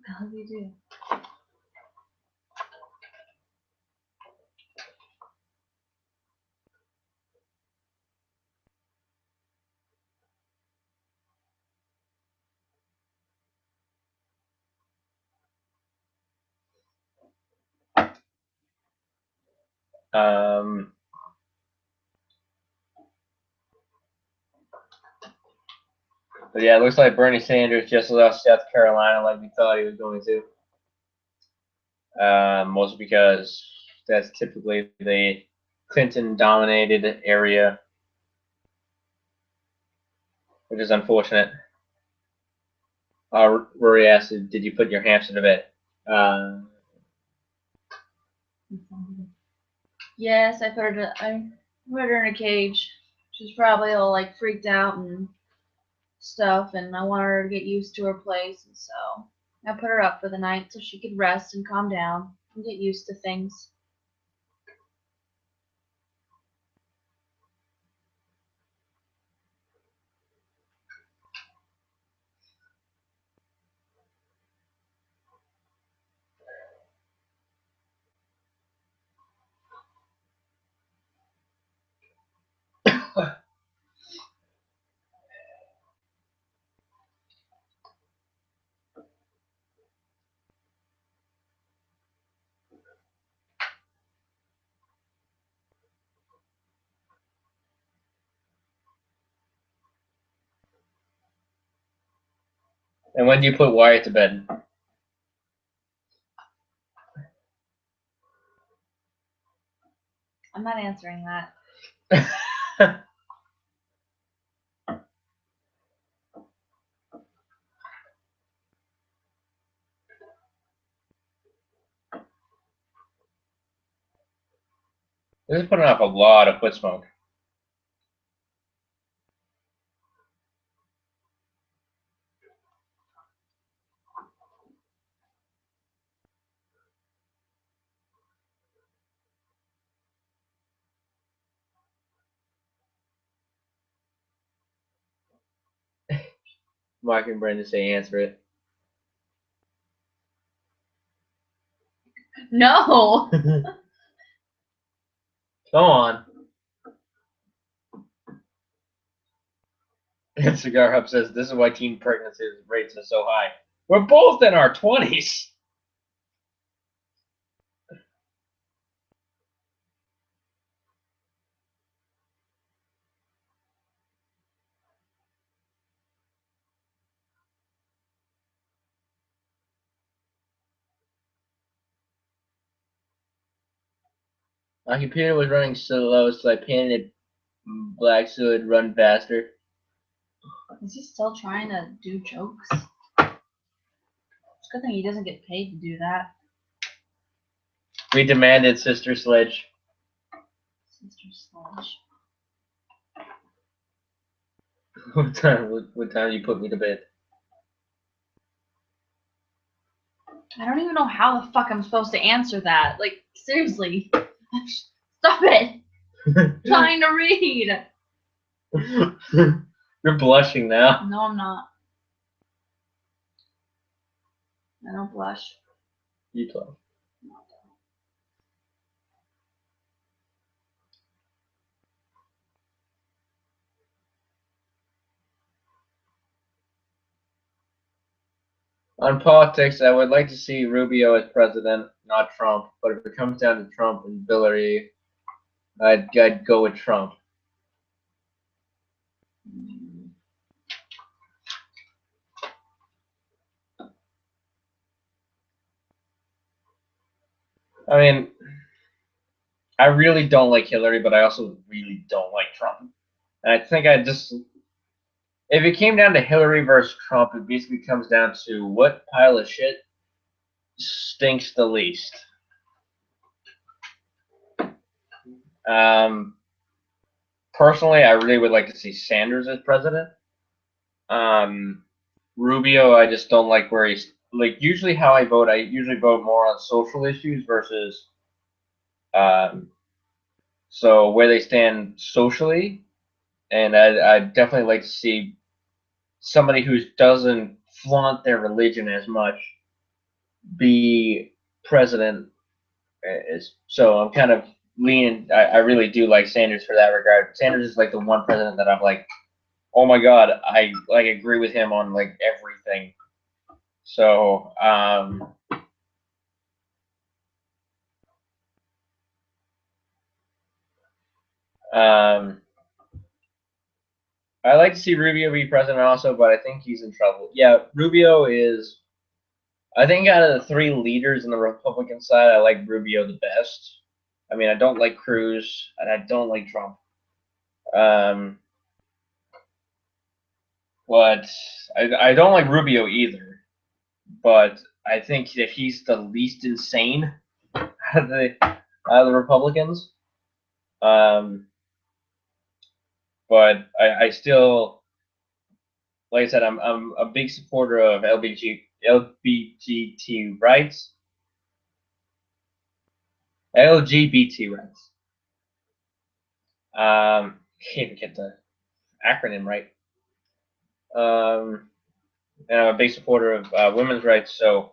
How do you do? Um, But yeah, it looks like Bernie Sanders just left South Carolina like we thought he was going to. Mostly because that's typically the Clinton-dominated area, which is unfortunate. Rory asked, "Did you put your hamster to bed?" Yes, I put her in a cage. She's probably all like freaked out and stuff, and I want her to get used to her place, and so I put her up for the night so she could rest and calm down and get used to things. And when do you put Wyatt to bed? I'm not answering that. This is putting off a lot of foot smoke. Mark and Brandon say answer it. No. Go on. And Cigar Hub says, "This is why teen pregnancy rates are so high. We're both in our 20s." My computer was running so low, so I painted black so it'd run faster. Is he still trying to do jokes? It's a good thing he doesn't get paid to do that. We demanded Sister Sledge. Sister Sledge. What time you put me to bed? I don't even know how the fuck I'm supposed to answer that. Like, seriously. Stop it. I'm trying to read. You're blushing now. No, I'm not. I don't blush. You blush. On politics, I would like to see Rubio as president, not Trump. But if it comes down to Trump and Hillary, I'd go with Trump. I mean, I really don't like Hillary, but I also really don't like Trump. And I think if it came down to Hillary versus Trump, it basically comes down to what pile of shit stinks the least. Personally, I really would like to see Sanders as president. Rubio, I just don't like where he's like. Usually, how I vote, I usually vote more on social issues versus so where they stand socially. And I'd definitely like to see somebody who doesn't flaunt their religion as much be president. So I'm kind of leaning. I really do like Sanders for that regard. Sanders is like the one president that I'm like, oh my god, I like agree with him on like everything. So um, I like to see Rubio be president also, but I think he's in trouble. Yeah, Rubio is. I think out of the three leaders on the Republican side, I like Rubio the best. I mean, I don't like Cruz, and I don't like Trump. Um, but I don't like Rubio either. But I think that he's the least insane out of the Republicans. Um, but I still, like I said, I'm a big supporter of LGBT rights, LGBT rights. Can't even get the acronym right. And I'm a big supporter of women's rights. So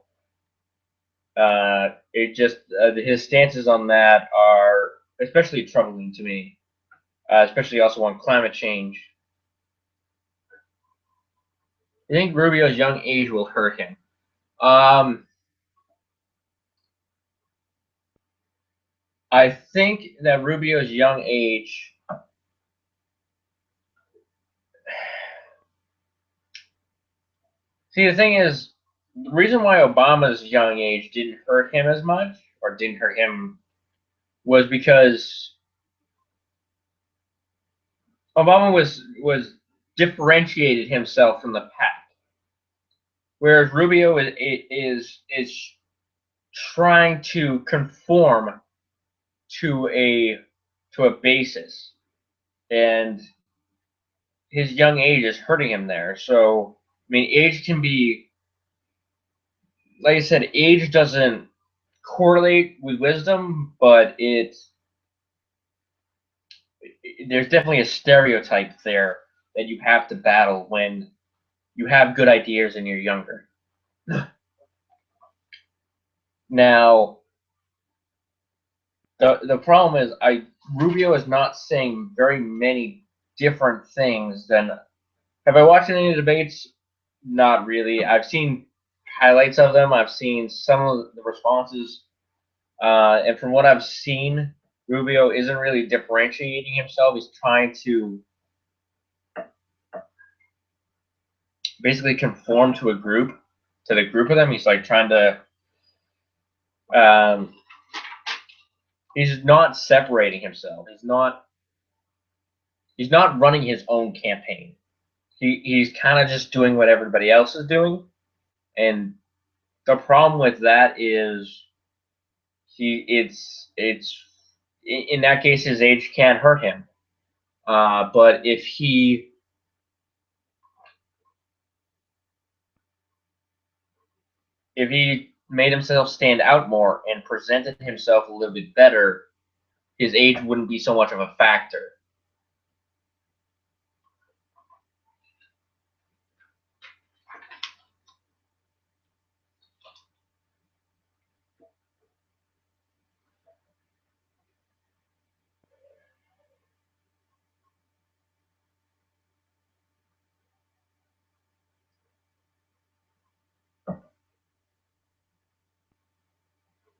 it just his stances on that are especially troubling to me, especially also on climate change. I think Rubio's young age will hurt him. Um, I think that Rubio's young age. See, the thing is, the reason why Obama's young age didn't hurt him as much, or didn't hurt him, was because Obama was differentiated himself from the pack, whereas Rubio is trying to conform to a basis, and his young age is hurting him there. So I mean, age can be, like I said, age doesn't correlate with wisdom, but there's definitely a stereotype there that you have to battle when you have good ideas and you're younger. Now, the problem is, Rubio is not saying very many different things than. Have I watched any of the debates? Not really. I've seen highlights of them. I've seen some of the responses, and from what I've seen, Rubio isn't really differentiating himself. He's trying to basically conform to the group of them. He's like trying to. Um, he's not separating himself. He's not. He's not running his own campaign. He's kind of just doing what everybody else is doing, and the problem with that is it's in that case his age can't hurt him. But if he made himself stand out more and presented himself a little bit better, his age wouldn't be so much of a factor.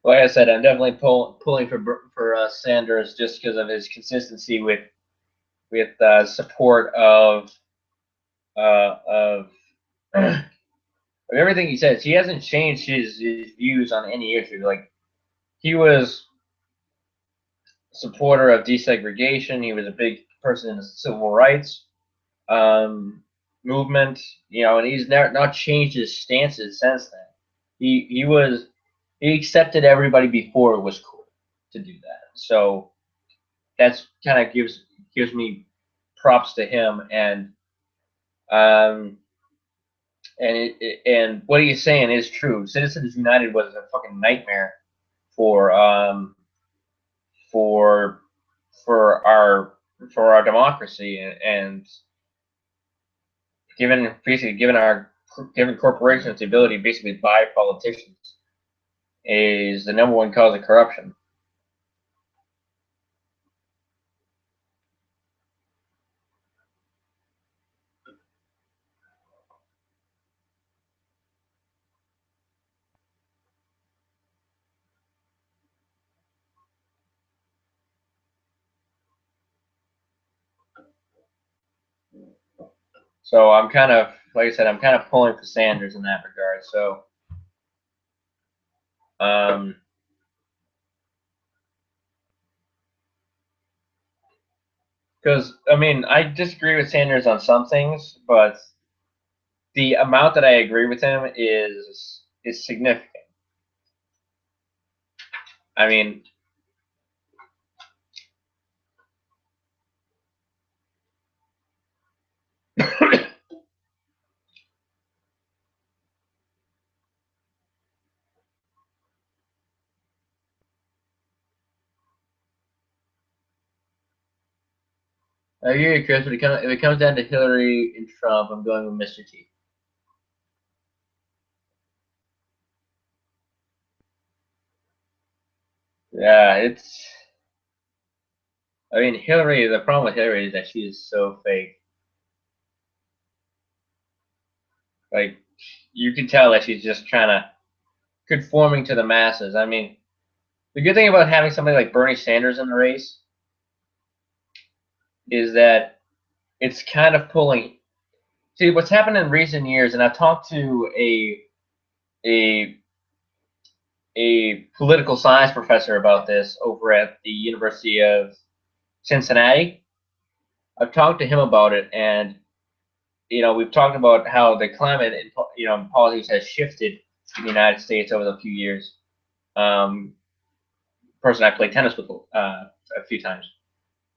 Like I said, I'm definitely pulling for Sanders just because of his consistency with support of of everything he says. He hasn't changed his views on any issue. Like he was a supporter of desegregation. He was a big person in the civil rights movement. And he's not changed his stances since then. He accepted everybody before it was cool to do that. So that's kind of gives me props to him, um and what he's saying is true. Citizens United was a fucking nightmare for for for our for our democracy, and given corporations the ability to basically buy politicians is the number one cause of corruption. So I'm kind of, like I said, I'm kind of pulling for Sanders in that regard. So, because I mean, I disagree with Sanders on some things, but the amount that I agree with him is significant. I mean, I hear you, Chris. But if it comes down to Hillary and Trump, I'm going with Mr. T. Yeah, it's. I mean, Hillary. The problem with Hillary is that she is so fake. Like, you can tell that she's just trying to conforming to the masses. I mean, the good thing about having somebody like Bernie Sanders in the race is that it's kind of pulling. See, what's happened in recent years, and I've talked to a a political science professor about this over at the University of Cincinnati. I've talked to him about it, and we've talked about how the climate in politics has shifted in the United States over the few years. Person I played tennis with a few times,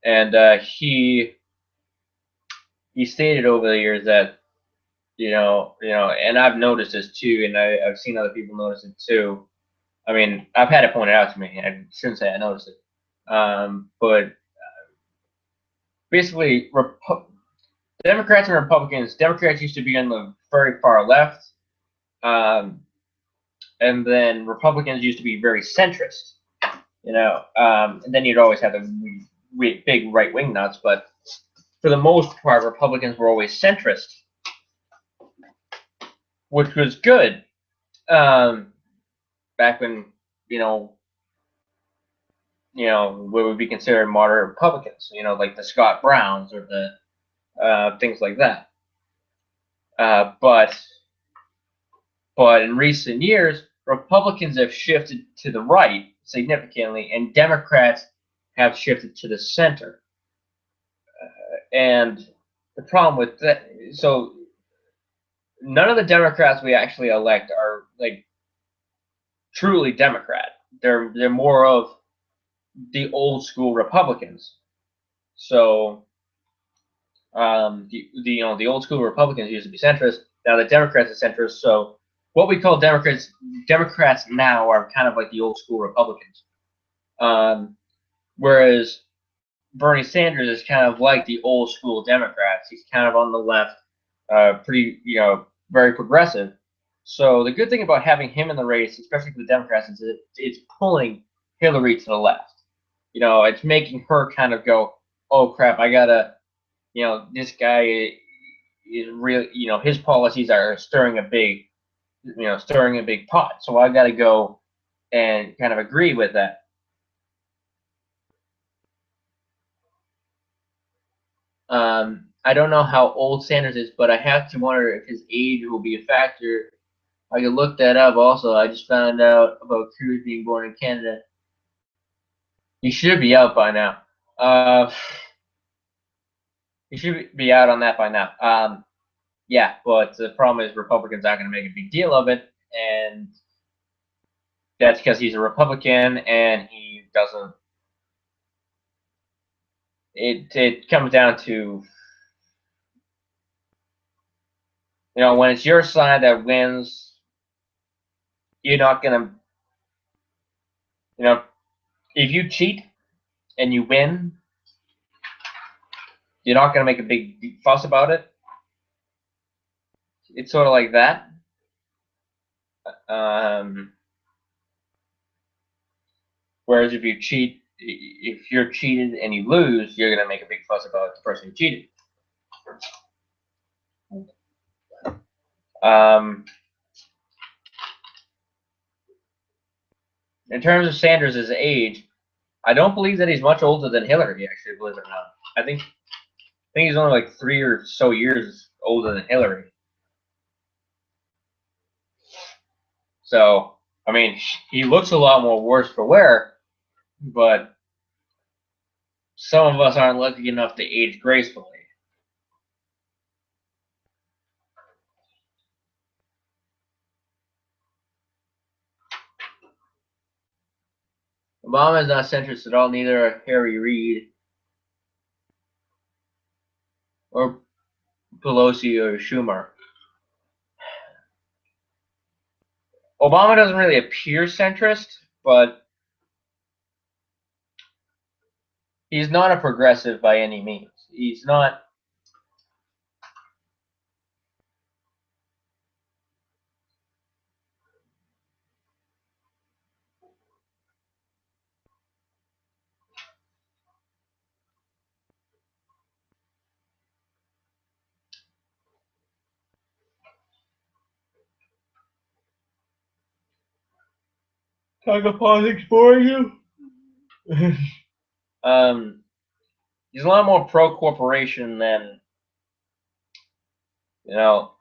and he stated over the years that and I've noticed this too, and I've seen other people notice it too. I mean, I've had it pointed out to me. I shouldn't say I noticed it, but basically, Democrats and Republicans. Democrats used to be on the very far left, um, and then Republicans used to be very centrist. And then you'd always have the big right wing nuts, but for the most part, Republicans were always centrist, which was good. Back when what would be considered moderate Republicans, like the Scott Browns or the things like that. But in recent years, Republicans have shifted to the right significantly, and Democrats have shifted to the center. And the problem with that, so none of the Democrats we actually elect are like truly Democrat. They're more of the old school Republicans. So the old school Republicans used to be centrist. Now the Democrats are centrist. So what we call Democrats now are kind of like the old school Republicans. Whereas Bernie Sanders is kind of like the old school Democrats. He's kind of on the left, pretty very progressive. So the good thing about having him in the race, especially for the Democrats, is that it's pulling Hillary to the left. It's making her kind of go, oh crap, I gotta, this guy is really, his policies are stirring a big pot. So I gotta go and kind of agree with that. I don't know how old Sanders is, but I have to wonder if his age will be a factor. I could look that up also. I just found out about Cruz being born in Canada. He should be out by now. He should be out on that by now. Yeah, but the problem is Republicans aren't going to make a big deal of it, and that's because he's a Republican and he doesn't. It comes down to when it's your side that wins, you're not going to if you cheat and you win, you're not going to make a big fuss about it. It's sort of like that. Whereas if you're cheated and you lose, you're going to make a big fuss about the person who cheated. In terms of Sanders' age, I don't believe that he's much older than Hillary, actually, believe it or not. I think he's only like 3 or so years older than Hillary. So, I mean, he looks a lot more worse for wear, but some of us aren't lucky enough to age gracefully. Obama is not centrist at all, neither are Harry Reid or Pelosi or Schumer. Obama doesn't really appear centrist, but he's not a progressive by any means. He's not. Talk of politics for you. He's a lot more pro corporation than you know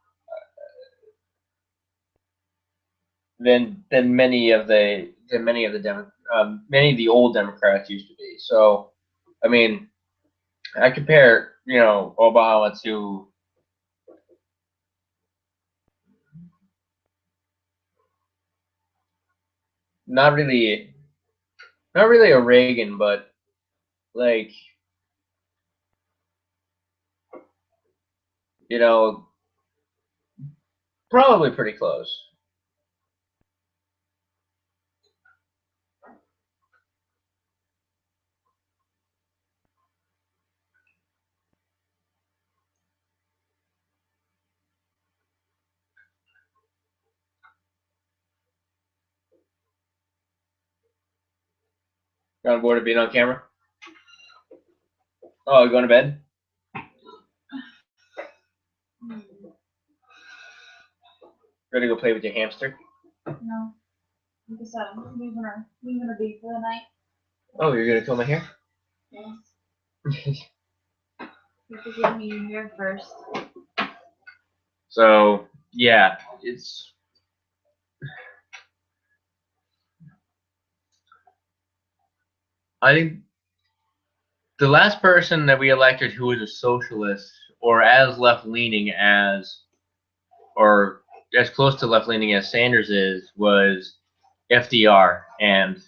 than many of the many of the old Democrats used to be. So, I mean, I compare Obama to not really a Reagan, but like probably pretty close. You're on board of being on camera? Oh, going to bed? Ready to go play with your hamster? No. Like I said, I'm leaving her be for the night. Oh, you're gonna comb my hair? Yes. You have to give me your hair first. So yeah, it's. I think the last person that we elected who was a socialist or as left-leaning as, or as close to left-leaning as Sanders is, was FDR, and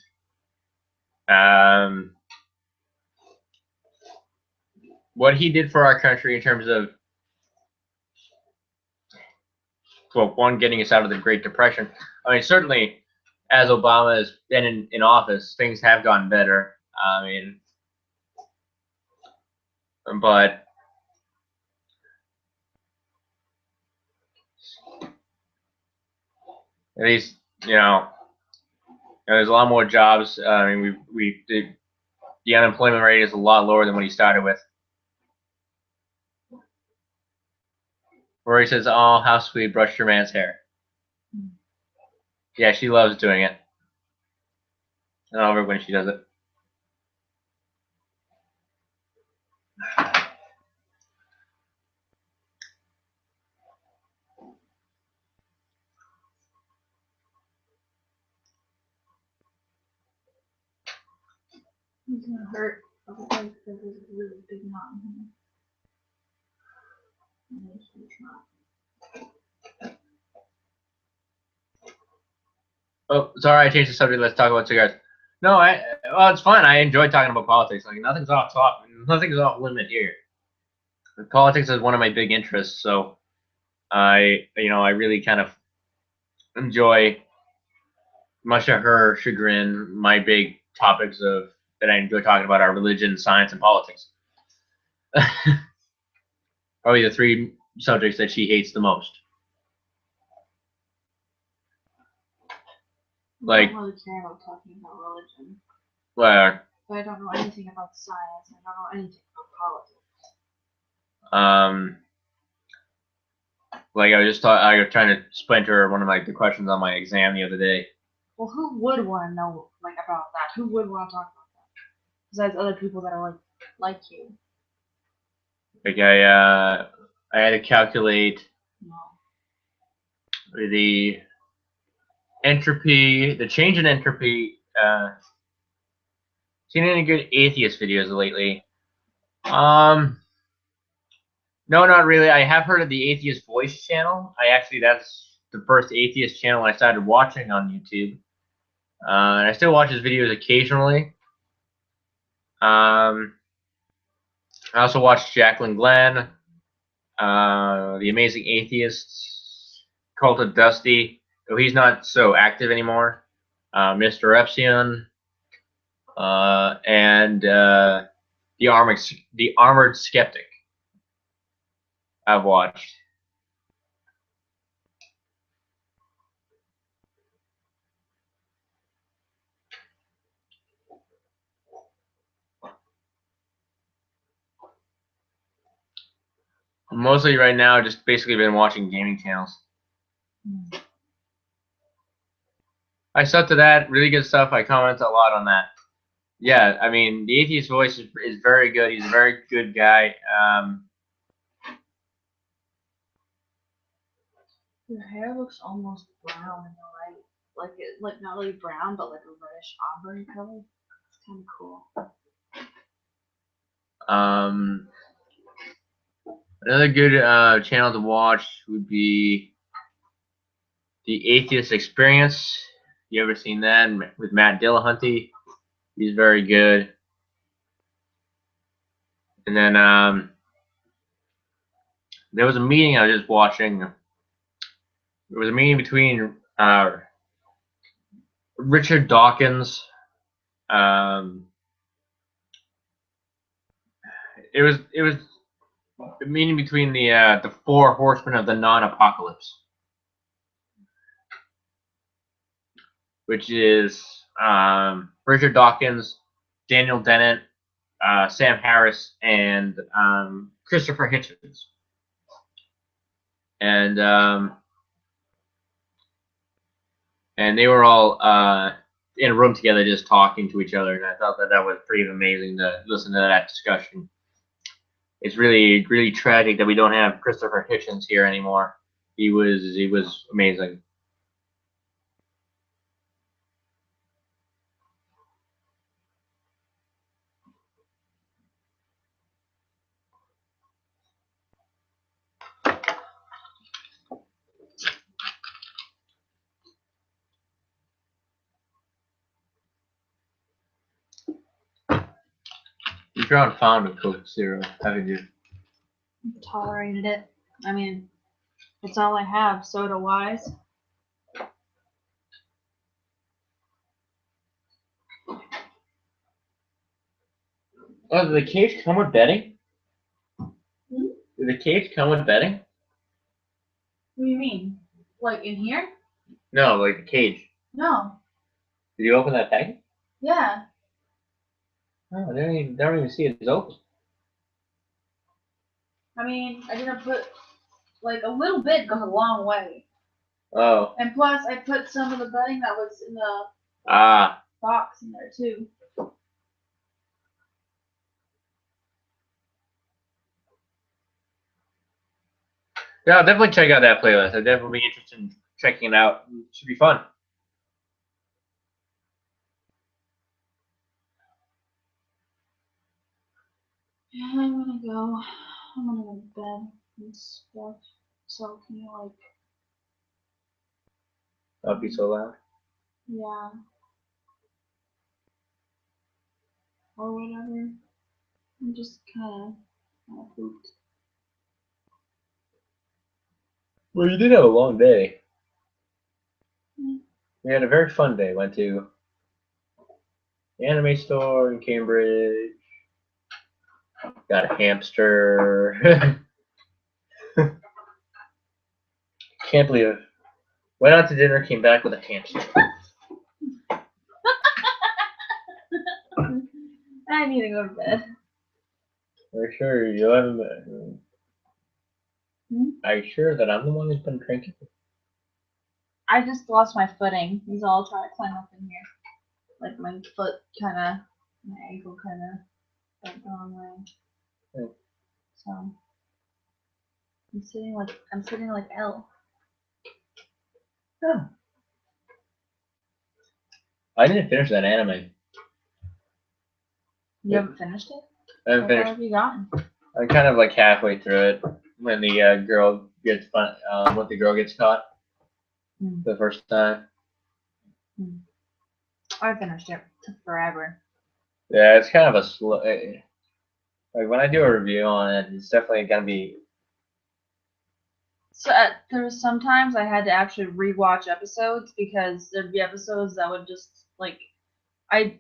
what he did for our country in terms of, well, one, getting us out of the Great Depression. I mean, certainly, as Obama has been in office, things have gotten better. I mean, but at least there's a lot more jobs. I mean, the unemployment rate is a lot lower than what he started with. Where he says, "Oh, how sweet, brushed your man's hair." Yeah, she loves doing it. I love her when she does it. It's gonna hurt. Because there's a really big knot in here. And there's a huge knot. Oh, sorry, I changed the subject. Let's talk about cigars. No, well, it's fun. I enjoy talking about politics. Like nothing's off top, nothing's off limit here. Politics is one of my big interests, so I really kind of enjoy, much to her chagrin, my big topics that I enjoy talking about are religion, science, and politics. Probably the three subjects that she hates the most. I don't really care about talking about religion. Where? But I don't know anything about science. I don't know anything about politics. Like I was trying to explain to her one of the questions on my exam the other day. Well, who would want to know about that? Who would want to talk about that? Besides other people that are like you. Like I I had to calculate No. the entropy, the change in entropy. Seen any good atheist videos lately? No, not really. I have heard of the Atheist Voice channel. That's the first atheist channel I started watching on YouTube. And I still watch his videos occasionally. I also watch Jacqueline Glenn, The Amazing Atheists, Cult of Dusty, though he's not so active anymore. Mr. Epsilon, and the Armored Skeptic. I've watched. Mostly right now, just basically been watching gaming channels. I stuck to that. Really good stuff. I comment a lot on that. Yeah, I mean, the Atheist Voice is very good. He's a very good guy. Your hair looks almost brown in the light. Like not really brown, but like a reddish auburn color. It's kind of cool. Another good channel to watch would be The Atheist Experience. You ever seen that with Matt Dillahunty? He's very good. And then there was a meeting I was just watching. There was a meeting between Richard Dawkins. It was the meeting between the four horsemen of the non-apocalypse, which is Richard Dawkins, Daniel Dennett, Sam Harris, and Christopher Hitchens. And they were all in a room together just talking to each other, and I thought that was pretty amazing to listen to that discussion. It's really, really tragic that we don't have Christopher Hitchens here anymore. He was amazing. You've grown fond of Coke Zero, haven't you? Tolerated it. I mean, it's all I have, soda wise. Oh, did the cage come with bedding? Hmm? Did the cage come with bedding? What do you mean? Like in here? No, like the cage. No. Did you open that package? Yeah. No, I don't even see it's open. I mean, I didn't put like a little bit goes a long way. Oh. And plus, I put some of the bedding that was in the box in there too. Yeah, I'll definitely check out that playlist. I'd definitely be interested in checking it out. It should be fun. Yeah, I'm gonna go. I'm gonna go to bed and stuff. So can you like? That'll be so loud. Yeah. Or whatever. I'm just kind of pooped. Well, you did have a long day. Mm. We had a very fun day. Went to the anime store in Cambridge. Got a hamster. Can't believe it. Went out to dinner, came back with a hamster. I need to go to bed. Are you sure you haven't? Hmm? Are you sure that I'm the one who's been drinking? I just lost my footing. He's all trying to climb up in here. Like my foot kind of, my ankle kind of went the wrong way. Hmm. So. I'm sitting like L. Yeah. I didn't finish that anime. You haven't finished it? I haven't How far finished. have you gotten? I'm kind of like halfway through it when the girl gets when the girl gets caught Hmm. the first time. I finished it. It took forever. Yeah, it's kind of a slow. Like when I do a review on it, it's definitely gonna be. So there was sometimes I had to actually rewatch episodes because there'd be episodes that would just like I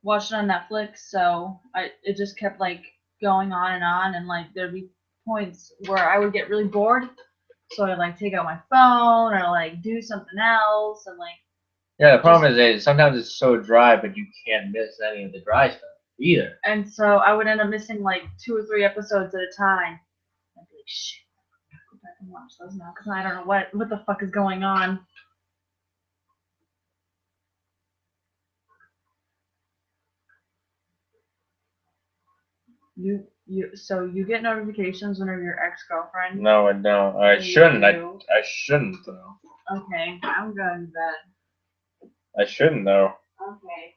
watched it on Netflix, so it just kept like going on, and like there'd be points where I would get really bored, so I'd like take out my phone or like do something else, and like Yeah, the problem is that sometimes it's so dry, but you can't miss any of the dry stuff either. and so I would end up missing like 2 or 3 episodes at a time. I'd be like, shit, go back and watch those now because I don't know what the fuck is going on. So you get notifications whenever your ex-girlfriend. No, I don't. I shouldn't. I shouldn't though. Okay, I'm going to bed. I shouldn't though. Okay.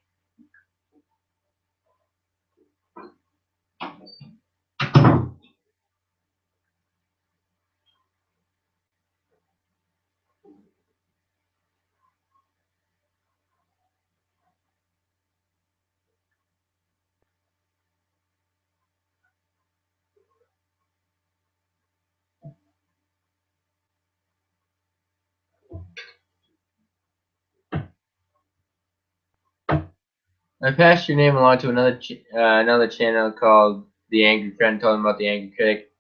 I passed your name along to another channel called The Angry Friend, talking about the Angry Critic.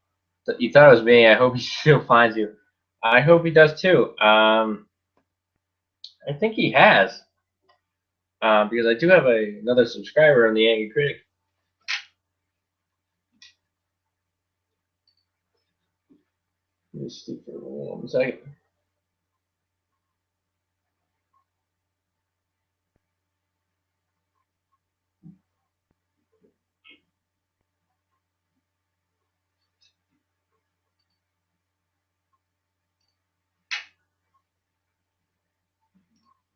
You thought it was me. I hope he still finds you. I hope he does too. I think he has. Because I do have another subscriber on the Angry Critic. Let me see for 1 second.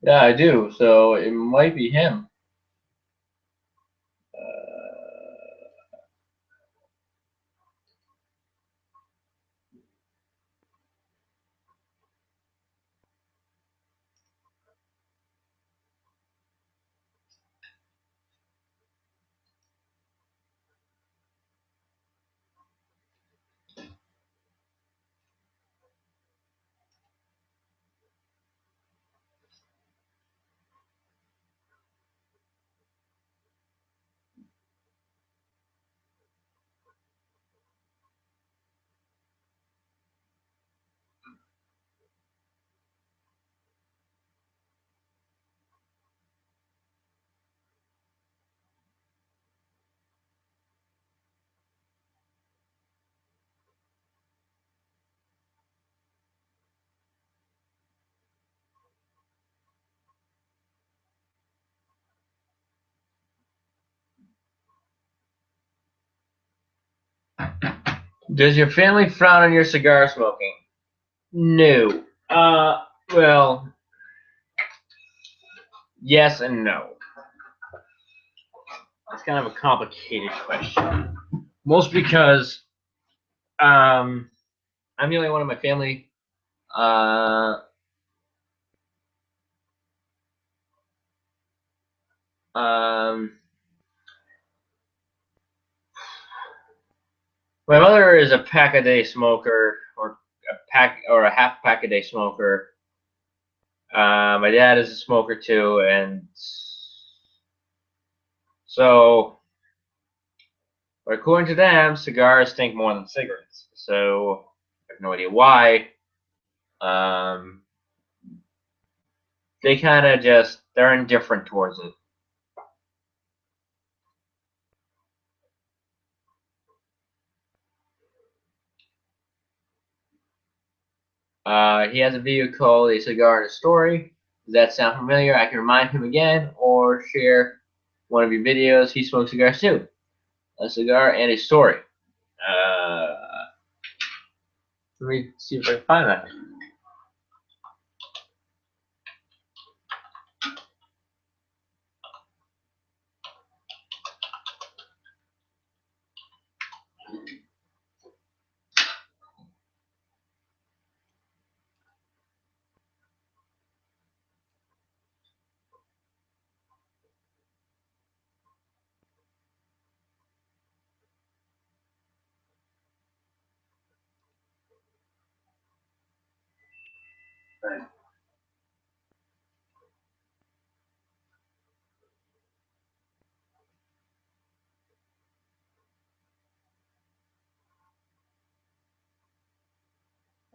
Yeah, I do. So it might be him. Does your family frown on your cigar smoking? No. Well, yes and no. It's kind of a complicated question. Most because I'm the only one in my family. Uh, um, my mother is a pack a day smoker, or a half pack a day smoker. My dad is a smoker too, and so according to them, cigars stink more than cigarettes. So I have no idea why. Um, they kind of they're indifferent towards it. He has a video called A Cigar and a Story. Does that sound familiar? I can remind him again or share one of your videos. He smokes cigars too. A cigar and a story. Uh, Let me see if I can find that.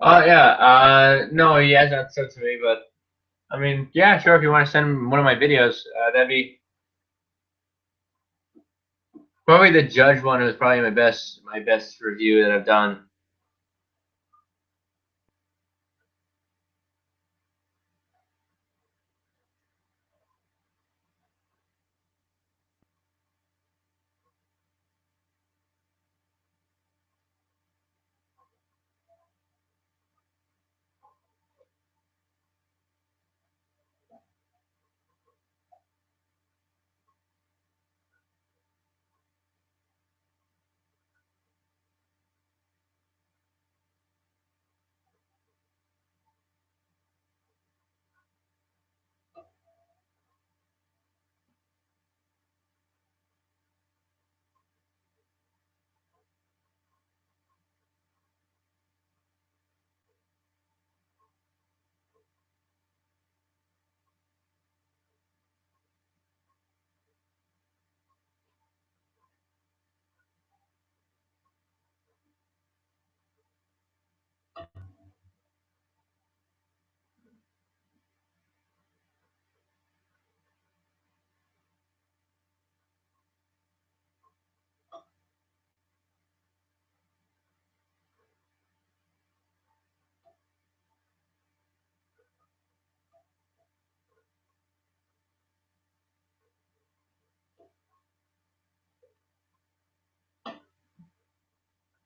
Oh yeah, no, he has not sent to me, but I mean, yeah, sure. If you want to send him one of my videos, that'd be probably the judge one. Was probably my best review that I've done.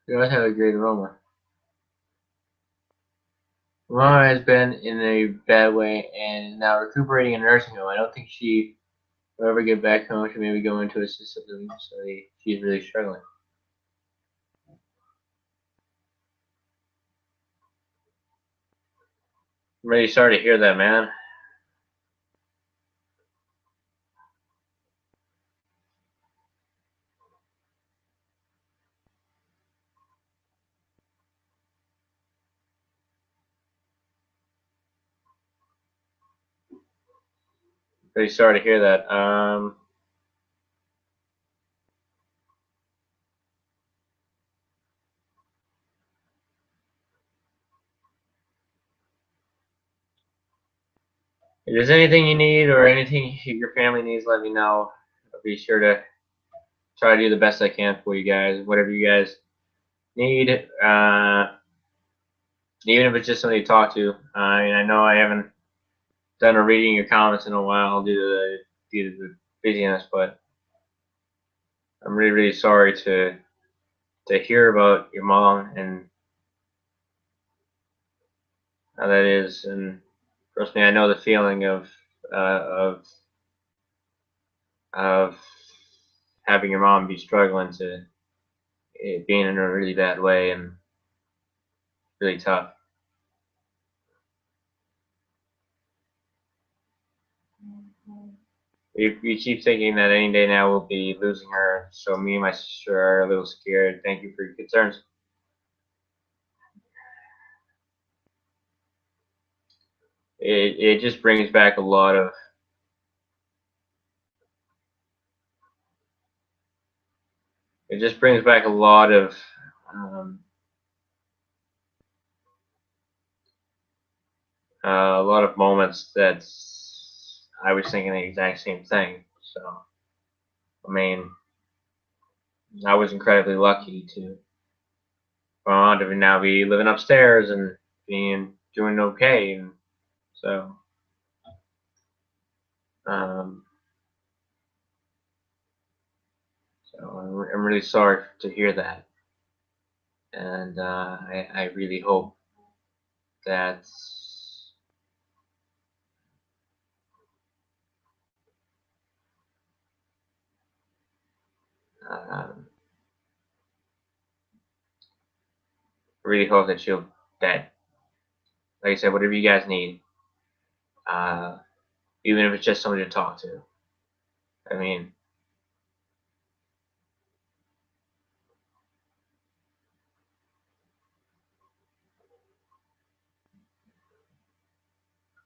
They always have a great aroma. Mama has been in a bad way and is now recuperating in a nursing home. I don't think she will ever get back home. She may be going to assisted living, so she's really struggling. I'm really sorry to hear that, man. Really sorry to hear that. If there's anything you need or anything your family needs, let me know. I'll be sure to try to do the best I can for you guys. Whatever you guys need, even if it's just somebody to talk to. I mean, I know I haven't done a reading your comments in a while due to the busyness, but I'm really, really sorry to hear about your mom and how that is. And trust me, I know the feeling of having your mom be struggling to being in a really bad way and really tough. We keep thinking that any day now we'll be losing her, so me and my sister are a little scared. Thank you for your concerns. It just brings back a lot of it just brings back um, a lot of moments that I was thinking the exact same thing. So I mean, I was incredibly lucky for my mom to now be living upstairs and being doing okay, and so um, so I'm really sorry to hear that. and I really hope that um, really hope that that, like I said, whatever you guys need, uh, even if it's just somebody to talk to. I mean,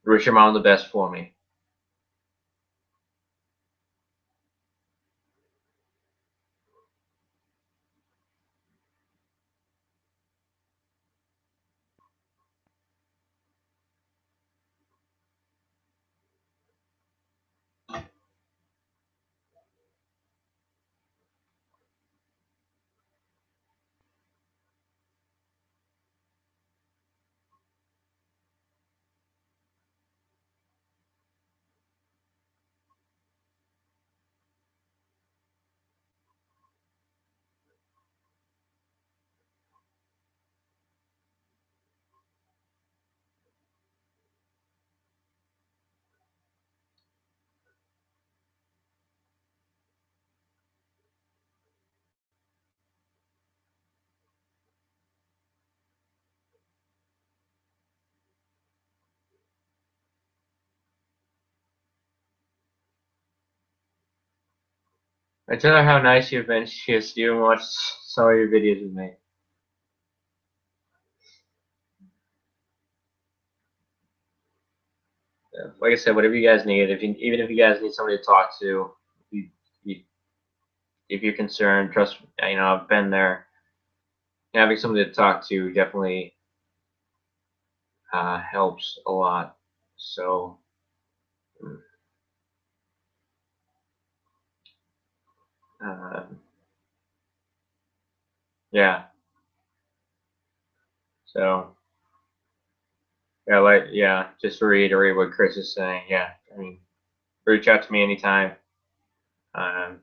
wish your mom the best for me. I tell her how nice you've been. She has even watched some of your videos with me. Like I said, whatever you guys need, even if you guys need somebody to talk to, you, you, if you're concerned, trust me, I've been there. Having somebody to talk to definitely helps a lot. So, uh, yeah. So, just to reiterate what Chris is saying. Yeah, I mean, reach out to me anytime. Um,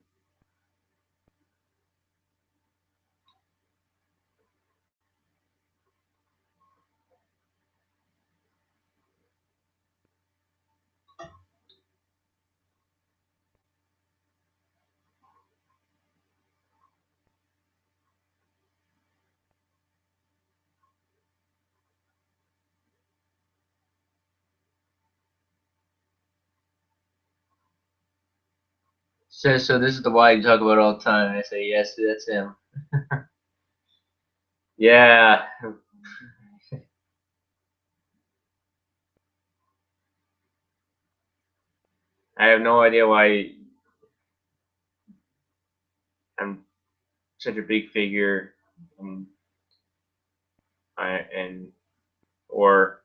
so this is the why you talk about all the time. I say yes, that's him. Yeah, I have no idea why I'm such a big figure, and and or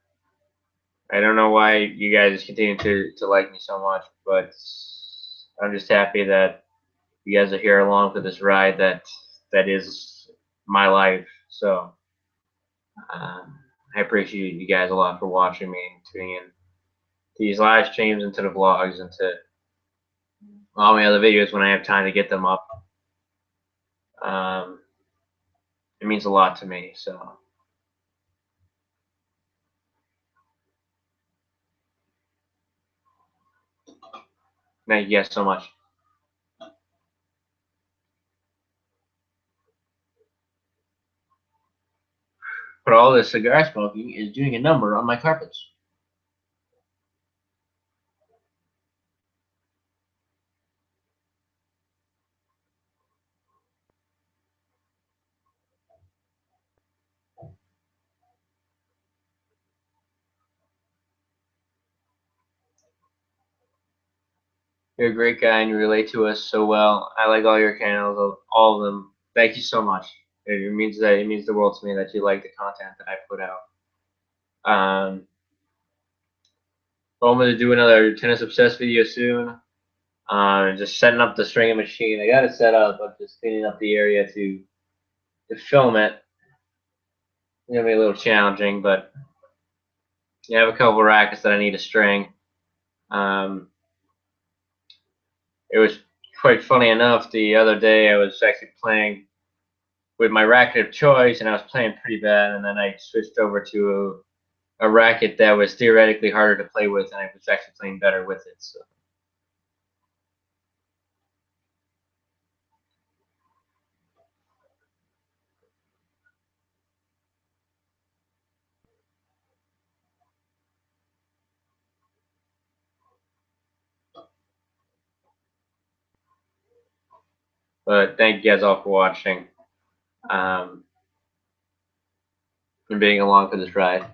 I don't know why you guys continue to like me so much, but I'm just happy that you guys are here along for this ride that is my life. So I appreciate you guys a lot for watching me and tuning in to these live streams and to the vlogs and to all my other videos when I have time to get them up. Um, it means a lot to me. So thank you guys so much. But all this cigar smoking is doing a number on my carpets. You're a great guy and you relate to us so well. I like all your channels, all of them. Thank you so much. It means the world to me that you like the content that I put out. I'm gonna do another tennis obsessed video soon. Just setting up the stringing machine. I got it set up. I'm just cleaning up the area to film it. It's gonna be a little challenging, but I have a couple of rackets that I need to string. Um, it was quite funny enough. The other day I was actually playing with my racket of choice, and I was playing pretty bad, and then I switched over to a racket that was theoretically harder to play with, and I was actually playing better with it. So. But thank you guys all for watching and being along for this ride.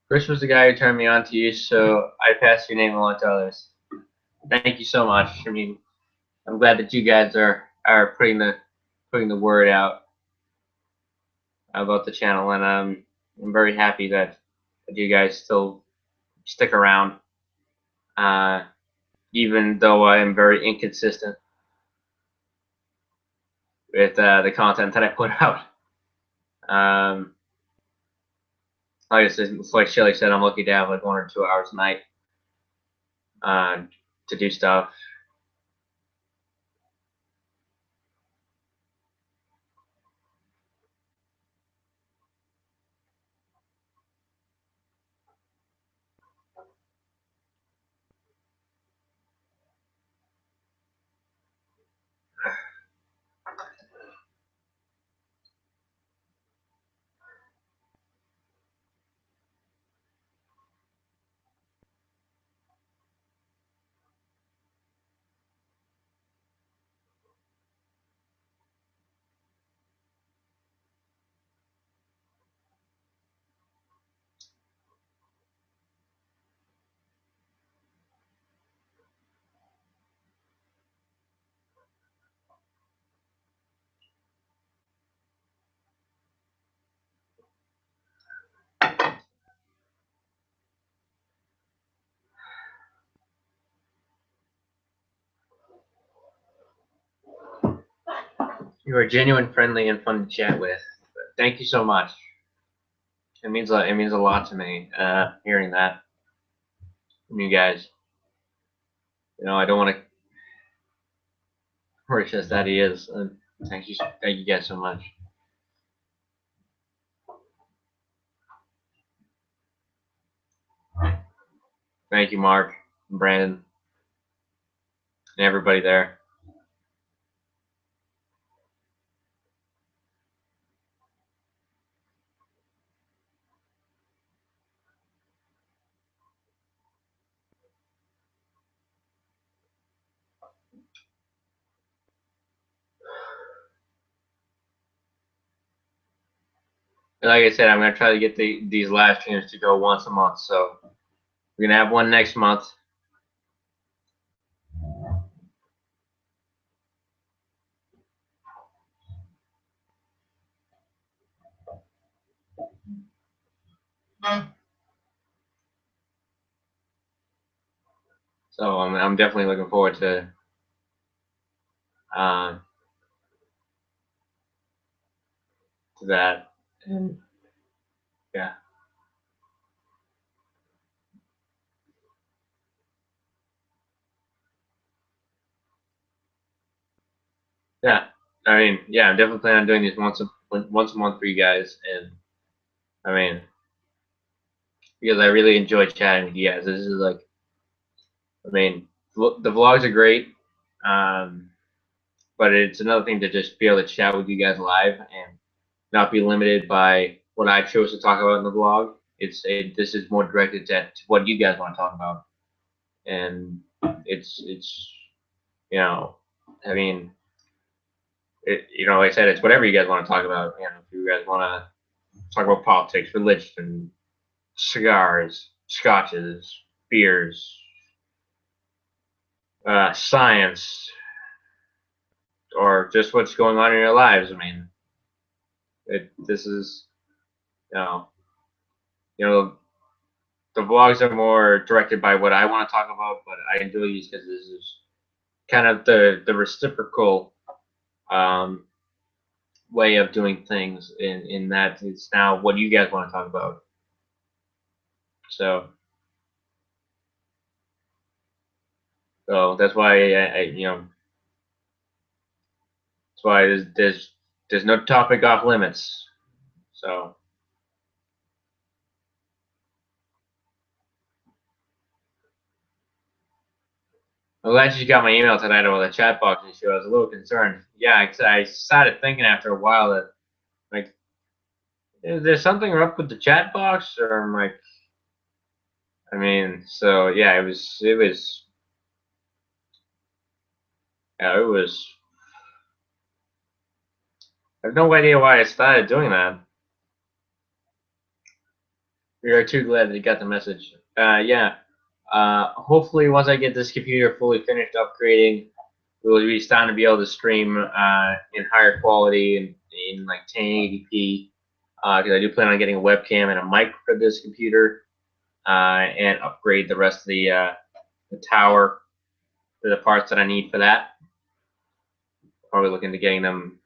Chris was the guy who turned me on to you, so I passed your name along to others. Thank you so much. I mean, I'm glad that you guys are putting the word out about the channel, and I'm very happy that you guys still stick around, even though I am very inconsistent with the content that I put out. Like I said, like Shelly said, I'm lucky to have like 1 or 2 hours a night to do stuff. You are genuine, friendly, and fun to chat with. Thank you so much. It means a lot to me hearing that from you guys. You know, I don't want to rich that he is. Thank you guys so much. Thank you, Mark, and Brandon, and everybody there. And like I said, I'm gonna try to get these live streams to go once a month. So we're gonna have one next month. So I'm definitely looking forward to that. And yeah. Yeah. I mean, yeah, I'm definitely planning on doing these once a month for you guys, and I mean, because I really enjoy chatting with you guys. This is like, I mean, the vlogs are great, but it's another thing to just be able to chat with you guys live and not be limited by what I chose to talk about in the vlog. This is more directed at what you guys want to talk about, and it's you know, I mean, like I said, it's whatever you guys want to talk about. You know, if you guys want to talk about politics, religion, cigars, scotches, beers, science, or just what's going on in your lives. I mean, this is, you know, you know, the vlogs are more directed by what I want to talk about, but I enjoy these because this is kind of the reciprocal um, way of doing things. In that it's now what you guys want to talk about. So that's why that's why there's no topic off limits. So I'm glad you got my email tonight about the chat box issue. I was a little concerned. Yeah, I started thinking after a while that, like, is there something up with the chat box, or I'm like, I mean, so yeah, it was. I have no idea why I started doing that. We are too glad that you got the message. Yeah. Hopefully, once I get this computer fully finished upgrading, we'll be starting to be able to stream in higher quality and in like 1080p. Because I do plan on getting a webcam and a mic for this computer, and upgrade the rest of the tower for the parts that I need for that. Probably looking to getting them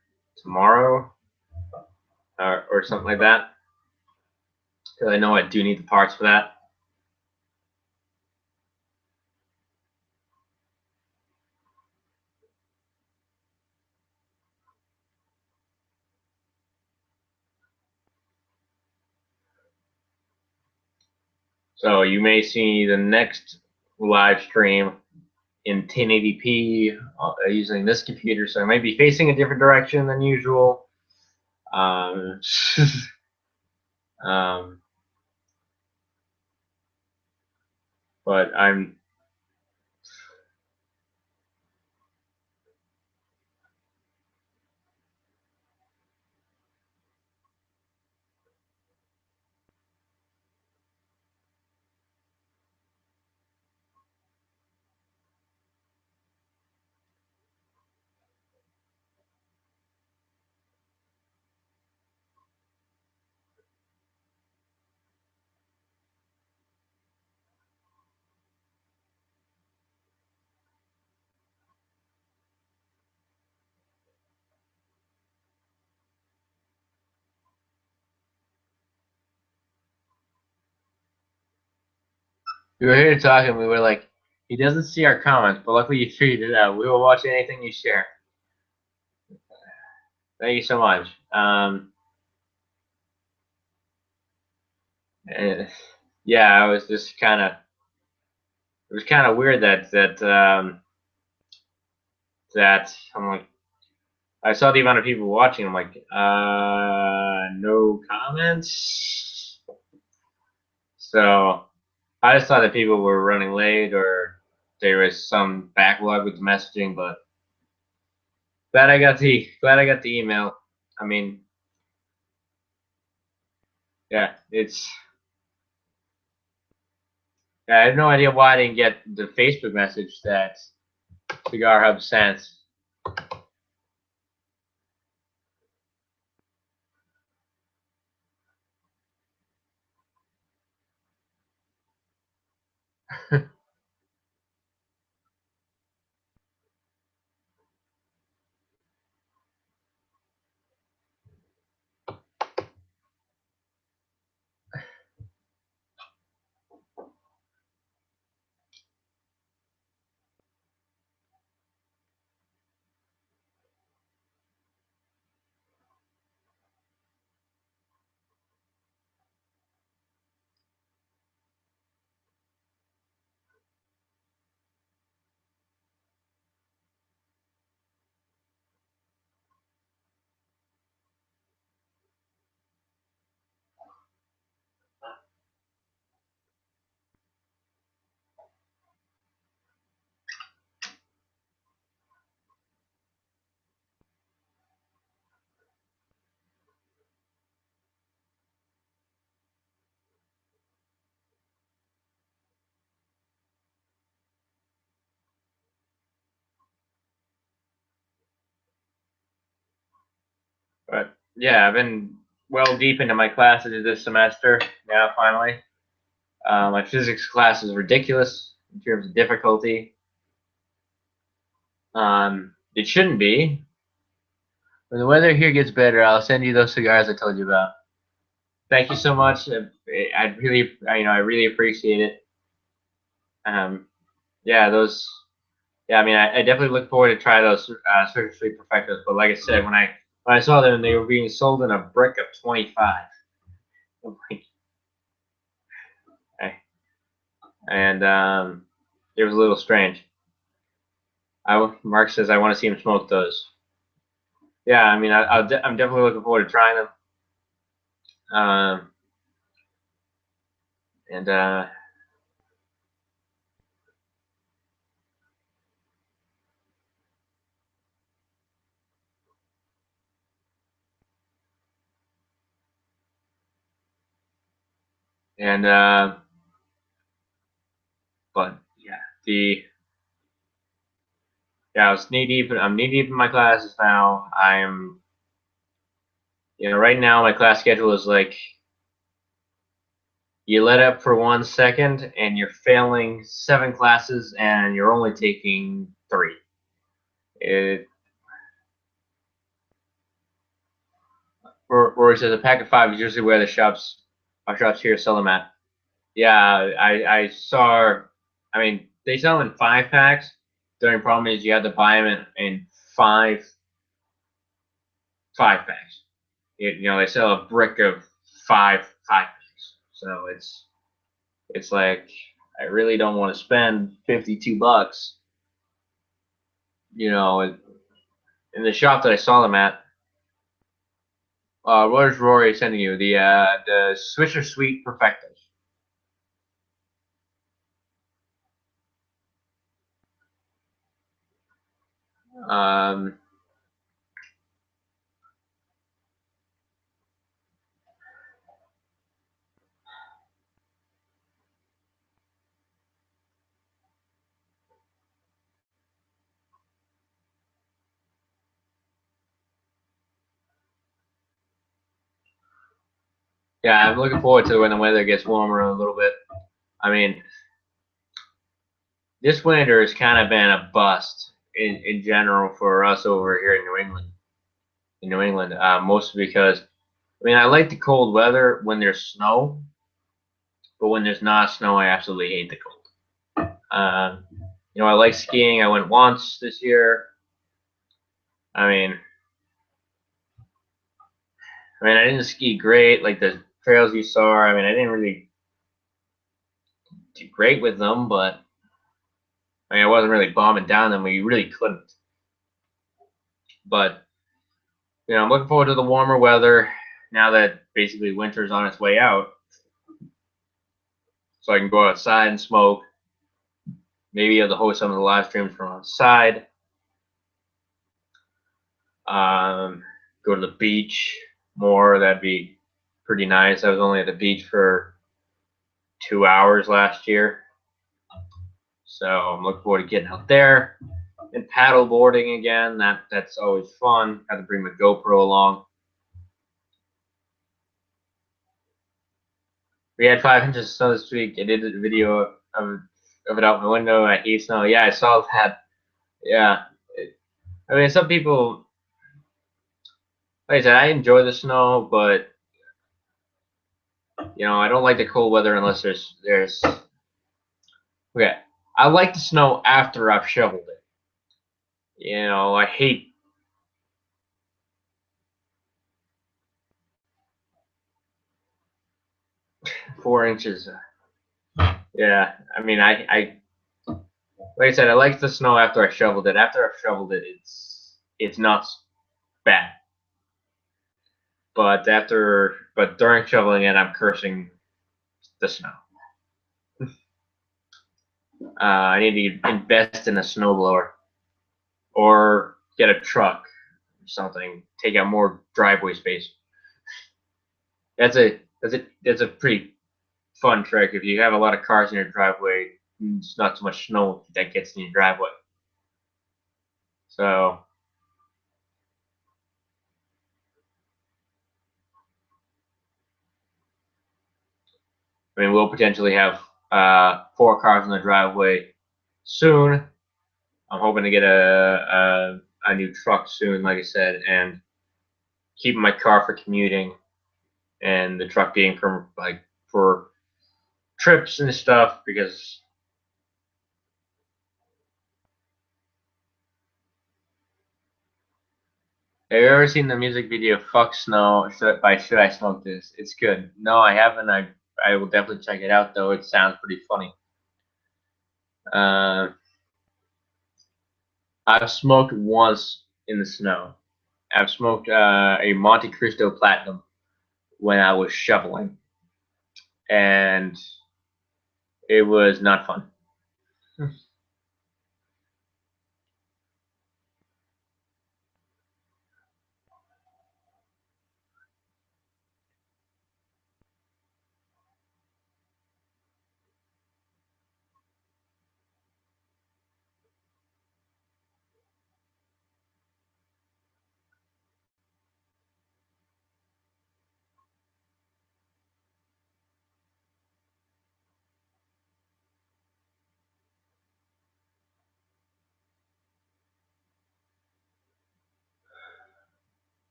tomorrow or something like that. Because I know I do need the parts for that. So you may see the next live stream in 1080p using this computer. So I might be facing a different direction than usual. Um, um, but I'm. We were here talking. We were like, he doesn't see our comments, but luckily you figured it out. We will watch anything you share. Thank you so much. Yeah, I was just kind of. It was kind of weird that I'm like, I saw the amount of people watching. I'm like, no comments. So I just thought that people were running late or there was some backlog with the messaging. But glad I got the email. I mean, yeah, it's. Yeah, I have no idea why I didn't get the Facebook message that Cigar Hub sent. yeah, I've been well deep into my classes this semester. Now, finally, my physics class is ridiculous in terms of difficulty. It shouldn't be. When the weather here gets better, I'll send you those cigars I told you about. Thank you so much. I really, I really appreciate it. Yeah, those. Yeah, I mean, I definitely look forward to try those Circuit Street Perfectos. But like I said, when I saw them, they were being sold in a brick of 25. And it was a little strange. Mark says I want to see him smoke those. Yeah, I mean, I'm definitely looking forward to trying them. Um, and and but yeah, I was knee deep. I'm knee deep in my classes now. I'm, right now my class schedule is like you let up for 1 second and you're failing 7 classes and you're only taking 3. It, or it says a pack of 5 is usually where our shops here sell them at. Yeah, I saw. I mean, they sell them in 5 packs. The only problem is you have to buy them in five packs. They sell a brick of five packs. So it's like I really don't want to spend $52. In the shop that I saw them at. What is Rory sending you? The Swisher Sweet Perfectos. Um, yeah, I'm looking forward to when the weather gets warmer a little bit. I mean, this winter has kind of been a bust in general for us over here in New England. Mostly because I like the cold weather when there's snow, but when there's not snow, I absolutely hate the cold. I like skiing. I went once this year. I mean, I didn't ski great like the trails you saw. I didn't really do great with them, but I wasn't really bombing down them. We really couldn't. But I'm looking forward to the warmer weather now that basically winter's on its way out, so I can go outside and smoke. Maybe able to host some of the live streams from outside. Go to the beach more. That'd be pretty nice. I was only at the beach for 2 hours last year, so I'm looking forward to getting out there and paddle boarding again. That's always fun. Had to bring my GoPro along. We had 5 inches of snow this week. I did a video of it out my window. I hate snow. Yeah, I saw that. Yeah. Some people, like I said, I enjoy the snow, but I don't like the cold weather unless there's. Okay, I like the snow after I've shoveled it. I hate. 4 inches. Yeah, like I said, I like the snow after I shoveled it. After I've shoveled it, it's not bad. But during shoveling it, I'm cursing the snow. I need to invest in a snowblower or get a truck or something. Take out more driveway space. That's a pretty fun trick. If you have a lot of cars in your driveway, it's not so much snow that gets in your driveway. So I mean, we'll potentially have 4 cars in the driveway soon. I'm hoping to get a new truck soon, like I said, and keeping my car for commuting, and the truck being for trips and stuff, because have you ever seen the music video "Fuck Snow" by Should I Smoke This? It's good. No, I haven't. I will definitely check it out, though. It sounds pretty funny. I've smoked once in the snow. I've smoked a Monte Cristo Platinum when I was shoveling, and it was not fun.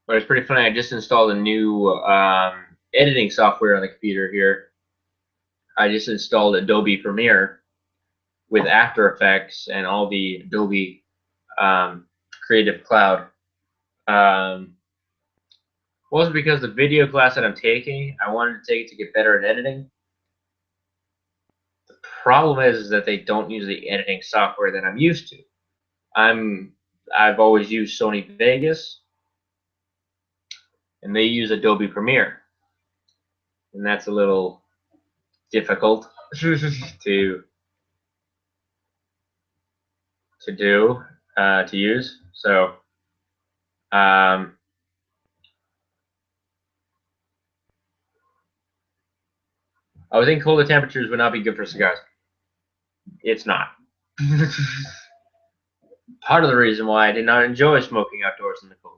But it's pretty funny. I just installed a new editing software on the computer here. I just installed Adobe Premiere with After Effects and all the Adobe Creative Cloud. Was because the video class that I'm taking, I wanted to take it to get better at editing. The problem is that they don't use the editing software that I'm used to. I've always used Sony Vegas, and they use Adobe Premiere, and that's a little difficult to do to use. So I would think colder temperatures would not be good for cigars. It's not. Part of the reason why I did not enjoy smoking outdoors in the cold.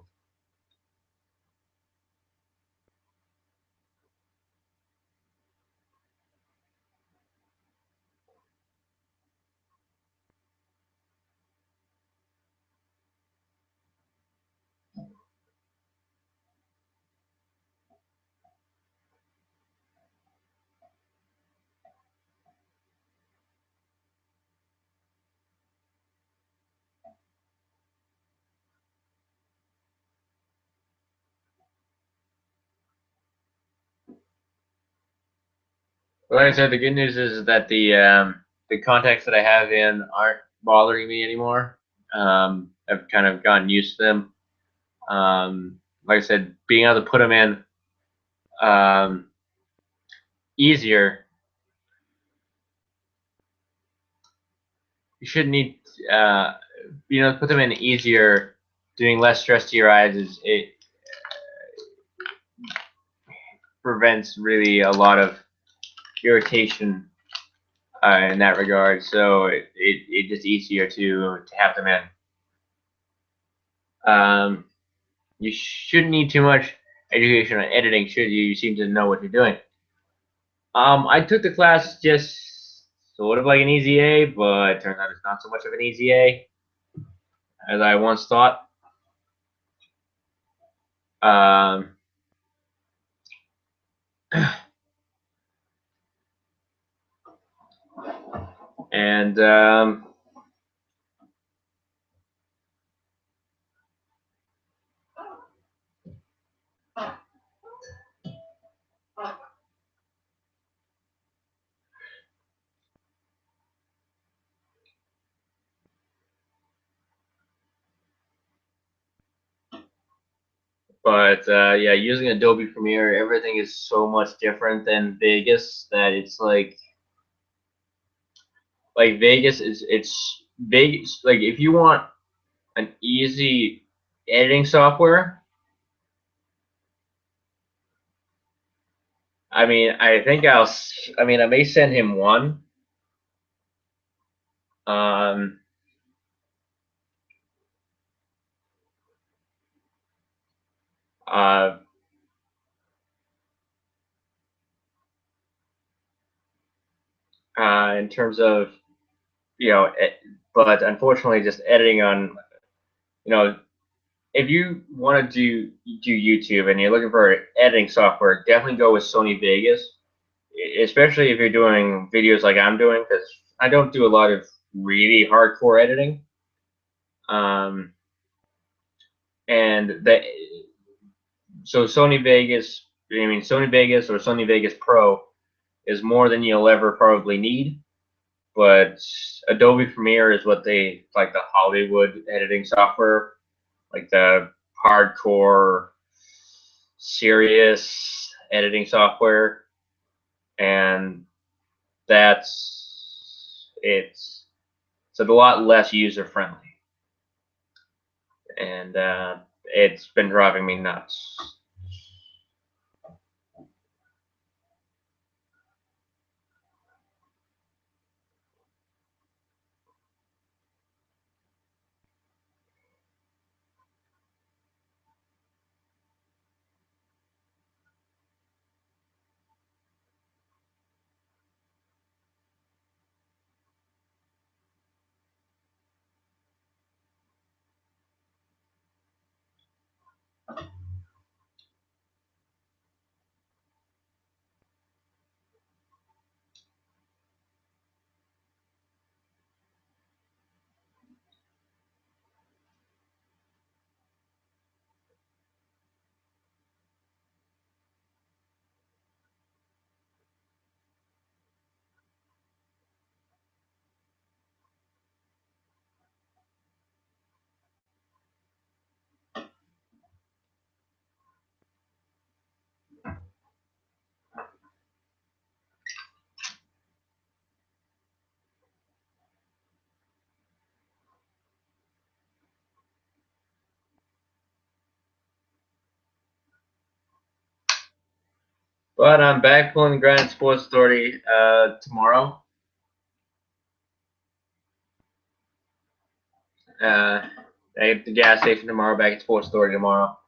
Like I said, the good news is that the contacts that I have in aren't bothering me anymore. I've kind of gotten used to them. Like I said, being able to put them in easier. You should need put them in easier, doing less stress to your eyes. It prevents really a lot of irritation in that regard. So it's just easier to have them in. You shouldn't need too much education on editing, should you? You seem to know what you're doing. I took the class just sort of like an easy A, but it turns out it's not so much of an easy A as I once thought. Um, and yeah, using Adobe Premiere, everything is so much different than Vegas that it's like Vegas is it's Vegas. Like if you want an easy editing software, I mean, I may send him one. Um, in terms of, but unfortunately, just editing on, if you want to do YouTube and you're looking for editing software, definitely go with Sony Vegas, especially if you're doing videos like I'm doing, because I don't do a lot of really hardcore editing. And so Sony Vegas, Sony Vegas or Sony Vegas Pro is more than you'll ever probably need. But Adobe Premiere is what they like, the Hollywood editing software, like the hardcore, serious editing software, and it's a lot less user friendly, and it's been driving me nuts. But I'm back pulling the grind at Sports Authority tomorrow. At the gas station tomorrow, back at Sports Authority tomorrow.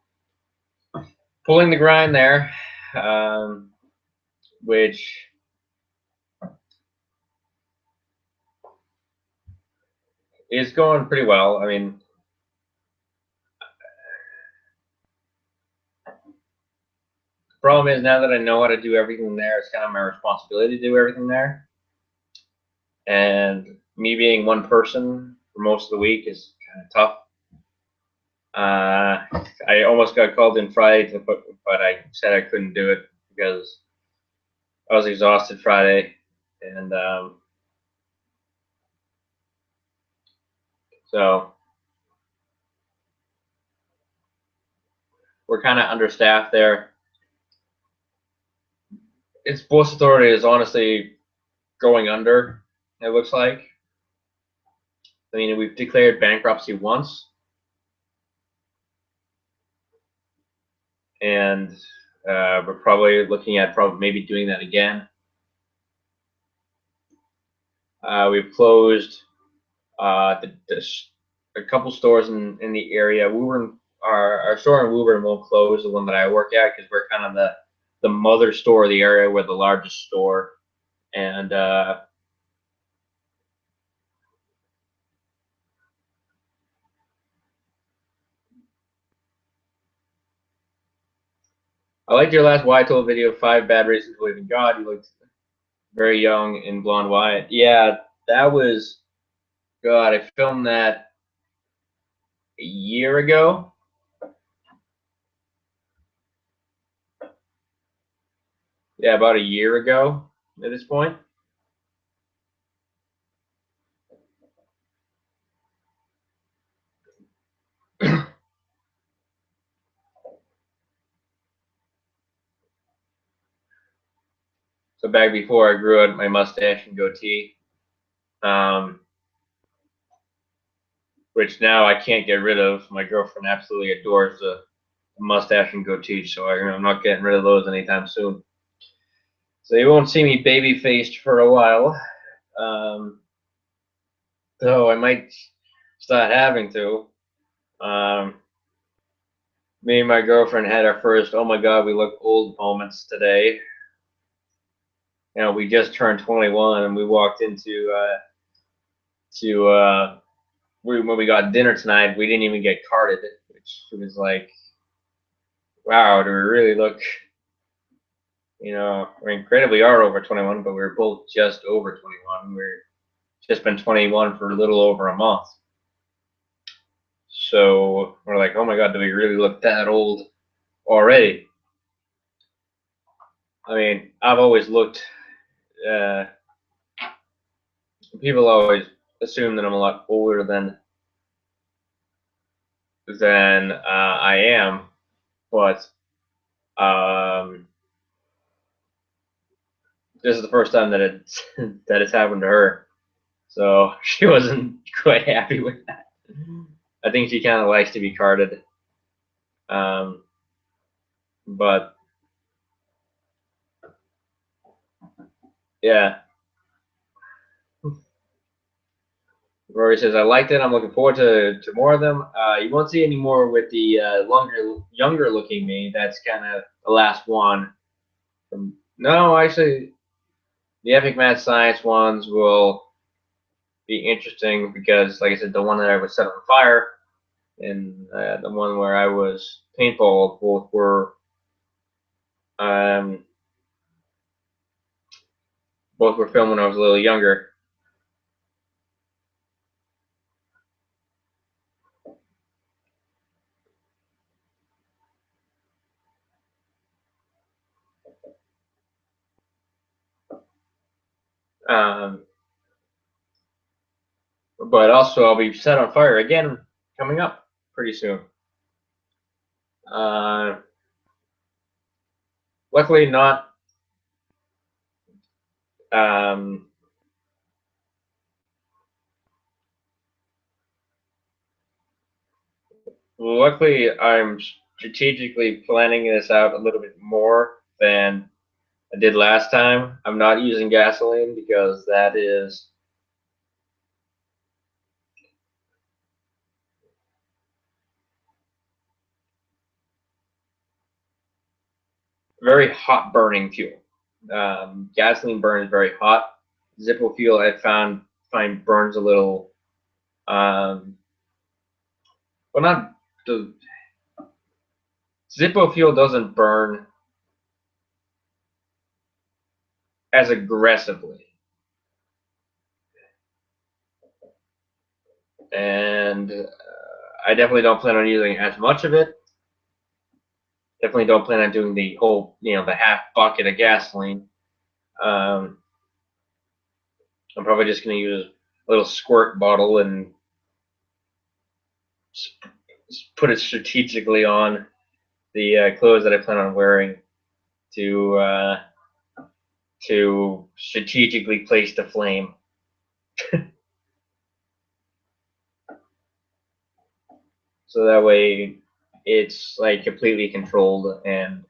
Pulling the grind there, which is going pretty well. I mean, the problem is now that I know how to do everything there, it's kind of my responsibility to do everything there. And me being one person for most of the week is kind of tough. I almost got called in Friday, but I said I couldn't do it because I was exhausted Friday, and so we're kind of understaffed there. Sports Authority is honestly going under, it looks like. I mean, we've declared bankruptcy once, and we're probably looking at maybe doing that again. We've closed a couple stores in the area. Our store in Woburn won't close, the one that I work at, because we're kind of the mother store of the area. We're the largest store, and I liked your last Why Told video, 5 Bad Reasons to Believe in God. You looked very young in blonde white. Yeah, that was, God, I filmed that a year ago. Yeah, about a year ago at this point. So back before I grew out my mustache and goatee, which now I can't get rid of. My girlfriend absolutely adores the mustache and goatee, so I'm not getting rid of those anytime soon. So you won't see me baby-faced for a while, though I might start having to. Me and my girlfriend had our first, oh my god, we look old moments today. You know, we just turned 21 and we walked into when we got dinner tonight, we didn't even get carded, which was like, wow, do we really look, you know, I mean, granted we are over 21, but we're both just over 21. We're just been 21 for a little over a month. So we're like, oh my god, do we really look that old already? I mean, I've always looked, people always assume that I'm a lot older than I am, but this is the first time that it's that it's happened to her, so she wasn't quite happy with that. I think she kind of likes to be carded, but yeah. Rory says, I liked it. I'm looking forward to more of them. You won't see any more with the younger looking me. That's kind of the last one. No, actually, the Epic Mad Science ones will be interesting because, like I said, the one that I was set on fire and the one where I was paintball um, both were filmed when I was a little younger. Um, but also, I'll be set on fire again coming up pretty soon. Uh, luckily, not. Um, luckily, I'm strategically planning this out a little bit more than I did last time. I'm not using gasoline because that is very hot burning fuel. Gasoline burns very hot. Zippo fuel I find burns a little. Well, not the Zippo fuel doesn't burn as aggressively, and I definitely don't plan on using as much of it. Definitely don't plan on doing the whole, the half bucket of gasoline. Um, I'm probably just going to use a little squirt bottle and put it strategically on the clothes that I plan on wearing to strategically place the flame. So that way it's like completely controlled and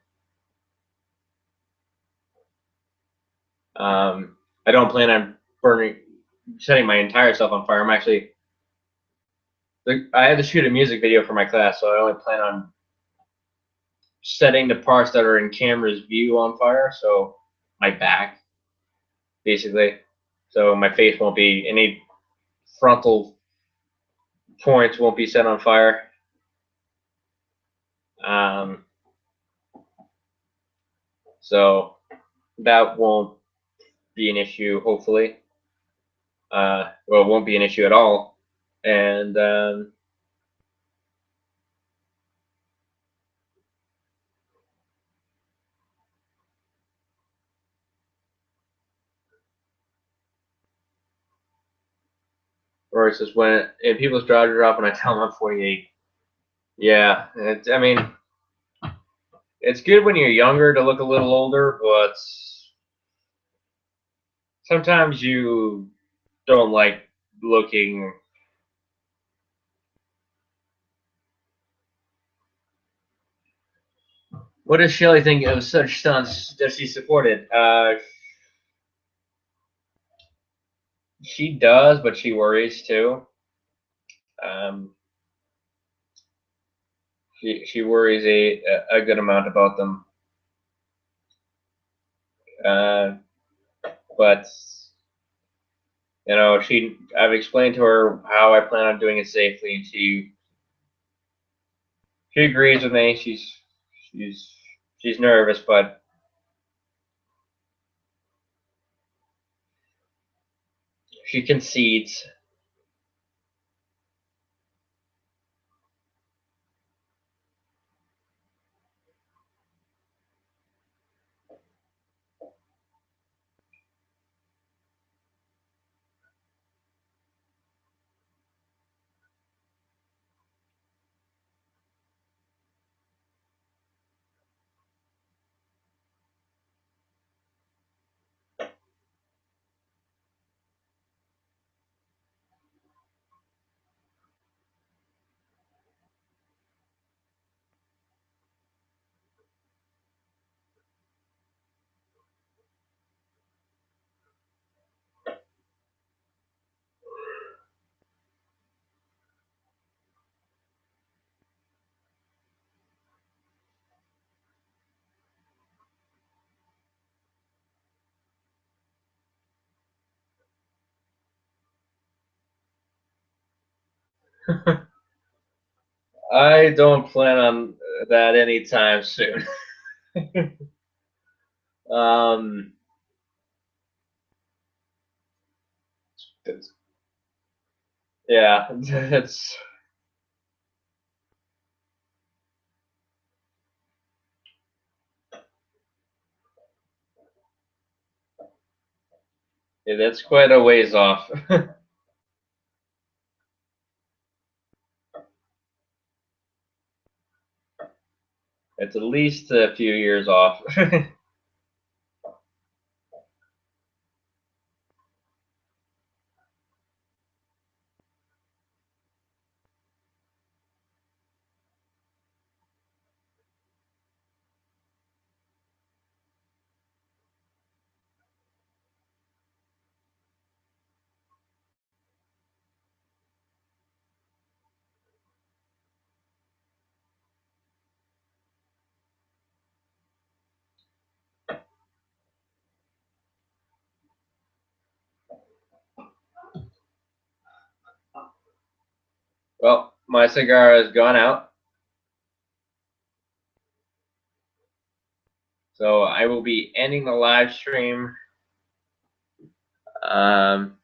I don't plan on setting my entire self on fire. I had to shoot a music video for my class, so I only plan on setting the parts that are in camera's view on fire. So my back, basically. So my face won't be, any frontal points won't be set on fire. Um, so that won't be an issue, hopefully. Well, it won't be an issue at all. And or it's just when people's jaws drop when I tell them I'm 48. Yeah, I mean, it's good when you're younger to look a little older, but sometimes you don't like looking. What does Shelley think of such stunts that she supported? She does, but she worries too. Um, She worries a good amount about them. But you know, I've explained to her how I plan on doing it safely, and she agrees with me. She's nervous, but she concedes. I don't plan on that anytime soon. um, yeah, that's quite a ways off. It's at least a few years off. Well, my cigar has gone out, so I will be ending the live stream. Um,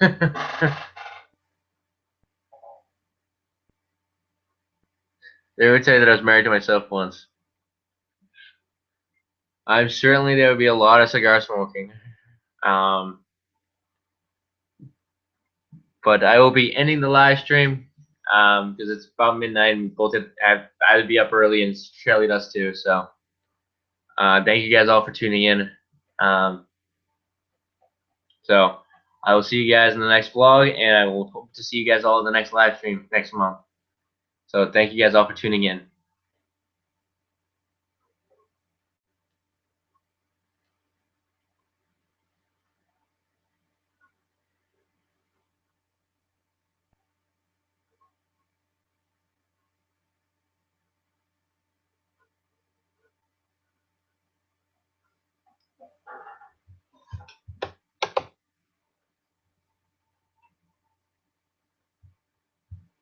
they would say that I was married to myself once. I'm certainly there would be a lot of cigar smoking. Um, but I will be ending the live stream because it's about midnight and both I would be up early and Shelly does too. So thank you guys all for tuning in. Um, so I will see you guys in the next vlog, and I will hope to see you guys all in the next live stream next month. So thank you guys all for tuning in.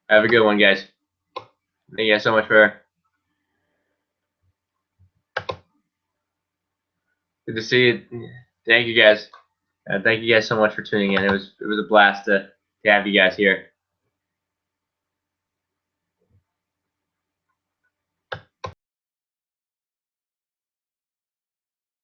Have a good one, guys. Thank you guys so much for. Good to see you. Thank you guys. Thank you guys so much for tuning in. It was a blast to have you guys here.